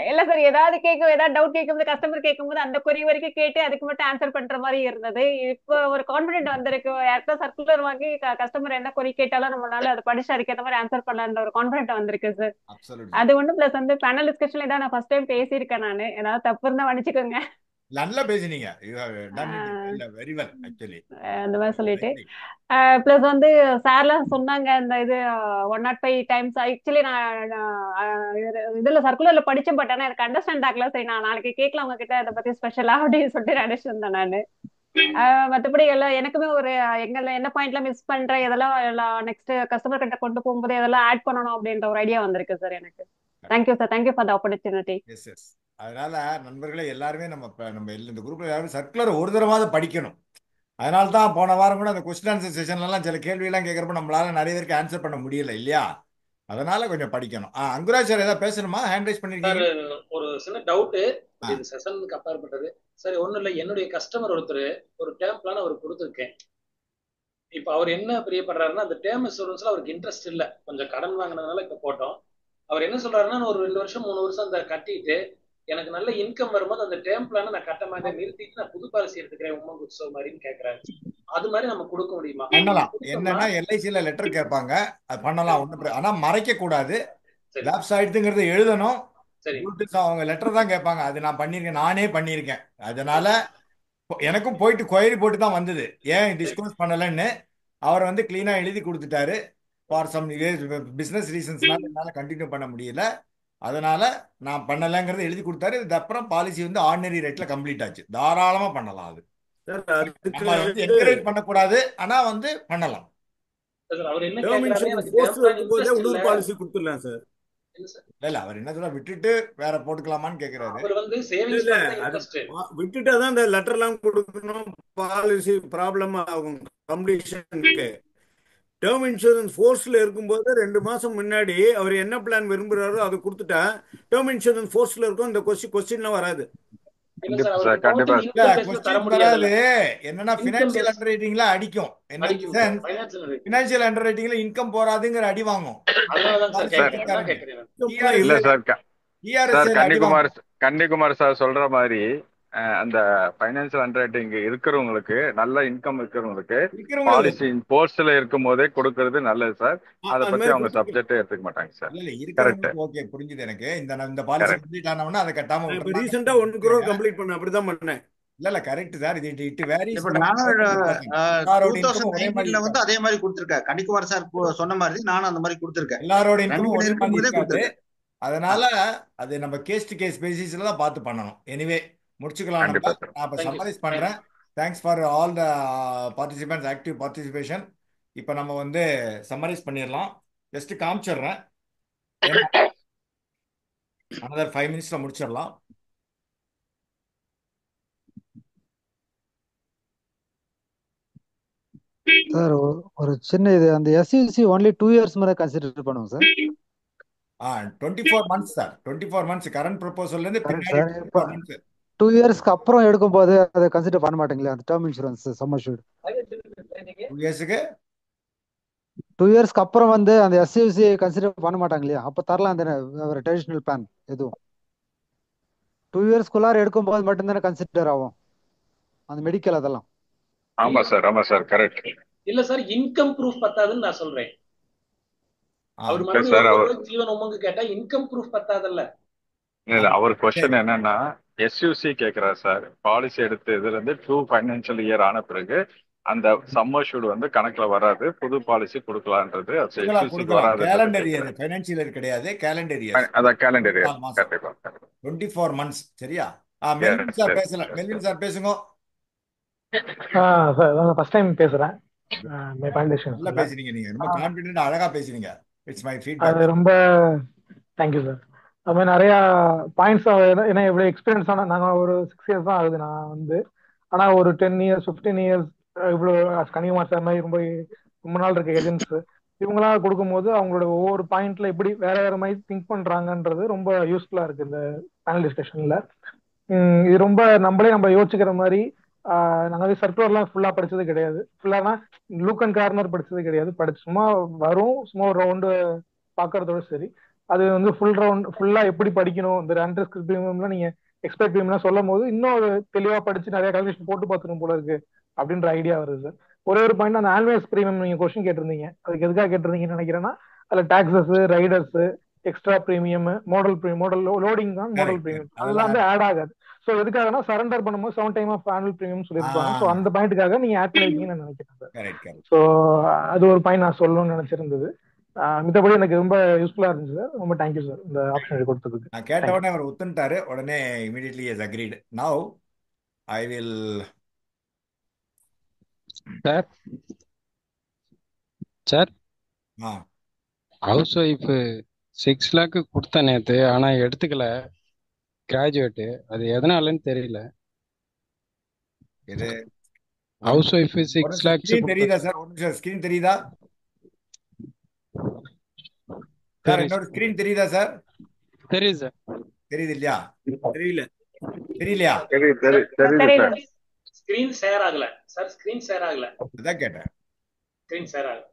இல்ல சார், ஏதாவது ஏதாவது டவுட் கேட்கும்போது கஸ்டமர் கேட்கும்போது அந்த கொரி வரைக்கும் கேட்டு அதுக்கு மட்டும் ஆன்சர் பண்ற மாதிரி இருந்தது. இப்போ ஒரு கான்பிடென்ட் வந்திருக்கு, யார்கிட்ட சர்க்குலர் வாங்கி கஸ்டமர் என்ன கொரி கேட்டாலும் நம்மளால அதை படிச்சு அதுக்கேற்ற மாதிரி ஆன்சர் பண்ணலான்ற ஒரு கான்பிடென்ட் வந்திருக்கு சார். அது ஒண்ணு பிளஸ் வந்து பேனல் டிஸ்கஷன்ல தான் நான் ஃபர்ஸ்ட் டைம் பேசியிருக்கேன். நானு ஏதாவது தப்பு இருந்தா மன்னிச்சுக்கோங்க. நல்லா பேசினீங்க. You have done it very well actually. அந்த மாதிரி சொல்லிட்டு பிளஸ் வந்து சார்லாம் சொன்னாங்க இந்த இது 105 times. ஆக்சுவலி நான் இதுல சர்க்குலர்ல படிச்சேன், பட் ஆனா எனக்கு அண்டர்ஸ்டாண்ட் ஆகல. சரி நான் நாளைக்கு கேட்கலாம் உங்ககிட்ட இதை பத்தி ஸ்பெஷலா அப்படின்னு சொல்லிட்டு நினைச்சு வந்தேன் நானு. மற்றபடி எல்லாம் எனக்குமே ஒரு எங்கெல்லாம் என்ன பாயிண்ட்ல மிஸ் பண்றேன், இதெல்லாம் நெக்ஸ்ட் கஸ்டமர் கிட்ட கொண்டு போகும்போது இதெல்லாம் ஆட் பண்ணணும் அப்படின்ற ஒரு ஐடியா வந்திருக்கு சார் எனக்கு. Thank you sir. Thank you for the opportunity. Yes yes. அதனால நண்பர்களே எல்லாருமே நம்ம இந்த குரூப்ல எல்லாரும் சர்க்குலர் ஒரு தடவை படிக்கணும். அதனால தான் போன வாரம் கூட அந்த கொஸ்டின் ஆன்சர் செஷன்லாம் சில கேள்வியெல்லாம் கேட்குறப்ப நம்மளால நிறைய பேருக்கு ஆன்சர் பண்ண முடியல இல்லையா? அதனால கொஞ்சம் படிக்கணும். அங்குராஜ் சார் ஏதாவது பேசணுமா? ஹேண்ட் ரைஸ் பண்ணிருக்கீங்க. ஒரு சின்ன டவுட், இது செஷனுக்கு அப்பாற்பட்டது. சரி ஒன்றும் இல்லை, என்னுடைய கஸ்டமர் ஒருத்தர் ஒரு டேர்ம் பிளான் அவருக்கு கொடுத்துருக்கேன். இப்போ அவர் என்ன பிரியப்படுறாருன்னா, அந்த டேர்ம் இன்சூரன்ஸ்ல அவருக்கு இன்ட்ரெஸ்ட் இல்லை, கொஞ்சம் கடன் வாங்கினதுனால இப்போ போட்டோம். அவர் என்ன சொல்றாருன்னா, ஒரு 2 வருஷம் 3 வருஷம் அந்த கட்டிட்டு எனக்கு நல்ல இன்கம் வரும்போது அந்த டேர்ம் பிளான நான் கட்ட மாட்டேன், நிறுத்திட்டு நான் புது பாலிசி எடுத்துக்கிறேன் உமங் உற்சவ் மாதிரின்னு கேட்கறாரு. அது மாதிரி நம்ம கொடுக்க முடியுமா? பண்ணலாம். என்னன்னா எல்ஐசில லெட்டர் கேட்பாங்க, அது பண்ணலாம். ஒண்ணு ஆனா மறைக்க கூடாது. லேப்ஸ் ஆயிடுதுங்கிறத எழுதணும். சரி நோட்டீஸ் அவங்க லெட்டர் தான் கேட்பாங்க. அது நான் பண்ணியிருக்கேன், நானே பண்ணியிருக்கேன். அதனால எனக்கும் போயிட்டு கொயரி போட்டு தான் வந்தது, ஏன் டிஸ்க்ளோஸ் பண்ணலைன்னு. அவர் வந்து கிளீனாக எழுதி கொடுத்துட்டாரு. ஃபார் சம் பிஸ்னஸ் ரீசன்ஸ்னால என்னால் கண்டினியூ பண்ண முடியல, அதனால நான் பண்ணலைங்கிறத எழுதி கொடுத்தாரு. இதுக்கப்புறம் பாலிசி வந்து ஆர்டினரி ரேட்ல கம்ப்ளீட் ஆச்சு. தாராளமா பண்ணலாம். அது சார் அதுக்கு நம்ம வந்து என்கரேஜ் பண்ணக்கூடாது, ஆனா வந்து பண்ணலாம். சார் அவர் என்ன டேர்ம் கேக்குறாரு, இன்சூரன்ஸ் எனக்கு போஸ்ட்ல டேர்ம்ல இருக்கும்போதே இன்ட்ரெஸ்ட் இல்ல. இன்னொரு பாலிசி கொடுத்துடலாம் சார். இல்ல சார், இல்ல அவர் என்ன சொல்ல, விட்டுட்டு வேற போட்டுக்கலாமான்னு கேக்குறாரு. அவர் வந்து இல்ல சேவிங்ஸ் இல்ல பண்ண அது இன்ட்ரெஸ்ட். விட்டுட்டா தான் இந்த லெட்டர்லாம் கொடுக்கணும், பாலிசி ப்ராப்ளம் ஆகும் கம்ப்ளீஷனுக்கு. டேர்ம் இன்சூரன்ஸ் ஃபோர்ஸ்ல இருக்கும்போது 2 மாசம் முன்னாடி அவர் என்ன பிளான் விரும்புறாரோ அதை கொடுத்துட்டா டேர்ம் இன்சூரன்ஸ் ஃபோர்ஸ்ல இருக்கும், இந்த கொஸ்டின்லாம் வராது. இல்ல கண்டிப்பா சார், சார், அவருக்கு கண்டிப்பா டோட்டல் இல்ல இன்கம் பேஸ்ல தர கொஸ்டின் முடியாதுல்ல. வராது. என்னன்னா இன்கம் பினான்சியல் பேஸ் அண்டர் ரைட்டிங்ல அடிக்கும். என்ன அடிக்கும் sir, sense, financial rate. Financial அண்டர் ரைட்டிங்ல இன்கம் போறாதுங்கிற அடி வாங்கும். அதனாலதான் சார் பாலிசி சார். கேட்கறேன், அதான் இருக்காருங்க. கேட்கறேன் நான். இல்ல டிஆர்எஸ்ஏல சார், சார் டிஆர்எஸ்ஏல அடி கன்னிகுமார் வாங்கும். கன்னிகுமார் சார் சொல்ற மாதிரி அந்த ஃபைனான்சியல் அண்டர்ரைட்டிங் இருக்கிறவங்களுக்கு, நல்ல இன்கம் இருக்கிறவங்களுக்கு இருக்கிறவங்களுக்கு பாலிசி போர்ஸ்ல இருக்கும் போதே கொடுக்கறது நல்லது சார். அதை அந்த பத்தி மாதிரி அவங்க கொடுத்துருக்கோம். சப்ஜெக்டே எடுத்துக்க மாட்டாங்க சார். இல்ல கரெக்ட் இருக்கிறவங்களுக்கு ஓகே, புரிஞ்சுது எனக்கு. இந்த பாலிசி கரெக்ட். கம்ப்ளீட் ஆனவொன்னா அதை கட்டாம நான் இப்போ விட்டுறலாம். ரீசெண்டா 1 crore கம்ப்ளீட் பண்ண அப்படிதான் பண்ணேன். இல்ல கரெக்ட் சார். இது இட் வேரிஸ் இப்ப ஃப்ரம் நான் எல்லாரோட இன்கமும் ஒரே மாதிரி 2019ல வந்து இருக்காது. அதே மாதிரி கொடுத்துருக்கேன். கனிக்குமார் சார் சொன்ன மாதிரி நானும் அந்த மாதிரி கொடுத்துருக்கேன். எல்லாரோட இன்கமும் நம்பிக்கை ஒரே மாதிரி இருக்கும்போதே இருக்காது. கொடுத்துருக்கேன். அதனால அது நம்ம கேஸ் டு கேஸ் பேசிஸ்ல தான் பார்த்து பண்ணணும். எனிவே முடிச்சுக்கலாம். நம்ம கண்டிப்பா சார். நான் இப்போ தேங்க்யூ சம்மரைஸ் சார், பண்றேன். Thanks for all the participants active participation. இப்போ நம்ம வந்து சம்மரைஸ் பண்ணிடலாம். ஜஸ்ட் காமிச்சிடுறேன். ஏன்னா another 5 minutes முடிச்சிடலாம். சார் ஒரு சின்ன இது, அந்த எஸ்யூசி ஒன்லி 2 இயர்ஸ் மேலே கன்சிடர் பண்ணுவோம் sir. 24 months sir. 24 months current ப்ரொபோசல்ல இருந்து கரெக்ட் பின்னாடி சார். இப்போ 24 months. 2 இயர்ஸ்க்கு அப்புறம் எடுக்கும்போது அதை கன்சிடர் பண்ண மாட்டீங்களா, அந்த டேர்ம் இன்சூரன்ஸ் சம் அஷ்யூர்ட்? 2 இயர்ஸ்க்கு 2 இயர்ஸ்க்கு அப்புறம் வந்து அந்த எஸ்யூசி கன்சிடர் பண்ண மாட்டாங்க இல்லையா, அப்போ தரலாம் தானே ஒரு ட்ரெடிஷ்னல் பிளான் எதுவும்? 2 இயர்ஸ்க்குள்ளார எடுக்கும்போது மட்டும்தானே கன்சிடர் ஆகும் அந்த மெடிக்கல் அதெல்லாம். ஆமா சார், ஆமா சார், கரெக்ட். இல்ல சார், இன்கம் ப்ரூஃப் பத்தாதுன்னு நான் சொல்றேன். அவர் இல்ல மறுபடியும் சார், 1 அவர் crore ஜீவன் உமங்க கேட்டா இன்கம் ப்ரூஃப் பத்தாதல்ல. இல்ல அவர் சரி. கொஸ்டின் என்னன்னா எஸ்யூசி கேக்குறாரு சார். பாலிசி எடுத்து இதுல இருந்து 2 ஃபைனான்சியல் இயர் ஆன பிறகு அந்த சம்மர்ஷூட் வந்து கணக்குல வராது, புது பாலிசி கொடுக்கலான்றது எஸ்யூசிக்கு கொடுக்கலாம். வராதுன்றது கேலண்டர் இயர், கேட்கிறாரு. ஃபைனான்சியல் இயர் கிடையாது, கேலண்டர் இயர். அதான் கேலண்டர் இயர். 4 மாசம், கண்டிப்பா 24 months. சரியா? மெல்வின் சார் பேசலாம். மெல்வின் சார் பேசுங்க. சார் நான் ஃபர்ஸ்ட் டைம் பேசுறேன். மை பாயிண்டேஷன் நல்லா பேசுறீங்க, நீங்க ரொம்ப கான்ஃபிடென்ட், அழகா பேசுறீங்க. இட்ஸ் மை அது ஃபீட்பேக். ரொம்ப தேங்க்யூ சார். அது மாதிரி நிறைய பாயிண்ட்ஸ், ஏன்னா இவ்வளோ எக்ஸ்பீரியன்ஸ் ஆனால் நாங்கள் ஒரு 6 இயர்ஸ் தான் ஆகுது நான் வந்து. ஆனால் ஒரு 10 இயர்ஸ் 15 இயர்ஸ் இவ்வளோ கனிகுமார் சார் மாதிரி ரொம்ப நாள் இருக்க ஏஜென்ட்ஸ் இவங்களா கொடுக்கும்போது அவங்களோட ஒவ்வொரு பாயிண்ட்ல எப்படி வேற வேற மாதிரி திங்க் பண்றாங்கன்றது ரொம்ப யூஸ்ஃபுல்லா இருக்கு இந்த பேனல் டிஸ்கஷன்ல. இது ரொம்ப நம்ம யோசிக்கிற மாதிரி நாங்கள் சர்க்குலர்லாம் ஃபுல்லா படிச்சது கிடையாது. ஃபுல்லானா லூக் அண்ட் கார்னர் படிச்சது கிடையாது. சும்மா வரும், சும்மா ஒரு ரவுண்டு பாக்குறதோட சரி. அது வந்து ஃபுல் ரவுண்ட் ஃபுல்லா எப்படி படிக்கணும், இந்த அன்ரிஸ்க் ப்ரீமியம்லாம் நீங்க எக்ஸ்பெக்ட் ப்ரீமியம் சொல்லும் போது இன்னும் தெளிவா படிச்சு நிறைய கால்குலேஷன் போட்டு பார்த்துடும் போல இருக்கு அப்படின்ற ஐடியா வருது சார். ஒரே ஒரு பாயிண்ட், அந்த ஆனுவல்ஸ் ப்ரீமியம் நீங்க கொஸ்டின் கேட்டிருந்தீங்க, அதுக்கு எதுக்காக கேட்டிருந்தீங்கன்னு நினைக்கிறேன்னா அதுல taxes, Riders, extra premium, model loading தான் மாடல் ப்ரீமியம், அதெல்லாம் வந்து ஆட் ஆகாது. ஸோ எதுக்காகனா சரண்டர் பண்ணும்போது 7 டைம் ஆஃப் ஆனுவல் ப்ரீமியம் சொல்லியிருப்பாங்க. ஸோ அந்த பாயிண்ட்டுக்காக நீங்க ஆட் பண்ணிருக்கீங்கன்னு நான் நினைக்கிறேன் சார். ஸோ அது ஒரு பாயிண்ட் நான் சொல்லணும்னு நினைச்சிருந்தது. மித்தபடி எனக்கு ரொம்ப யூஸ்ஃபுல்லா இருந்துச்சு சார். ரொம்ப தேங்க்யூ சார் இந்த ஆப்ஷன் கொடுத்ததுக்கு. நான் கேட்ட உடனே அவர் ஒத்துட்டாரு. உடனே immediately is agreed. Now I will sir house wife 6 lakh கொடுத்த நேத்து, ஆனா எடுத்துக்கல கிராஜுவேட். அது எதனாலன்னு தெரியல. இது ஹவுஸ் ஒய்ஃப் 6 lakhs ஸ்கிரீன் தெரியுதா சார்? ஒரு நிமிஷம், ஸ்கிரீன் தெரியுதா சார்? என்னோட ஸ்கிரீன் தெரியுதா சார்? தெரியுது சார். தெரியுது இல்லையா? தெரியல. தெரியலையா? தெரியுது சார். ஸ்கிரீன் ஷேர் ஆகல சார், ஸ்கிரீன் ஷேர் ஆகல. அதான் கேட்டேன். ஸ்கிரீன் ஷேர் ஆகல.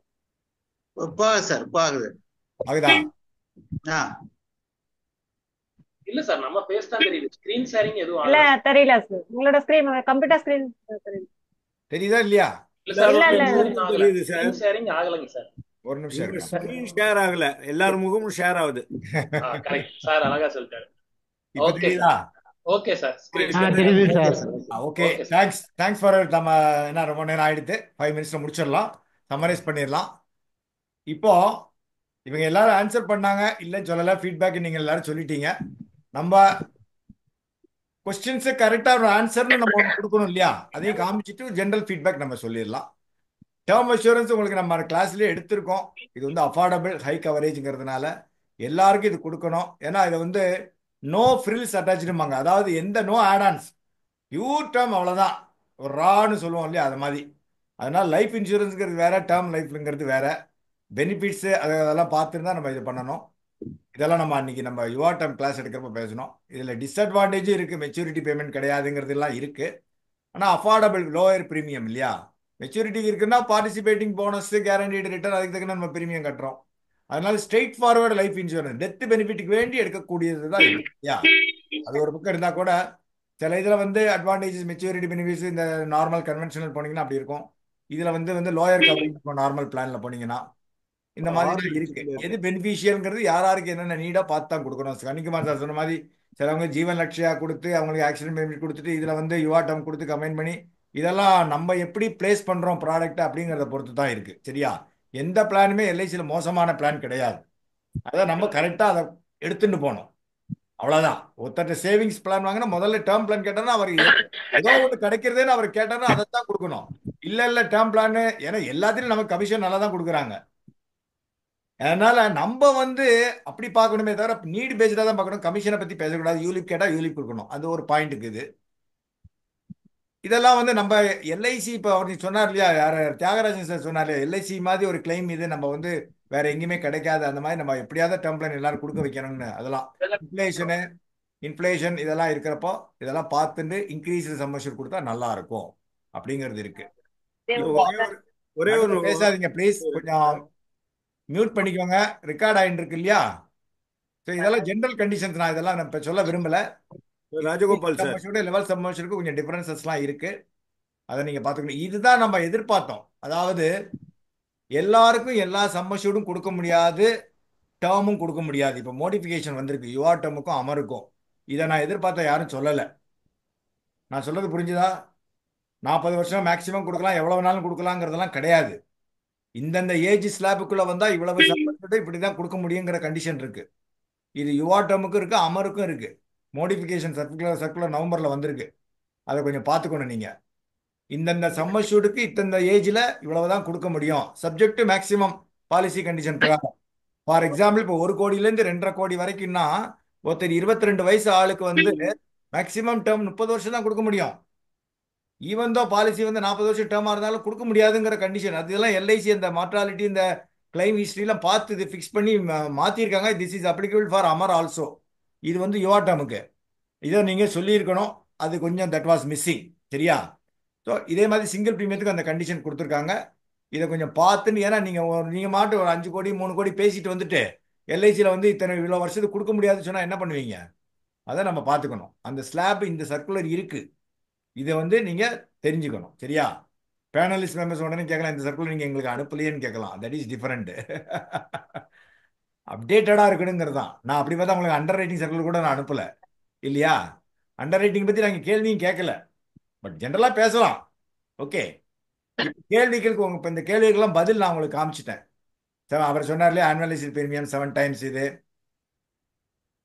சார் ஆகுது. ஆகுதா? இல்ல சார், நம்ம பேஸ் தான் தெரியுது. ஸ்கிரீன் ஷேரிங் எதுவும் இல்ல ஆகல. தெரியல சார். உங்களோட ஸ்கிரீன் கம்ப்யூட்டர் ஸ்கிரீன் தெரியுதா இல்லையா? இல்ல சார், இல்ல, இல்ல. தெரியுது சார். ஸ்கிரீன் ஷேரிங் ஆகலங்க சார். ஒரு நிமிஷம் ஸ்கிரீன் ஷேர் ஆகல, எல்லார் முகமும் ஷேர் ஆகுது. கரெக்ட் சார், அழகா சொல்லிட்டாரு. இப்ப ஓகே தெரியுதா? சார். Okay sir. ஸ்கிரீன் தெரியுது sir. Okay, okay sir. Thanks for நம்ம என்ன ரொம்ப நேரம் ஆயிடுத்து. 5 மினிட்ஸ்ல முடிச்சிடலாம், சம்மரைஸ் பண்ணிடலாம். இப்போ இவங்க எல்லாரும் ஆன்சர் பண்ணாங்க, இல்லைன்னு சொல்லல. ஃபீட்பேக் நீங்க எல்லாரும் சொல்லிட்டீங்க. நம்ம கொஸ்டின்ஸு கரெக்டாக ஒரு ஆன்சர்னு நம்ம ஒன்று கொடுக்கணும் இல்லையா? அதையும் காமிச்சிட்டு ஜென்ரல் ஃபீட்பேக் நம்ம சொல்லிடலாம். டேர்ம் அஷூரன்ஸ் உங்களுக்கு நம்ம கிளாஸ்லேயே எடுத்திருக்கோம். இது வந்து அஃபோர்டபுள் ஹை கவரேஜ்ங்கிறதுனால எல்லாருக்கும் இது கொடுக்கணும். ஏன்னா இதை வந்து நோ ஃப்ரில்ஸ் அட்டாச்சுமாங்க, அதாவது எந்த நோ ஆடான்ஸ், பியூர் டேர்ம், அவ்வளோதான். ஒரு ரான்னு சொல்லுவோம் இல்லையா, அது மாதிரி. அதனால லைஃப் இன்சூரன்ஸுங்கிறது வேற, டேர்ம் லைஃப்ங்கிறது வேற. பெனிஃபிட்ஸு அதெல்லாம் பார்த்துட்டு தான் நம்ம இது பண்ணணும். இதெல்லாம் நம்ம அன்னைக்கு நம்ம யுவா டைம் கிளாஸ் எடுக்கிறப்ப பேசணும். இதில் டிஸ்அட்வான்டேஜும் இருக்குது, மெச்சூரிட்டி பேமெண்ட் கிடையாதுங்கிறதுலாம் இருக்குது. ஆனால் அஃபோர்டபுள் லோயர் ப்ரீமியம் இல்லையா? மெச்சூரிட்டி இருக்குன்னா பார்ட்டிசிபேட்டிங் போனஸ், கேரண்டீடு ரிட்டர்ன், அதுக்கு தகுந்த நம்ம ப்ரீமியம் கட்டுறோம். அதனால straightforward life insurance death பெனிஃபிட்டுக்கு வேண்டி எடுக்கக்கூடியது தான் இது இல்லையா? அது ஒரு பக்கம் இருந்தால் கூட சில இதில் வந்து அட்வான்டேஜஸ், மெச்சூரிட்டி பெனிஃபிட்ஸ் இந்த நார்மல் கன்வென்ஷனல் போனீங்கன்னா அப்படி இருக்கும். இதில் வந்து லோயர் கவரேஜ் இருக்கும் நார்மல் பிளானில் போனீங்கன்னா. இந்த மாதிரி இருக்கு. எது பெனிஃபிஷியல்ங்கிறது யாருக்கு என்னென்ன நீடா பார்த்து தான் கொடுக்கணும். கணிக்குமார் சார் சொன்ன மாதிரி சிலவங்க ஜீவன் லட்சியா கொடுத்து அவங்களுக்கு ஆக்சிடென்ட் பெனிஃபிட் கொடுத்துட்டு இதுல வந்து யுவா டேர்ம் கொடுத்து கம்பைன் பண்ணி இதெல்லாம் நம்ம எப்படி பிளேஸ் பண்றோம் ப்ராடக்ட் அப்படிங்கிறத பொறுத்து தான் இருக்கு. சரியா? எந்த பிளானுமே எல்ஐசியில் மோசமான பிளான் கிடையாது. அதான் நம்ம கரெக்டா அதை எடுத்துட்டு போகணும், அவ்வளவுதான். ஒருத்தட்ட சேவிங்ஸ் பிளான் வாங்கினா முதல்ல டேர்ம் பிளான் கேட்டாருன்னா அவர் ஏதோ ஒன்று கிடைக்கிறதுன்னு அவர் கேட்டாருன்னா அதை தான் கொடுக்கணும். இல்ல டேர்ம் பிளான், ஏன்னா எல்லாத்திலும் நமக்கு கமிஷன் நல்லா தான் கொடுக்குறாங்க. அதனால நம்ம வந்து அப்படி பார்க்கணுமே தவிர நீட் பேஸ்டாக தான் பார்க்கணும். கமிஷனை பற்றி பேசக்கூடாது. யூலிப் கேட்டால் யூலிப் கொடுக்கணும், அது ஒரு பாயிண்ட்டுக்கு. இது இதெல்லாம் வந்து நம்ம எல்ஐசி இப்போ அவர் சொன்னார் இல்லையா, யார் தியாகராஜன் சார் சொன்னார் இல்லையா, எல்ஐசி மாதிரி ஒரு கிளைம் இது நம்ம வந்து வேற எங்கேயுமே கிடைக்காது. அந்த மாதிரி நம்ம எப்படியாவது டேர்ம் பிளான் எல்லாரும் கொடுக்க வைக்கணும்னு. அதெல்லாம் இன்ஃப்ளேஷன் இதெல்லாம் இருக்கிறப்போ இதெல்லாம் பார்த்துட்டு இன்க்ரீஸ் சம்மர்ஷூட் கொடுத்தா நல்லா இருக்கும் அப்படிங்கிறது இருக்கு. ஒரே ஒரு பேசாதீங்க ப்ளீஸ், கொஞ்சம் மியூட் பண்ணிக்கோங்க. ரெக்கார்ட் ஆகிட்டு இருக்கு இல்லையா? ஸோ இதெல்லாம் ஜென்ரல் கண்டிஷன்ஸ், நான் இதெல்லாம் நான் இப்போ சொல்ல விரும்பல. ராஜகோபால் சார், லெவல் சம்மர்ஷனுக்கு கொஞ்சம் டிஃபரன்சஸ்லாம் இருக்கு, அதை நீங்க பார்த்துக்கணும். இதுதான் நம்ம எதிர்பார்த்தோம். அதாவது எல்லாருக்கும் எல்லா சம்மர்ஷூடும் கொடுக்க முடியாது, டேர்மும் கொடுக்க முடியாது. இப்போ மோடிஃபிகேஷன் வந்திருக்கு யுவா டேர்முக்கும் அமருக்கும். இதை நான் எதிர்பார்த்த யாரும் சொல்லலை. நான் சொல்றது புரிஞ்சுதா? 40 வருஷம் மேக்சிமம் கொடுக்கலாம், எவ்வளவு நாளும் கொடுக்கலாங்கிறதெல்லாம் கிடையாது. இந்தந்த ஏஜ் ஸ்லாபுக்குள்ள வந்தா இவ்வளவு சம்பளத்தை இப்படிதான் கொடுக்க முடியுங்கிற கண்டிஷன் இருக்கு. இது யுவா டேர்முக்கும் இருக்கு, அமருக்கும் இருக்கு. மோடிஃபிகேஷன் சர்க்குலர் நவம்பர்ல வந்திருக்கு, அதை கொஞ்சம் பார்த்துக்கணும் நீங்க. இந்தந்த சம்மர்ஷூட்டுக்கு இத்தந்த ஏஜ்ல இவ்வளவுதான் கொடுக்க முடியும், சப்ஜெக்ட் மேக்சிமம் பாலிசி கண்டிஷன் பிரகாரம். ஃபார் எக்ஸாம்பிள் இப்போ 1 கோடியிலேருந்து 2.5 கோடி வரைக்கும்னா ஒருத்தர் 22 வயசு ஆளுக்கு வந்து மேக்சிமம் டேர்ம் 30 வருஷம் தான் கொடுக்க முடியும். ஈவன் தோ பாலிசி வந்து 40 வருஷம் டேர்மாக இருந்தாலும் கொடுக்க முடியாதுங்கிற கண்டிஷன். அதெல்லாம் எல்ஐசி இந்த மார்டாலிட்டி இந்த கிளைம் ஹிஸ்ட்ரிலாம் பார்த்து இது ஃபிக்ஸ் பண்ணி மாற்றிருக்காங்க. This is applicable for Amar also. இது வந்து யுவா டேர்முக்கு இதை நீங்கள் சொல்லியிருக்கணும், அது கொஞ்சம் தட் வாஸ் மிஸ்ஸிங். சரியா? ஸோ இதே மாதிரி சிங்கிள் ப்ரீமியத்துக்கு அந்த கண்டிஷன் கொடுத்துருக்காங்க. இதை கொஞ்சம் பார்த்துன்னு, ஏன்னா நீங்கள் மாட்டு ஒரு 5 கோடி 3 கோடி பேசிட்டு வந்துட்டு எல்ஐசியில் வந்து இத்தனை இவ்வளோ வருஷத்துக்கு கொடுக்க முடியாதுன்னு சொன்னால் என்ன பண்ணுவீங்க? அதை நம்ம பார்த்துக்கணும். அந்த ஸ்லாப் இந்த சர்க்குலர் இருக்குது, இதை வந்து நீங்கள் தெரிஞ்சுக்கணும். சரியா? பேனலிஸ்ட் மெம்பர்ஸ் உடனே கேட்கலாம், இந்த சர்க்குலர் நீங்கள் எங்களுக்கு அனுப்பலையேன்னு கேட்கலாம். That is different. அப்டேட்டடாக இருக்கணுங்கிறது தான். நான் அப்படி பார்த்தா உங்களுக்கு அண்டர் ரைட்டிங் சர்க்குலர் கூட நான் அனுப்பலை இல்லையா? அண்டர் ரைட்டிங் பற்றி நாங்கள் கேள்வியும் கேட்கல, பட் ஜென்ரலாக பேசலாம். ஓகே, கேள்விகளுக்கு இப்போ இந்த கேள்விகள்லாம் பதில் நான் உங்களுக்கு காமிச்சிட்டேன். அவர் சொன்னார் இல்லையா, ஆனுவலைஸ்டு பிரீமியம் 7 டைம்ஸ் இது.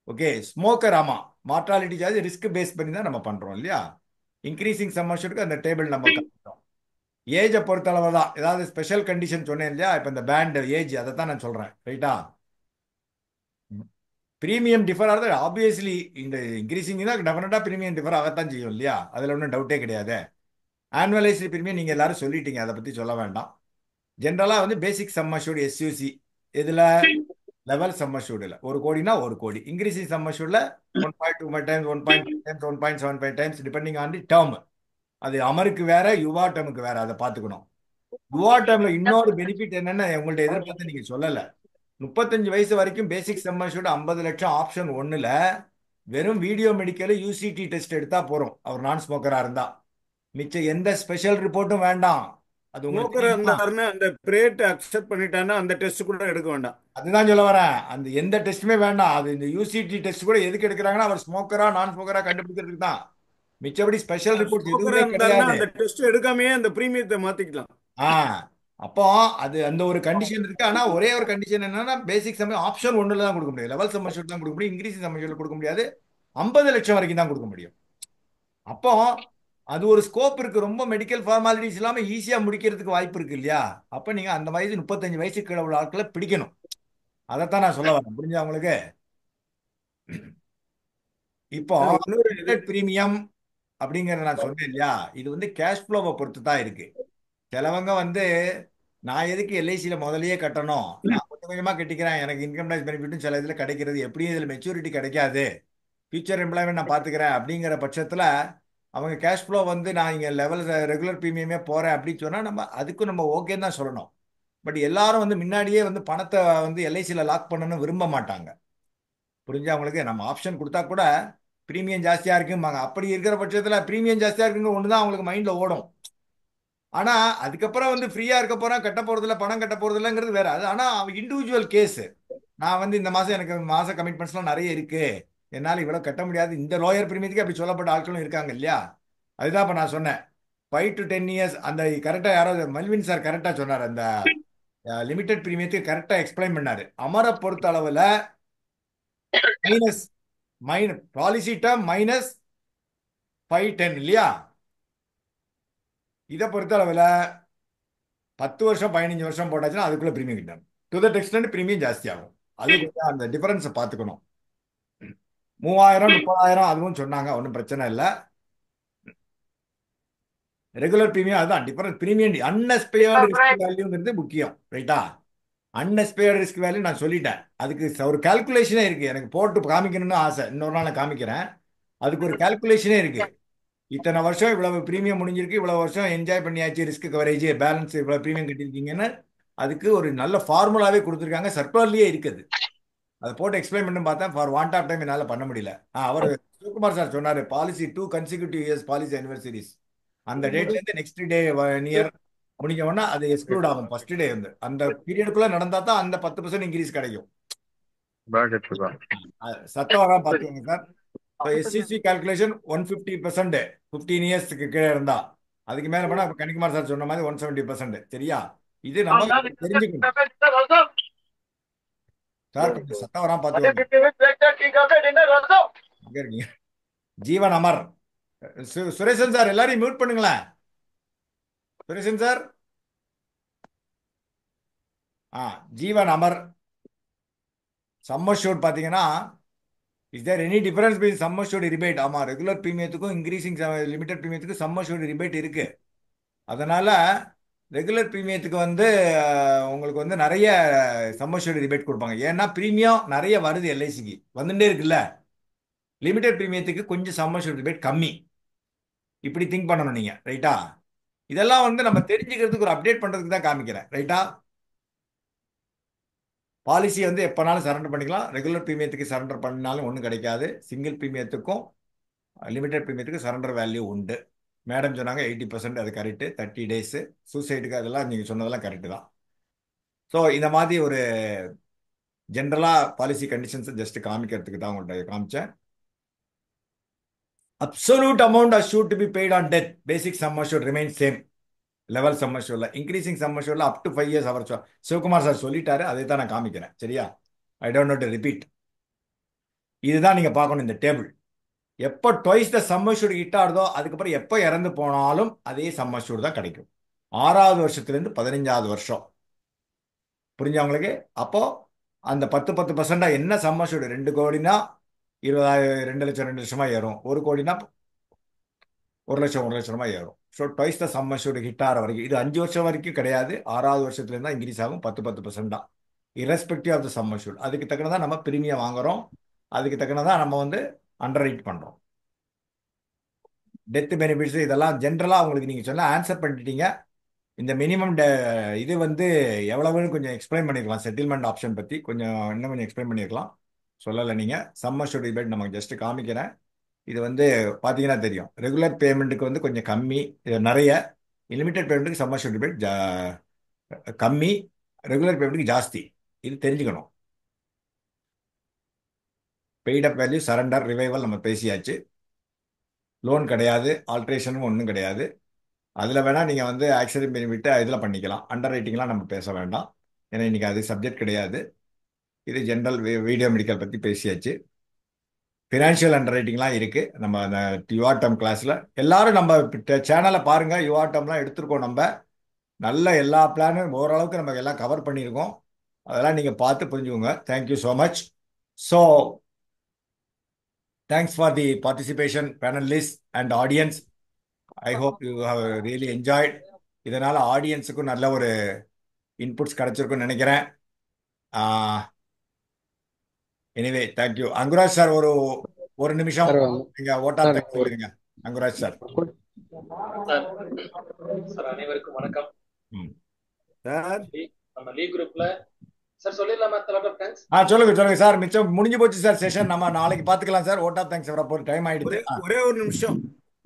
ஓகே, ஸ்மோக்கர் ஆமாம், மார்டாலிட்டி சார்ஜ் ரிஸ்க் பேஸ் பண்ணி தான் நம்ம பண்ணுறோம் இல்லையா? இன்க்ரீசிங் சம்மர்ஷூட்டுக்கு அந்த டேபிள் நம்ம கற்றுட்டோம். ஏஜை பொறுத்தளவு தான், ஏதாவது ஸ்பெஷல் கண்டிஷன் சொன்னேன் இல்லையா? இப்போ இந்த பேண்ட் ஏஜ் அதை தான் நான் சொல்கிறேன். ரைட்டா? ப்ரீமியம் டிஃபர் ஆகுது ஆப்வியஸ்லி. இந்த இன்க்ரீசிங் தான் டெஃபினட்டாக ப்ரீமியம் டிஃபர் ஆகத்தான் செய்யும் இல்லையா? அதில் ஒன்றும் டவுட்டே கிடையாது. ஆனுவலைஸ்டு ப்ரீமியம் நீங்கள் எல்லாரும் சொல்லிட்டீங்க, அதை பற்றி சொல்ல வேண்டாம். ஜென்ரலாக வந்து பேசிக் சம்மர்ஷூட் எஸ்யூசி இதில் லெவல் சம்மர்ஷூடில் 1 கோடினா 1 கோடி. இன்க்ரீசிங் சம்மர்ஷூடில் 1.25 times 1.5 times 1.75 times depending on the term. அது அமருக்கு வேற, யுவா டேர்முக்கு வேற, அதை பார்த்துக்கணும். யுவா டேர்ம்ல இன்னொரு பெனிஃபிட் என்னன்னு உங்கள்ட்ட எதிர்பார்த்து நீங்க சொல்லலை. 35 வயசு வரைக்கும் பேசிக் சம்மர்ஷூட் 50 லட்சம் ஆப்ஷன் 1ல் வெறும் வீடியோ மெடிக்கல் யூசிடி டெஸ்ட் எடுத்தா போறோம் அவர் நான் ஸ்மோக்கரா இருந்தா. மிச்சம் எந்த ஸ்பெஷல் ரிப்போர்ட்டும் வேண்டாம். அது உங்களுக்கு ஸ்மோக்கர் தெரியுமா? இருந்தாருன்னா அந்த பிரேட் அக்செப்ட் பண்ணிட்டான்னா அந்த டெஸ்ட் கூட எடுக்க வேண்டாம். அதுதான் சொல்ல வரேன். அந்த எந்த டெஸ்ட்டுமே வேண்டாம். அது இந்த யூசிடி டெஸ்ட் கூட எதுக்கு எடுக்கிறாங்கன்னா அவர் ஸ்மோக்கரா நான் ஸ்மோக்கரா கண்டுபிடிக்கிறதுக்கு தான். மிச்சபடி ஸ்பெஷல் ரிப்போர்ட் ஸ்மோக்கரா எதுவுமே இருந்தாருன்னா கிடையாது. அந்த டெஸ்ட் எடுக்காமயே அந்த பிரீமியத்தை மாத்திக்கலாம். ஆ அப்போ அது அந்த ஒரு கண்டிஷன் இருக்கு. ஆனா ஒரே ஒரு கண்டிஷன் என்னன்னா பேசிக் சமயம் ஆப்ஷன் ஒன்றுல தான் கொடுக்க முடியும். லெவல் சம்மர்ஷூட் தான் கொடுக்க முடியும். இன்க்ரீஸ் சம்மர்ஷூட் கொடுக்க முடியாது. 50 லட்சம் வரைக்கும் தான் கொடுக்க முடியும். அப்போ அது ஒரு ஸ்கோப் இருக்கு. ரொம்ப மெடிக்கல் ஃபார்மாலிட்டிஸ் இல்லாம ஈஸியா முடிக்கிறதுக்கு வாய்ப்பு இருக்கு இல்லையா? அப்ப நீங்க அந்த வயசு 35 வயசுக்கு கீழே உள்ள ஆட்களை பிடிக்கணும். அதைத்தான் நான் சொல்ல வரேன். புரிஞ்சா உங்களுக்கு? இப்போ இன்னொரு பிரீமியம் அப்படிங்கறத நான் சொன்னேன் இல்லையா? இது வந்து கேஷ் ஃப்ளோவை பொறுத்து தான் இருக்கு. சிலவங்க வந்து நான் எதுக்கு எல்ஐசியில் முதல்லயே கட்டணும், நான் கொஞ்சம் கொஞ்சமா கட்டிக்கிறேன், எனக்கு இன்கம் டேக்ஸ் பெனிஃபிட்டும் சில இதில் கிடைக்கிறது, எப்படியும் இதில் மெச்சூரிட்டி கிடைக்காது, ஃபியூச்சர் எம்ப்ளாய்மெண்ட் நான் பார்த்துக்கிறேன் அப்படிங்கிற பட்சத்தில் அவங்க கேஷ் ஃப்ளோ வந்து நான் இங்கே லெவல் ரெகுலர் ப்ரீமியமே போகிறேன் அப்படின்னு சொன்னால் நம்ம அதுக்கும் நம்ம ஓகேன்னு தான் சொல்லணும். பட் எல்லாரும் வந்து முன்னாடியே வந்து பணத்தை வந்து எல்ஐசியில் லாக் பண்ணணும்னு விரும்ப மாட்டாங்க. புரிஞ்சா அவங்களுக்கு? நம்ம ஆப்ஷன் கொடுத்தா கூட ப்ரீமியம் ஜாஸ்தியாக இருக்கும்பாங்க. அப்படி இருக்கிற பட்சத்தில் ப்ரீமியம் ஜாஸ்தியாக இருக்குங்க ஒன்று தான் அவங்களுக்கு மைண்டில் ஓடும். ஆனா அதுக்கப்புறம் வந்து ஃப்ரீயா இருக்க போறேன், கட்ட போறதில்ல, பணம் கட்ட போறதில்லைங்கிறது வேற. அது ஆனா இண்டிவிஜுவல் கேஸ். நான் வந்து இந்த மாசம் எனக்கு மாச கமிட்மெண்ட்ஸ்லாம் நிறைய இருக்கு, என்னால் இவ்வளவு கட்ட முடியாது, இந்த லோயர் பிரீமியத்துக்கு அப்படி சொல்லப்பட்ட ஆட்களும் இருக்காங்க இல்லையா? அதுதான் இப்ப நான் சொன்னேன் 5 to 10 இயர்ஸ். அந்த கரெக்டா யாராவது மல்வின் சார் கரெக்டா சொன்னார். அந்த லிமிடெட் பிரீமியத்துக்கு கரெக்டா எக்ஸ்பிளைன் பண்ணாரு. அமரை பொறுத்த அளவுல பாலிசி டேர்ம் -510 இல்லையா? இதை பொறுத்த அளவுல 10 வருஷம் 15 வருஷம் போட்டாச்சுன்னா அதுக்குள்ள பிரீமியம் கிட்ட டு தட் எக்ஸ்டென்ட் பிரீமியம் ஜாஸ்தி ஆகும். அது கொஞ்சம் அந்த டிஃபரன்ஸை பார்த்துக்கணும். 3000 30,000 அதுவும் சொன்னாங்க, ஒன்றும் பிரச்சனை இல்லை. ரெகுலர் பிரீமியம் அதுதான் டிஃபரன்ஸ். பிரீமியம் அன்எக்ஸ்பயர்டு ரிஸ்க் வேல்யூங்கிறது முக்கியம், ரைட்டா? அன்எக்ஸ்பயர்டு ரிஸ்க் வேல்யூ நான் சொல்லிட்டேன். அதுக்கு ஒரு கால்குலேஷனே இருக்கு. எனக்கு போட்டு காமிக்கணும்னு ஆசை, இன்னொரு நாள் நான் காமிக்கிறேன். அதுக்கு ஒரு கால்குலேஷனே இருக்கு. இத்தனை வருஷம் இவ்வளவு பிரீமியம் முடிஞ்சிருக்கு, இவ்வளவு வருஷம் என்ஜாய் பண்ணியாச்சு, ரிஸ்க் கவரேஜ் பேலன்ஸ் இவ்வளவு பிரீமியம் கட்டியிருக்கீங்கன்னு அதுக்கு ஒரு நல்ல ஃபார்முலாவே கொடுத்துருக்காங்க. சர்க்குலர்லயே இருக்குது. அதை போட்டு எக்ஸ்பிளைன் பண்ணி பார்த்தேன். ஃபார் வாண்ட் ஆஃப் டைம் என்னால் பண்ண முடியல. அவர் சிவகுமார் சார் சொன்னார், policy 2 consecutive years policy anniversaries, அந்த டேட்ல இருந்து நெக்ஸ்ட் டே நியர் முடிஞ்ச உடனே அது எக்ஸ்க்ளூட் ஆகும். ஃபர்ஸ்ட் டே வந்து அந்த பீரியடுக்குள்ள நடந்தா தான் அந்த 10% இன்க்ரீஸ் கிடைக்கும். சத்தம் வரா பார்த்துக்கோங்க சார். எஸ்சிசி கால்குலேஷன் 150% 15 இயர்ஸ்க்கு கீழே இருந்தா, அதுக்கு மேல போனா கனிக்குமார் சார் சொன்ன மாதிரி 170%. சரியா? இது நம்ம தெரிஞ்சுக்கணும் சார். கொஞ்சம் சத்தம் வரா பார்த்துக்கோங்க. எங்க இருக்கீங்க? ஜீவன் அமர், சுரேஷன் சார் எல்லாரையும் மியூட் பண்ணுங்களேன். Sureshan sir, Jeevan Amar sum assured பாத்தீங்கன்னா, is there any difference between sum assured rebate? ஆமா, ரெகுலர் பிரீமியத்துக்கும் இன்க்ரீசிங் லிமிடெட் பிரீமியத்துக்கும் சம் அஷ்யூர்ட் ரிபேட் இருக்கு. அதனால ரெகுலர் பிரீமியத்துக்கு வந்து உங்களுக்கு வந்து நிறைய சம் அஷ்யூர்ட் ரிபேட் கொடுப்பாங்க. ஏன்னா பிரீமியம் நிறைய வருது, எல்ஐசிக்கு வந்துட்டே இருக்குல்ல. லிமிடெட் பிரீமியத்துக்கு கொஞ்சம் சம் அஷ்யூர்ட் ரிபேட் கம்மி. இப்படி திங்க் பண்ணணும் நீங்க, ரைட்டா? இதெல்லாம் வந்து நம்ம தெரிஞ்சுக்கிறதுக்கு ஒரு அப்டேட் பண்றதுக்கு தான் காமிக்கிறேன், ரைட்டா? பாலிசி வந்து எப்போனாலும் சரண்டர் பண்ணிக்கலாம். ரெகுலர் பிரீமியத்துக்கு சரண்டர் பண்ணாலும் ஒன்றும் கிடைக்காது. சிங்கிள் பிரீமியத்துக்கும் லிமிடெட் பிரீமியத்துக்கு சரண்டர் வேல்யூ உண்டு. மேடம் சொன்னாங்க 80%, அது கரெக்டு. 30 days சூசைடுக்கு அதெல்லாம் நீங்கள் சொன்னதெல்லாம் கரெக்டு தான். ஸோ இந்த மாதிரி ஒரு ஜென்ரலாக பாலிசி கண்டிஷன்ஸை ஜஸ்ட் காமிக்கிறதுக்கு தான் உங்கள்கிட்ட காமிச்சேன். Absolute amount assured to be paid on death, basic sum assured remains same. Level sum அஷ்யூர்ல இன்க்ரீசிங் சம் அஷ்யூர்ல அப் டு 5 years அவர் சிவகுமார் சார் சொல்லிட்டாரு. அதை தான் நான் காமிக்கிறேன். சரியா? I don't know to repeat. இதுதான் நீங்க பார்க்கணும் இந்த டேபிள். எப்போ twice the sum assured hit ஆகுதோ அதுக்கப்புறம் எப்போ இறந்து போனாலும் அதே சம் அஷ்யூர்ட் தான் கிடைக்கும். 6வது வருஷத்துலேருந்து 15வது வருஷம். புரிஞ்சா உங்களுக்கு? அப்போ அந்த 10% என்ன சம் அஷ்யூர்ட் 2 கோடினா 20,000, 2 லட்சம் 2 லட்சமா ஏறும். 1 கோடினா 1 லட்சம் 1 லட்சமா ஏறும். So twice the sum assured hit ஆகிற வரைக்கும். இது 5 வருஷம் வரைக்கும் கிடையாது. 6வது வருஷத்துலேருந்து தான் இன்க்ரீஸ் ஆகும். 10% தான், irrespective of the sum assured. அதுக்கு தக்கனதான் நம்ம பிரீமியம் வாங்குறோம். அதுக்கு தக்கனதான் நம்ம வந்து அண்டர் ரைட் பண்ணுறோம். டெத் பெனிஃபிட்ஸ் இதெல்லாம் ஜென்ரலாக உங்களுக்கு நீங்கள் சொன்னால் ஆன்சர் பண்ணிட்டீங்க. இந்த மினிமம் இது வந்து எவ்வளவுன்னு கொஞ்சம் எக்ஸ்பிளைன் பண்ணியிருக்கலாம். செட்டில்மெண்ட் ஆப்ஷன் பற்றி இன்னும் கொஞ்சம் எக்ஸ்பிளைன் பண்ணியிருக்கலாம். சொல்லலை நீங்கள். சம் அஷ்யூர்ட் ரிபேட் நமக்கு ஜஸ்ட் காமிக்கிறேன். இது வந்து பார்த்தீங்கன்னா தெரியும். ரெகுலர் பேமெண்ட்டுக்கு வந்து கொஞ்சம் கம்மி, இது நிறைய. லிமிடெட் பேமெண்ட்டுக்கு சம் அஷ்யூர்ட் ரிபேட் கம்மி, ரெகுலர் பேமெண்ட்டுக்கு ஜாஸ்தி. இது தெரிஞ்சுக்கணும். பெய்ட் அப் வேல்யூ, சரண்டர், ரிவைவல் நம்ம பேசியாச்சு. லோன் கிடையாது, ஆல்ட்ரேஷனும் ஒன்றும் கிடையாது. அதில் வேணால் நீங்கள் வந்து ஆக்சிடென்ட் பெனிஃபிட் இதில் பண்ணிக்கலாம். அண்டர் ரைட்டிங்லாம் நம்ம பேச வேண்டாம், ஏன்னா இன்றைக்கி அது சப்ஜெக்ட் கிடையாது. இது ஜென்ரல் வீடியோ மெடிக்கல் பற்றி பேசியாச்சு. ஃபினான்ஷியல் அண்டர் ரைட்டிங்லாம் இருக்குது. நம்ம அந்த யுஆர்டம் கிளாஸில் எல்லாரும் நம்ம சேனலை பாருங்கள். யுஆர்டம்லாம் எடுத்துருக்கோம். நம்ம நல்ல எல்லா பிளானும் ஓரளவுக்கு நம்ம எல்லாம் கவர் பண்ணியிருக்கோம். அதெல்லாம் நீங்கள் பார்த்து புரிஞ்சுக்கோங்க. Thank you so much. So thanks for the participation, panelists and audience. I hope you have really enjoyed. இதனால ஆடியன்ஸுக்கும் நல்ல ஒரு இன்புட்ஸ் கிடைச்சிருக்கும்னு நினைக்கிறேன். Anyway thank you. அங்குராஜ் சார் ஒரு நிமிஷம் நீங்க ஓட்டா சொல்லுங்க. அங்குராஜ் சார். சார் அனைவருக்கும் வணக்கம். சார் நம்ம லீக் குரூப்ல சார் சொல்லிடலாமா? சொல்லுங்க சார். மிச்சம் முடிஞ்சு போச்சு சார் செஷன். நம்ம நாளைக்கு பாத்துக்கலாம் சார். ஓட்டா தேங்க்ஸ் வரப்போ டைம் ஆயிடுச்சு. ஒரே ஒரு நிமிஷம்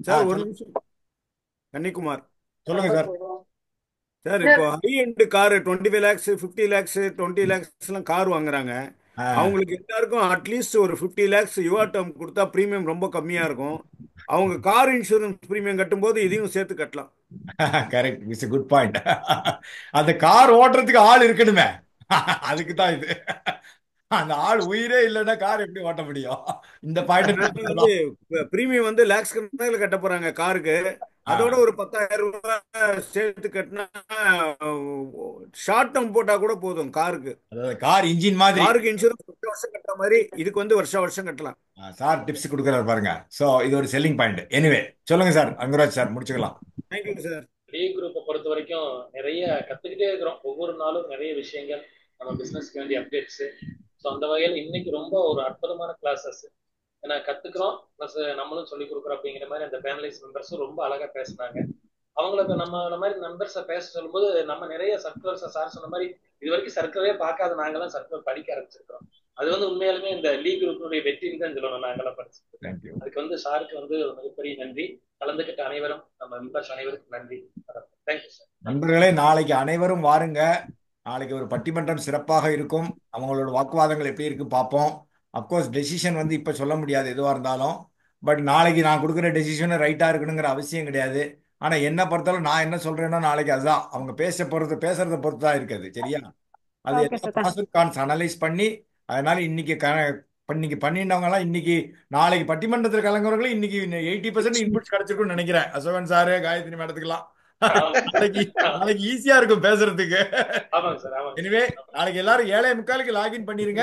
சார், ஒரு நிமிஷம். கன்னிக்குமார் சொல்லுங்க சார். சார் இப்போ high end car 25 lakhs 50 lakhs 20 lakhs எல்லாம் கார் வாங்குறாங்க. அவங்களுக்கு எல்லாருக்கும் அட்லீஸ்ட் ஒரு 50 lakhs யுஆர்டம் கொடுத்தா பிரீமியம் ரொம்ப கம்மியா இருக்கும். அவங்க கார் இன்சூரன்ஸ் பிரீமியம் கட்டும்போது இதையும் சேர்த்து கட்டலாம். Correct, it's good point. அந்த கார் ஓட்டுறதுக்கு ஆள் இருக்கணுமே, அதுக்கு தான் இது. அந்த ஆள் உயிரே இல்லைன்னா கார் எப்படி ஓட்ட முடியும்? இந்த பாயிண்ட் பிரீமியம் வந்து லேக்ஸ் கணக்கில் கட்ட போறாங்க காருக்கு. அதோட ஒரு 10,000 ரூபாய் சேர்த்து கட்டினா ஷார்ட் டேர்ம் போட்டா கூட போதும் காருக்கு. கார் இன்ஜின் மாதிரி காருக்கு இன்சூரன்ஸ் வருஷம் கட்டுற மாதிரி இதுக்கு வந்து வருஷம் கட்டலாம். சார் டிப்ஸ் கொடுக்குறாரு பாருங்க. ஸோ இது ஒரு செல்லிங் பாயிண்ட். எனிவே சொல்லுங்க சார். அங்குராஜ் சார் முடிச்சுக்கலாம். Thank you sir. லீக் குரூப்பை பொறுத்த வரைக்கும் நிறைய கத்துக்கிட்டே இருக்கிறோம். ஒவ்வொரு நாளும் நிறைய விஷயங்கள், நம்ம பிசினஸ்க்கு வேண்டிய அப்டேட்ஸ். ஸோ அந்த வகையில் இன்னைக்கு ரொம்ப ஒரு அற்புதமான கிளாஸஸ் ஏன்னா கத்துக்கிறோம், ப்ளஸ் நம்மளும் சொல்லிக் கொடுக்குறோம். அப்படிங்கிற மாதிரி அந்த பேனலைஸ் மெம்பர்ஸும் ரொம்ப அழகா பேசினாங்க. அவங்களுக்கு நம்ம மாதிரி மெம்பர்ஸை பேச சொல்லும்போது நம்ம நிறைய சர்க்குலர்ஸை சார் சொன்ன மாதிரி இது வரைக்கும் சர்க்குலரே பார்க்காத நாங்களாம் சர்க்குலர் படிக்க ஆரம்பிச்சிருக்கிறோம். அது வந்து உண்மையாலுமே இந்த லீக் குரூப்பினுடைய வெற்றின்னு தான் சொல்லணும். நாங்களாம் படிச்சிருக்கோம். அதுக்கு வந்து சாருக்கு வந்து ஒரு மிகப்பெரிய நன்றி. கலந்துக்கிட்ட அனைவரும், நம்ம மெம்பர்ஸ் அனைவருக்கும் நன்றி. Thank you sir. நண்பர்களே, நாளைக்கு அனைவரும் வாருங்க. நாளைக்கு ஒரு பட்டிமன்றம் சிறப்பாக இருக்கும். அவங்களோட வாக்குவாதங்கள் எப்படி இருக்கு பார்ப்போம். அப்கோர்ஸ் டெசிஷன் வந்து இப்போ சொல்ல முடியாது எதுவாக இருந்தாலும். பட் நாளைக்கு நான் கொடுக்குற டெசிஷன் ரைட்டாக இருக்கணுங்கிற அவசியம் கிடையாது. ஆனால் என்ன பொறுத்தாலும் நான் என்ன சொல்றேனோ நாளைக்கு அதுதான் அவங்க பேசுறத பொறுத்து தான் இருக்குது. சரியா? அது கான்ஸ் அனலைஸ் பண்ணி, அதனால இன்னைக்கு பண்ணிட்டவங்கலாம் இன்னைக்கு நாளைக்கு பட்டிமன்றத்தில் கலங்குறவங்களும் இன்னைக்கு 80% இன்புட்ஸ் கிடைச்சிருக்கும்னு நினைக்கிறேன். அசோகன் சாரு, காயத்ரி மேடத்துக்குலாம் நாளைக்கு ஈஸியா இருக்கும் பேசுறதுக்கு. எனவே நாளைக்கு எல்லாரும் 7:45 லாகின் பண்ணிருங்க.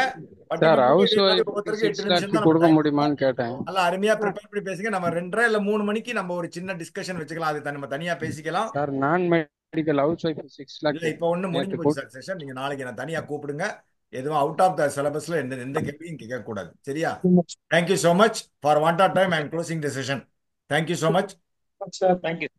கொடுக்க முடியுமான்னு கேட்டேன். நல்லா அருமையா ப்ரிப்பேர் பண்ணி பேசுங்க. நம்ம 2:30 இல்ல 3 மணிக்கு நம்ம ஒரு சின்ன டிஸ்கஷன் வச்சுக்கலாம். அது நம்ம தனியா பேசிக்கலாம். சார் நான் மெடிக்கல் ஹவுஸ் வைஃப் 6 lakh இப்போ ஒண்ணு முடிஞ்சு போச்சு சார் செஷன். நீங்க நாளைக்கு நான் தனியா கூப்பிடுங்க. எதுவும் அவுட் ஆஃப் த சிலபஸ்ல எந்த கேள்வியும் கேட்க கூடாது. சரியா? Thank you so much for one time. I am closing the session. Thank you so much. Thank you.